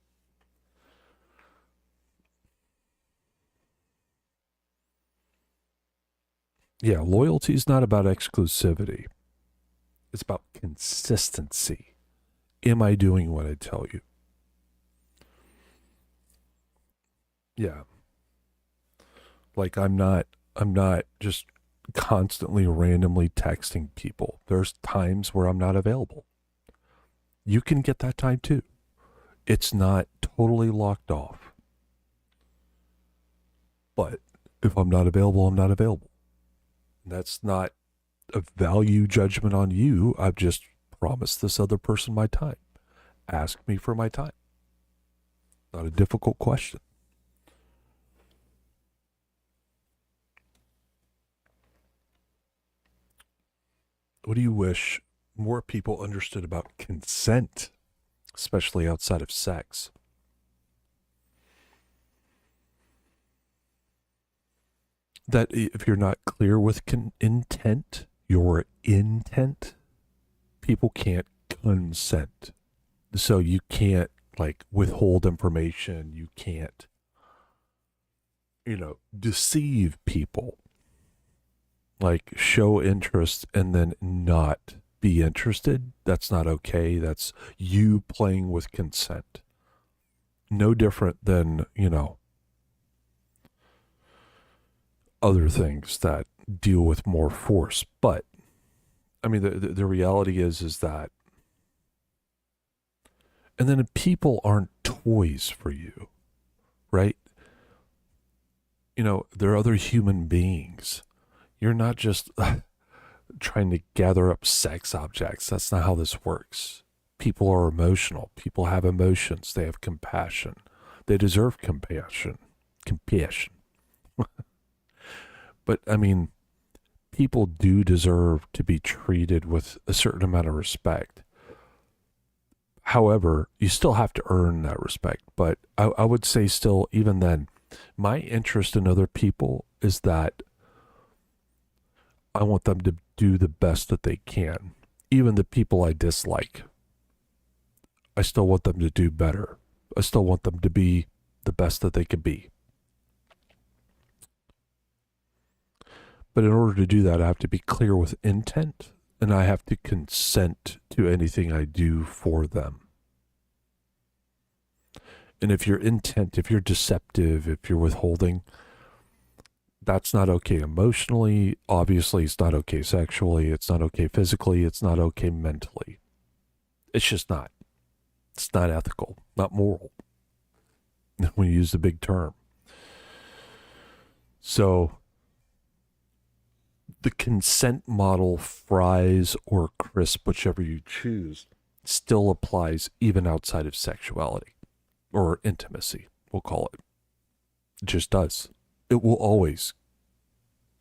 Yeah, loyalty is not about exclusivity. It's about consistency. Am I doing what I tell you? Yeah. Like I'm not just constantly randomly texting people. There's times where I'm not available. You can get that time too. It's not totally locked off. But if I'm not available, I'm not available. That's not a value judgment on you. I've just promised this other person my time. Ask me for my time. Not a difficult question. What do you wish more people understood about consent, especially outside of sex? That if you're not clear with intent, your intent, people can't consent. So you can't withhold information. You can't, deceive people. Like show interest and then not be interested. That's not okay. That's you playing with consent. No different than, other things that deal with more force. But I mean, the reality is that, and then people aren't toys for you, right? They're other human beings. You're not just trying to gather up sex objects. That's not how this works. People are emotional. People have emotions. They have compassion. They deserve compassion. But I mean, people do deserve to be treated with a certain amount of respect. However, you still have to earn that respect. But I would say still, even then, my interest in other people is that I want them to do the best that they can. Even the people I dislike, I still want them to do better. I still want them to be the best that they can be. But in order to do that, I have to be clear with intent, and I have to consent to anything I do for them. And if your intent, if you're deceptive, if you're withholding, that's not okay emotionally. Obviously, it's not okay sexually. It's not okay physically. It's not okay mentally. It's just not. It's not ethical, not moral, when you use the big term. So the consent model, fries or crisp, whichever you choose, still applies even outside of sexuality or intimacy, we'll call it. It just does. It will always.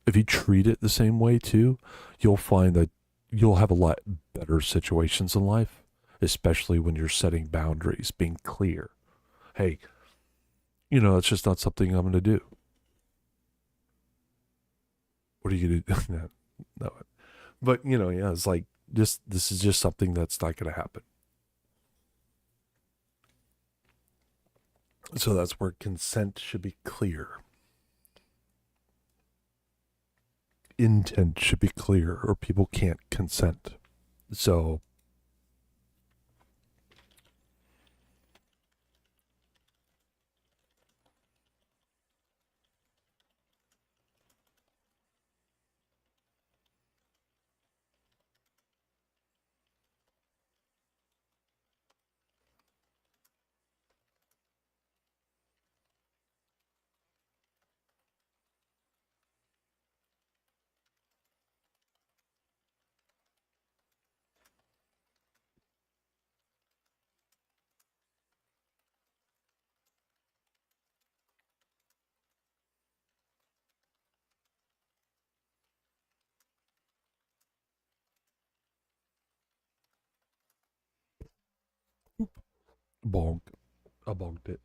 If you treat it the same way too, you'll find that you'll have a lot better situations in life, especially when you're setting boundaries, being clear. Hey, it's just not something I'm going to do. What are you going to do? No. But, it's like, this is just something that's not going to happen. So that's where consent should be clear. Intent should be clear, or people can't consent. So bonk. I bonked it.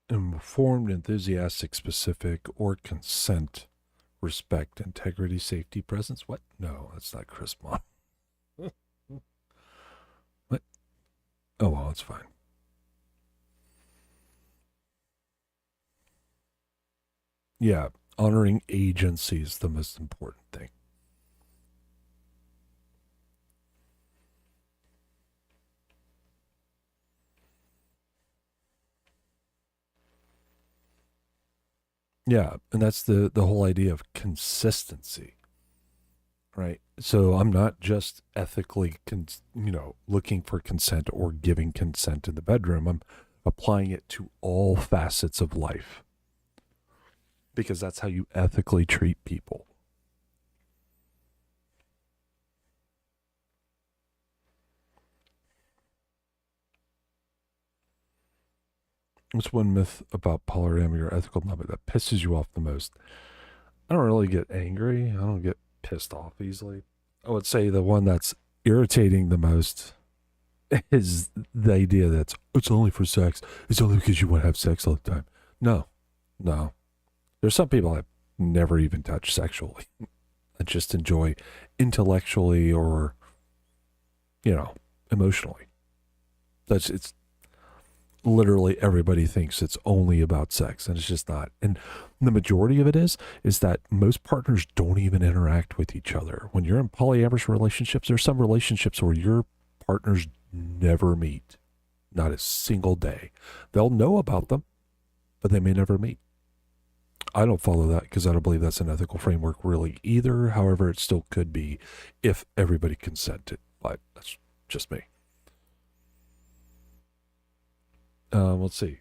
Informed, enthusiastic, specific, or consent, respect, integrity, safety, presence. What? No, that's not crisp, Mom. What? Oh, well, it's fine. Yeah, honoring agency is the most important thing. Yeah, and that's the whole idea of consistency, right? So I'm not just ethically, looking for consent or giving consent in the bedroom. I'm applying it to all facets of life, because that's how you ethically treat people. What's one myth about polyamory or ethical non that pisses you off the most? I don't really get angry. I don't get pissed off easily. I would say the one that's irritating the most is the idea that it's only for sex. It's only because you want to have sex all the time. No. There's some people that never even touch sexually. I just enjoy intellectually or, emotionally. It's literally everybody thinks it's only about sex, and it's just not. And the majority of it is that most partners don't even interact with each other. When you're in polyamorous relationships, there's some relationships where your partners never meet, not a single day. They'll know about them, but they may never meet. I don't follow that because I don't believe that's an ethical framework really either. However, it still could be if everybody consented, but that's just me. Let's see.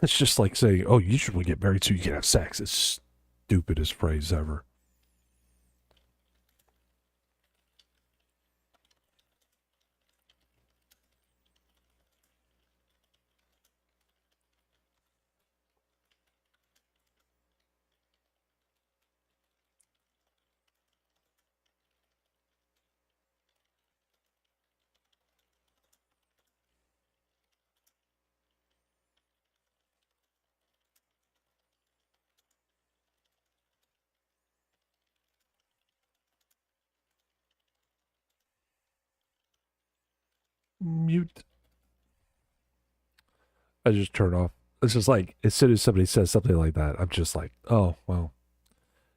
It's just like saying, oh, you should get married so you can have sex. It's stupidest phrase ever. Mute. I just turn off. It's just like, as soon as somebody says something like that, I'm just like, oh, well,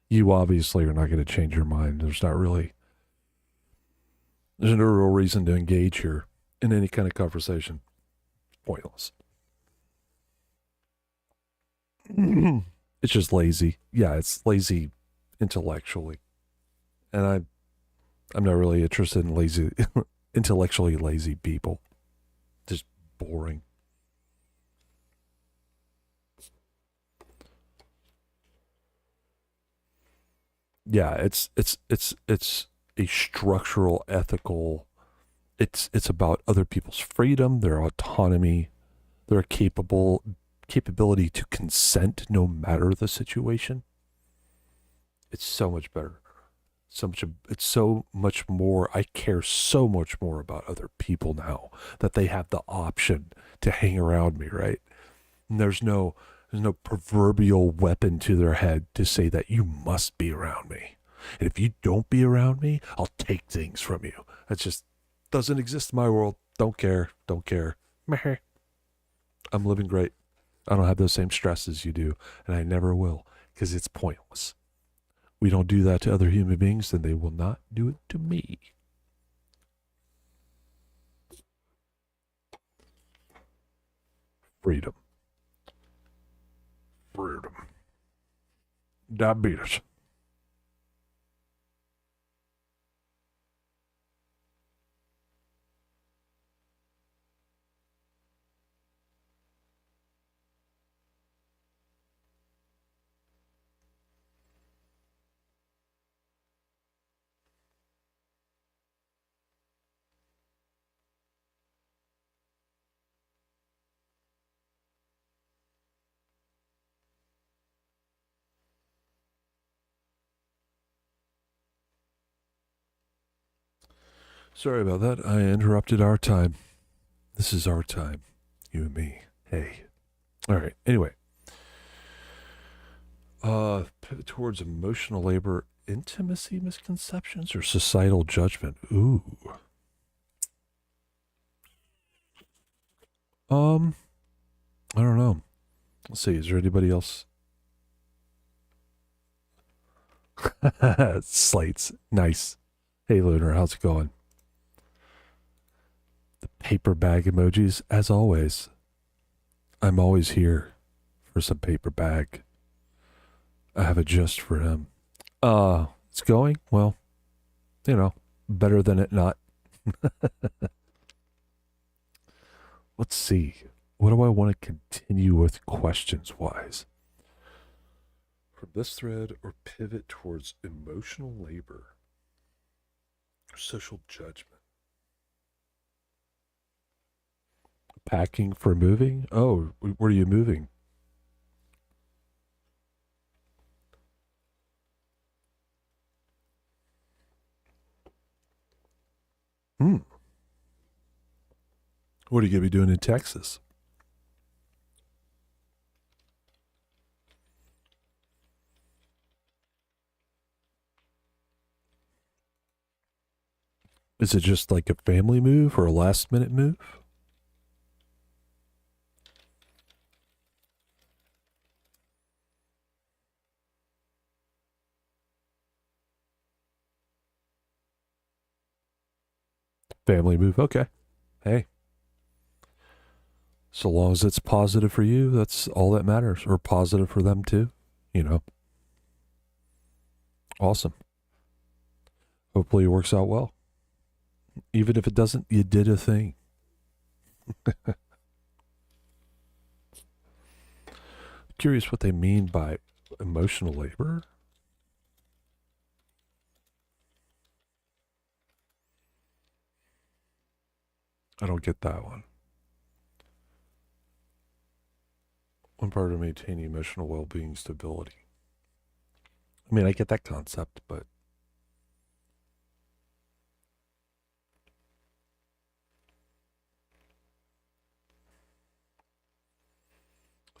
you obviously are not going to change your mind. There's no real reason to engage here in any kind of conversation. It's pointless. It's just lazy. Yeah, it's lazy intellectually. And I'm not really interested in lazy, intellectually lazy people. Just boring. Yeah, it's a structural ethical. It's about other people's freedom, their autonomy, their capability to consent no matter the situation. It's so much better. It's so much more. I care so much more about other people now that they have the option to hang around me, right? And there's no proverbial weapon to their head to say that you must be around me. And if you don't be around me, I'll take things from you. That just doesn't exist in my world. Don't care. Don't care. Meh. I'm living great. I don't have those same stresses you do, and I never will, because it's pointless. We don't do that to other human beings, then they will not do it to me. Freedom. Freedom. Diabetes. Sorry about that. I interrupted our time. This is our time. You and me. Hey. All right. Anyway. Pivot towards emotional labor, intimacy misconceptions, or societal judgment. Ooh. I don't know. Let's see. Is there anybody else? Slates. Nice. Hey, Lunar. How's it going? The paper bag emojis, as always. I'm always here for some paper bag. I have a just for him. It's going, well, better than it not. Let's see. What do I want to continue with questions-wise? From this thread, or pivot towards emotional labor, social judgment. Packing for moving? Oh, where are you moving? What are you going to be doing in Texas? Is it just like a family move or a last minute move? Family move. Okay. Hey. So long as it's positive for you, that's all that matters. Or positive for them too. Awesome. Hopefully it works out well. Even if it doesn't, you did a thing. Curious what they mean by emotional labor. I don't get that one. One part of maintaining emotional well-being stability. I mean, I get that concept, but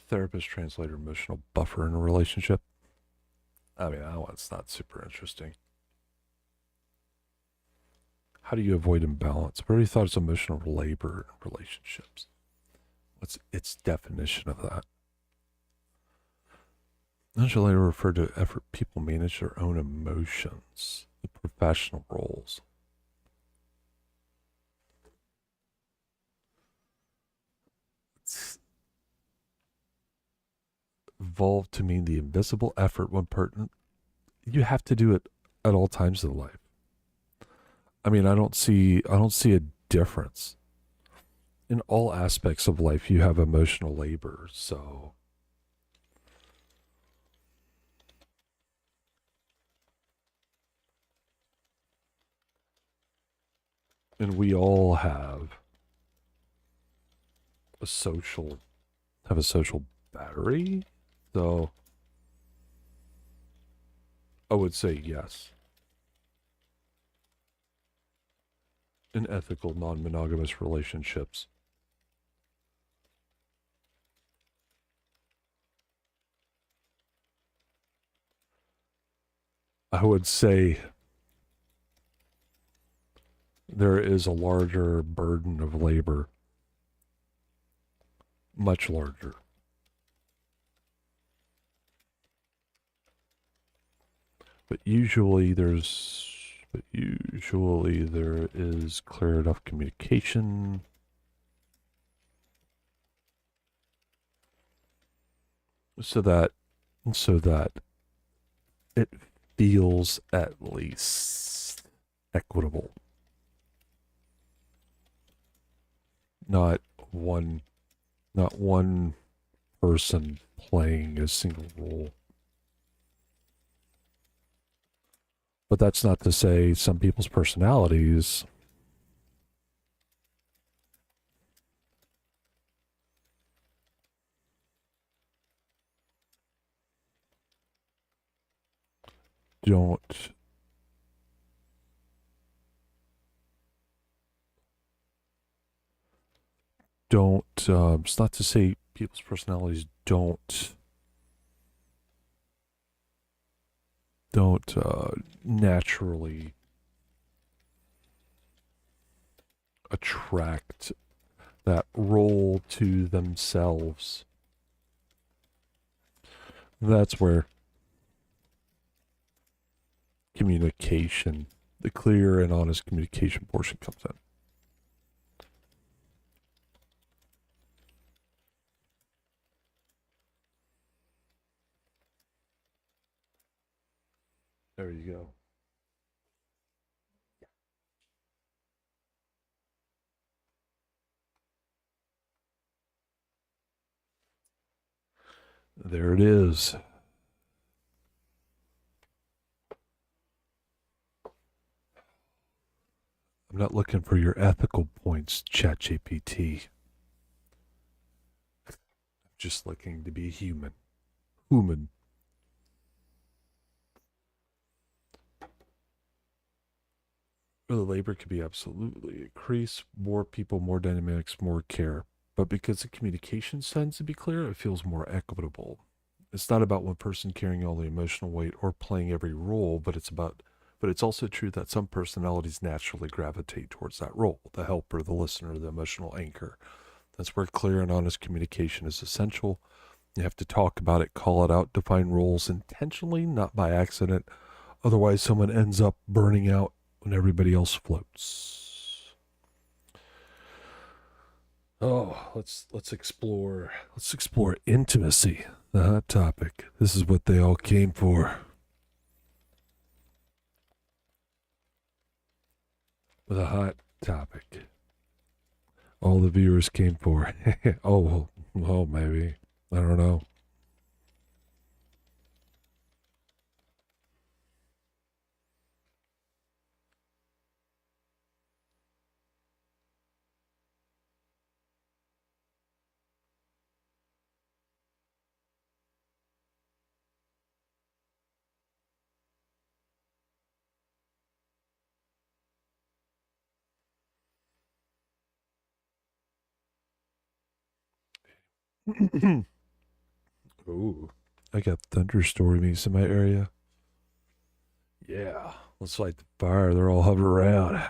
therapist, translator, emotional buffer in a relationship. I mean, that one's not super interesting. How do you avoid imbalance? We already thought it's emotional labor in relationships. What's its definition of that? Angela later referred to effort people manage their own emotions, the professional roles. It's evolved to mean the invisible effort one person, you have to do it at all times of life. I mean, I don't see a difference. In all aspects of life, you have emotional labor, so. And we all have a social battery, so I would say yes. In ethical, non-monogamous relationships. I would say there is a larger burden of labor, much larger. But usually there is clear enough communication. So that it feels at least equitable. Not one person playing a single role. But that's not to say some people's personalities don't it's not to say people's personalities don't naturally attract that role to themselves. That's where communication, the clear and honest communication portion comes in. There you go. There it is. I'm not looking for your ethical points, ChatGPT. I'm just looking to be human. Human. The labor could be absolutely increase, more people, more dynamics, more care. But because the communication tends to be clear, it feels more equitable. It's not about one person carrying all the emotional weight or playing every role, but it's also true that some personalities naturally gravitate towards that role, the helper, the listener, the emotional anchor. That's where clear and honest communication is essential. You have to talk about it, call it out, define roles intentionally, not by accident. Otherwise, someone ends up burning out when everybody else floats. Oh, let's explore intimacy, the hot topic. This is what they all came for. The hot topic. All the viewers came for. Oh, maybe. I don't know. Ooh, I got thunderstormies in my area. Yeah, let's light the fire. They're all hovering around.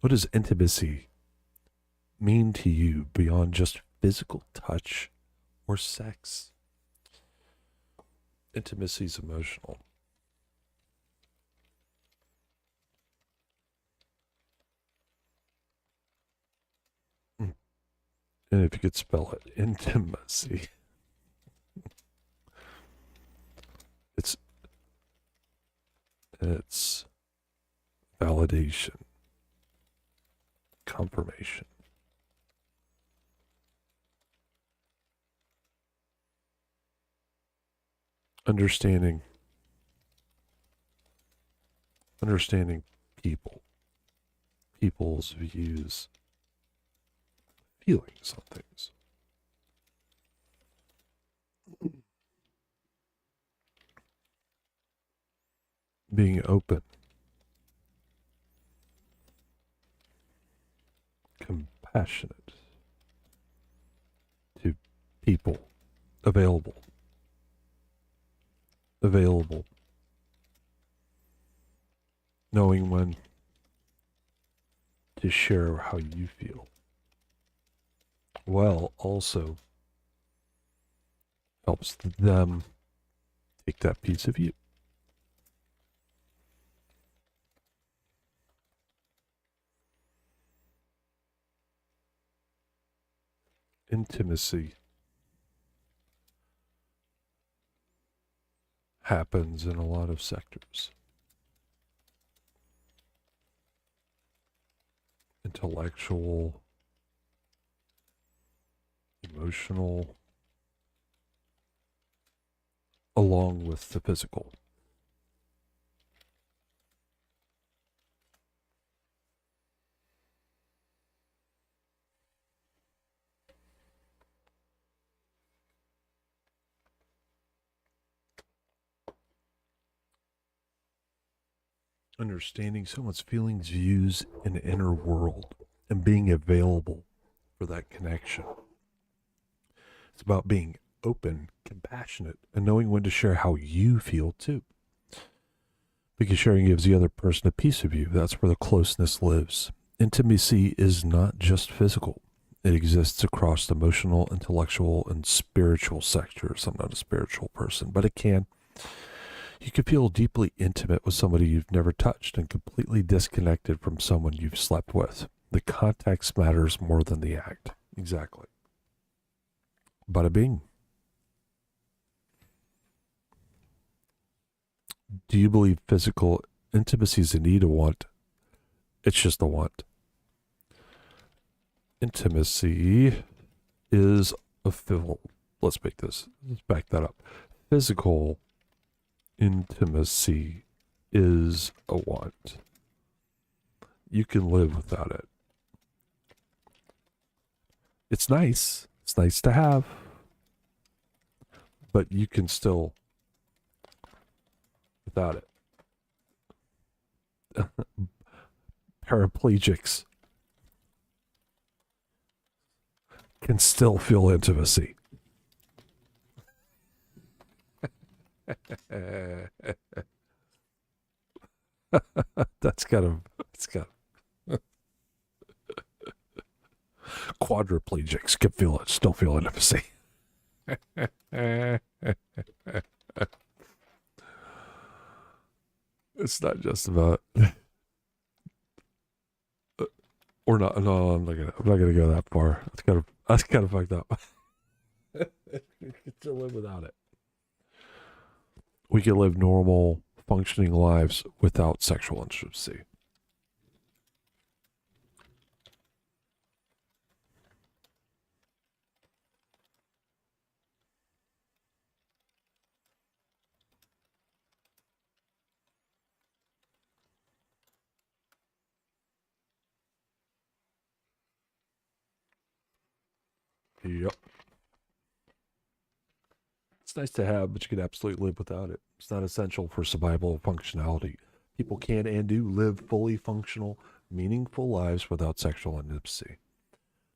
What does intimacy mean to you beyond just physical touch or sex? Intimacy is emotional. And if you could spell it, intimacy. It's validation, confirmation. Understanding people, people's views, feelings on things. Being open, compassionate to people, available, knowing when to share how you feel, while also helps them take that piece of you. Intimacy happens in a lot of sectors. Intellectual, emotional, along with the physical. Understanding someone's feelings, views, and inner world, and being available for that connection. It's about being open, compassionate, and knowing when to share how you feel too. Because sharing gives the other person a piece of you. That's where the closeness lives. Intimacy is not just physical. It exists across the emotional, intellectual, and spiritual sectors. I'm not a spiritual person, but it can. You can feel deeply intimate with somebody you've never touched and completely disconnected from someone you've slept with. The context matters more than the act. Exactly. Bada bing. Do you believe physical intimacy is a need or want? It's just a want. Intimacy is a feel. Let's back that up. Physical intimacy is a want. You can live without it. It's nice. It's nice to have. But you can still without it. Paraplegics can still feel intimacy. That's kind of quadriplegics can feel it, still feel intimacy. It's not just about or not. No, I'm not gonna go that far. That's kind of fucked up. You can still live without it. We can live normal, functioning lives without sexual intimacy. Yep. It's nice to have, but you can absolutely live without it. It's not essential for survival or functionality. People can and do live fully functional, meaningful lives without sexual intimacy.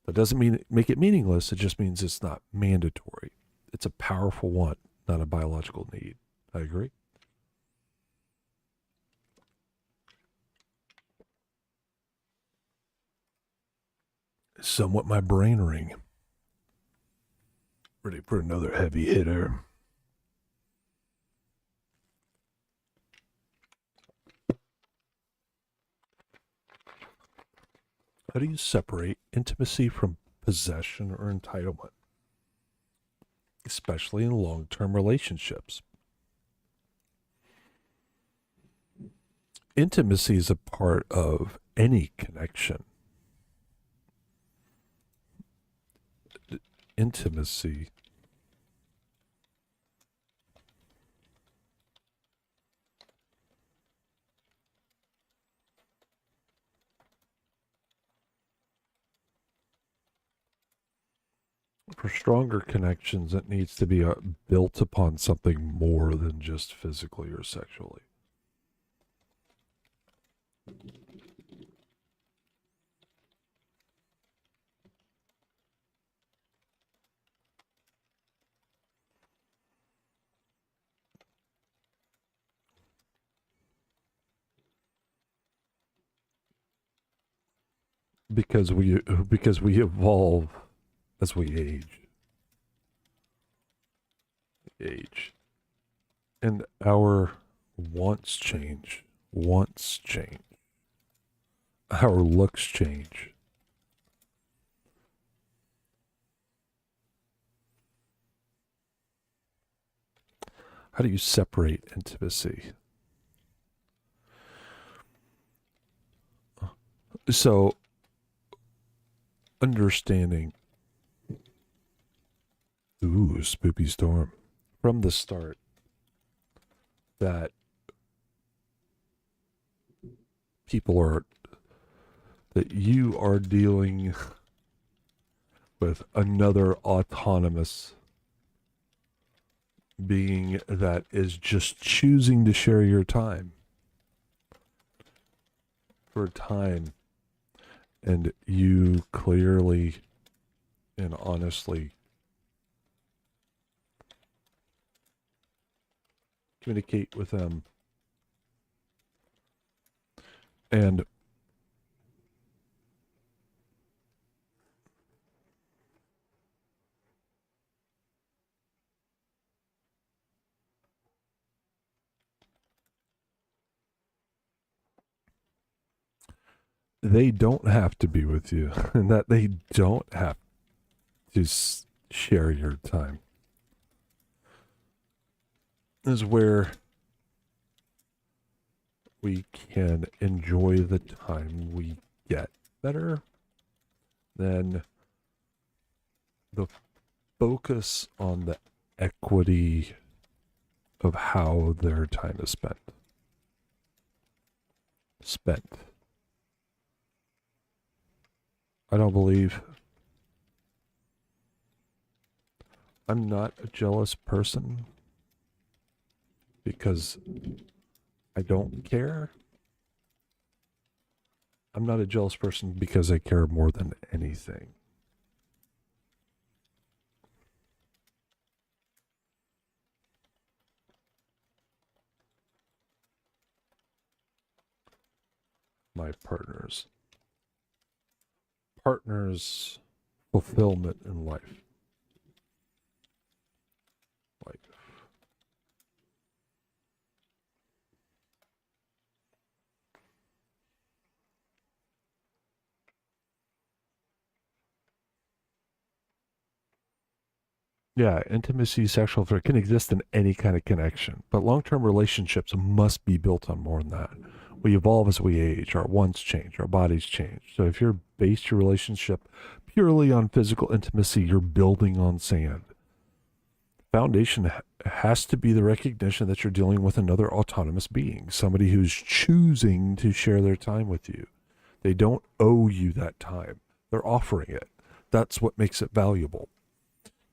That doesn't mean make it meaningless. It just means it's not mandatory. It's a powerful want, not a biological need. I agree. somewhat my brain ring. Ready for another heavy hitter. How do you separate intimacy from possession or entitlement, especially in long-term relationships? Intimacy is a part of any connection. Intimacy for stronger connections, it needs to be built upon something more than just physically or sexually. Because we evolve as we age, and our wants change, our looks change. How do you separate intimacy? So, understanding, spooky storm, from the start, that that you are dealing with another autonomous being that is just choosing to share your time for time, and you clearly and honestly communicate with them, and they don't have to be with you, and that they don't have to share your time, is where we can enjoy the time we get better than the focus on the equity of how their time is spent. I don't believe, I'm not a jealous person because I don't care. I'm not a jealous person because I care more than anything. My partner's fulfillment in life. Yeah, intimacy, sexual affairs can exist in any kind of connection, but long-term relationships must be built on more than that. We evolve as we age, our wants change, our bodies change. So if you're based your relationship purely on physical intimacy, you're building on sand. Foundation has to be the recognition that you're dealing with another autonomous being, somebody who's choosing to share their time with you. They don't owe you that time. They're offering it. That's what makes it valuable.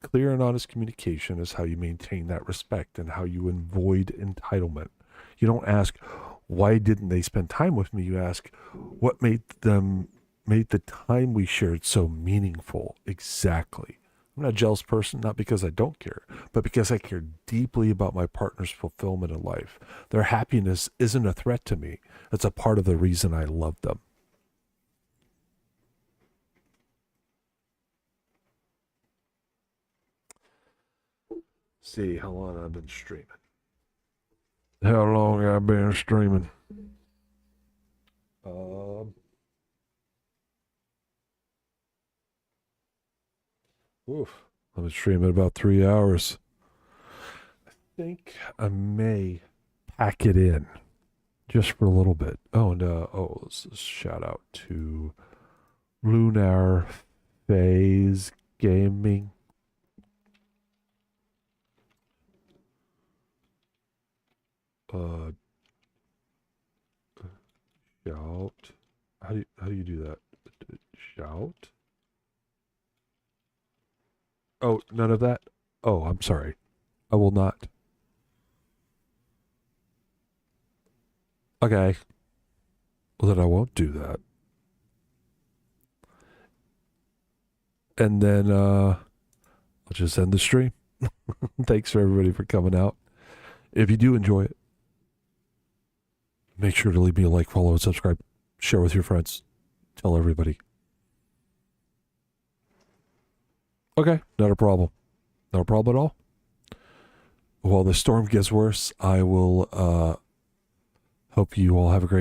Clear and honest communication is how you maintain that respect and how you avoid entitlement. You don't ask, why didn't they spend time with me? You ask, what made the time we shared so meaningful? Exactly. I'm not a jealous person, not because I don't care, but because I care deeply about my partner's fulfillment in life. Their happiness isn't a threat to me. It's a part of the reason I love them. see how long I've been streaming. How long I've been streaming. I've been streaming about 3 hours. I think I may pack it in just for a little bit. Oh, and let's shout out to Lunar Phase Gaming. Shout. How do you do that? Shout. Oh, none of that? Oh, I'm sorry. I will not. Okay. Well, then I won't do that. And then I'll just end the stream. Thanks for everybody for coming out. If you do enjoy it, make sure to leave me a like, follow, and subscribe. Share with your friends. Tell everybody. Okay, not a problem. Not a problem at all. While the storm gets worse, I will hope you all have a great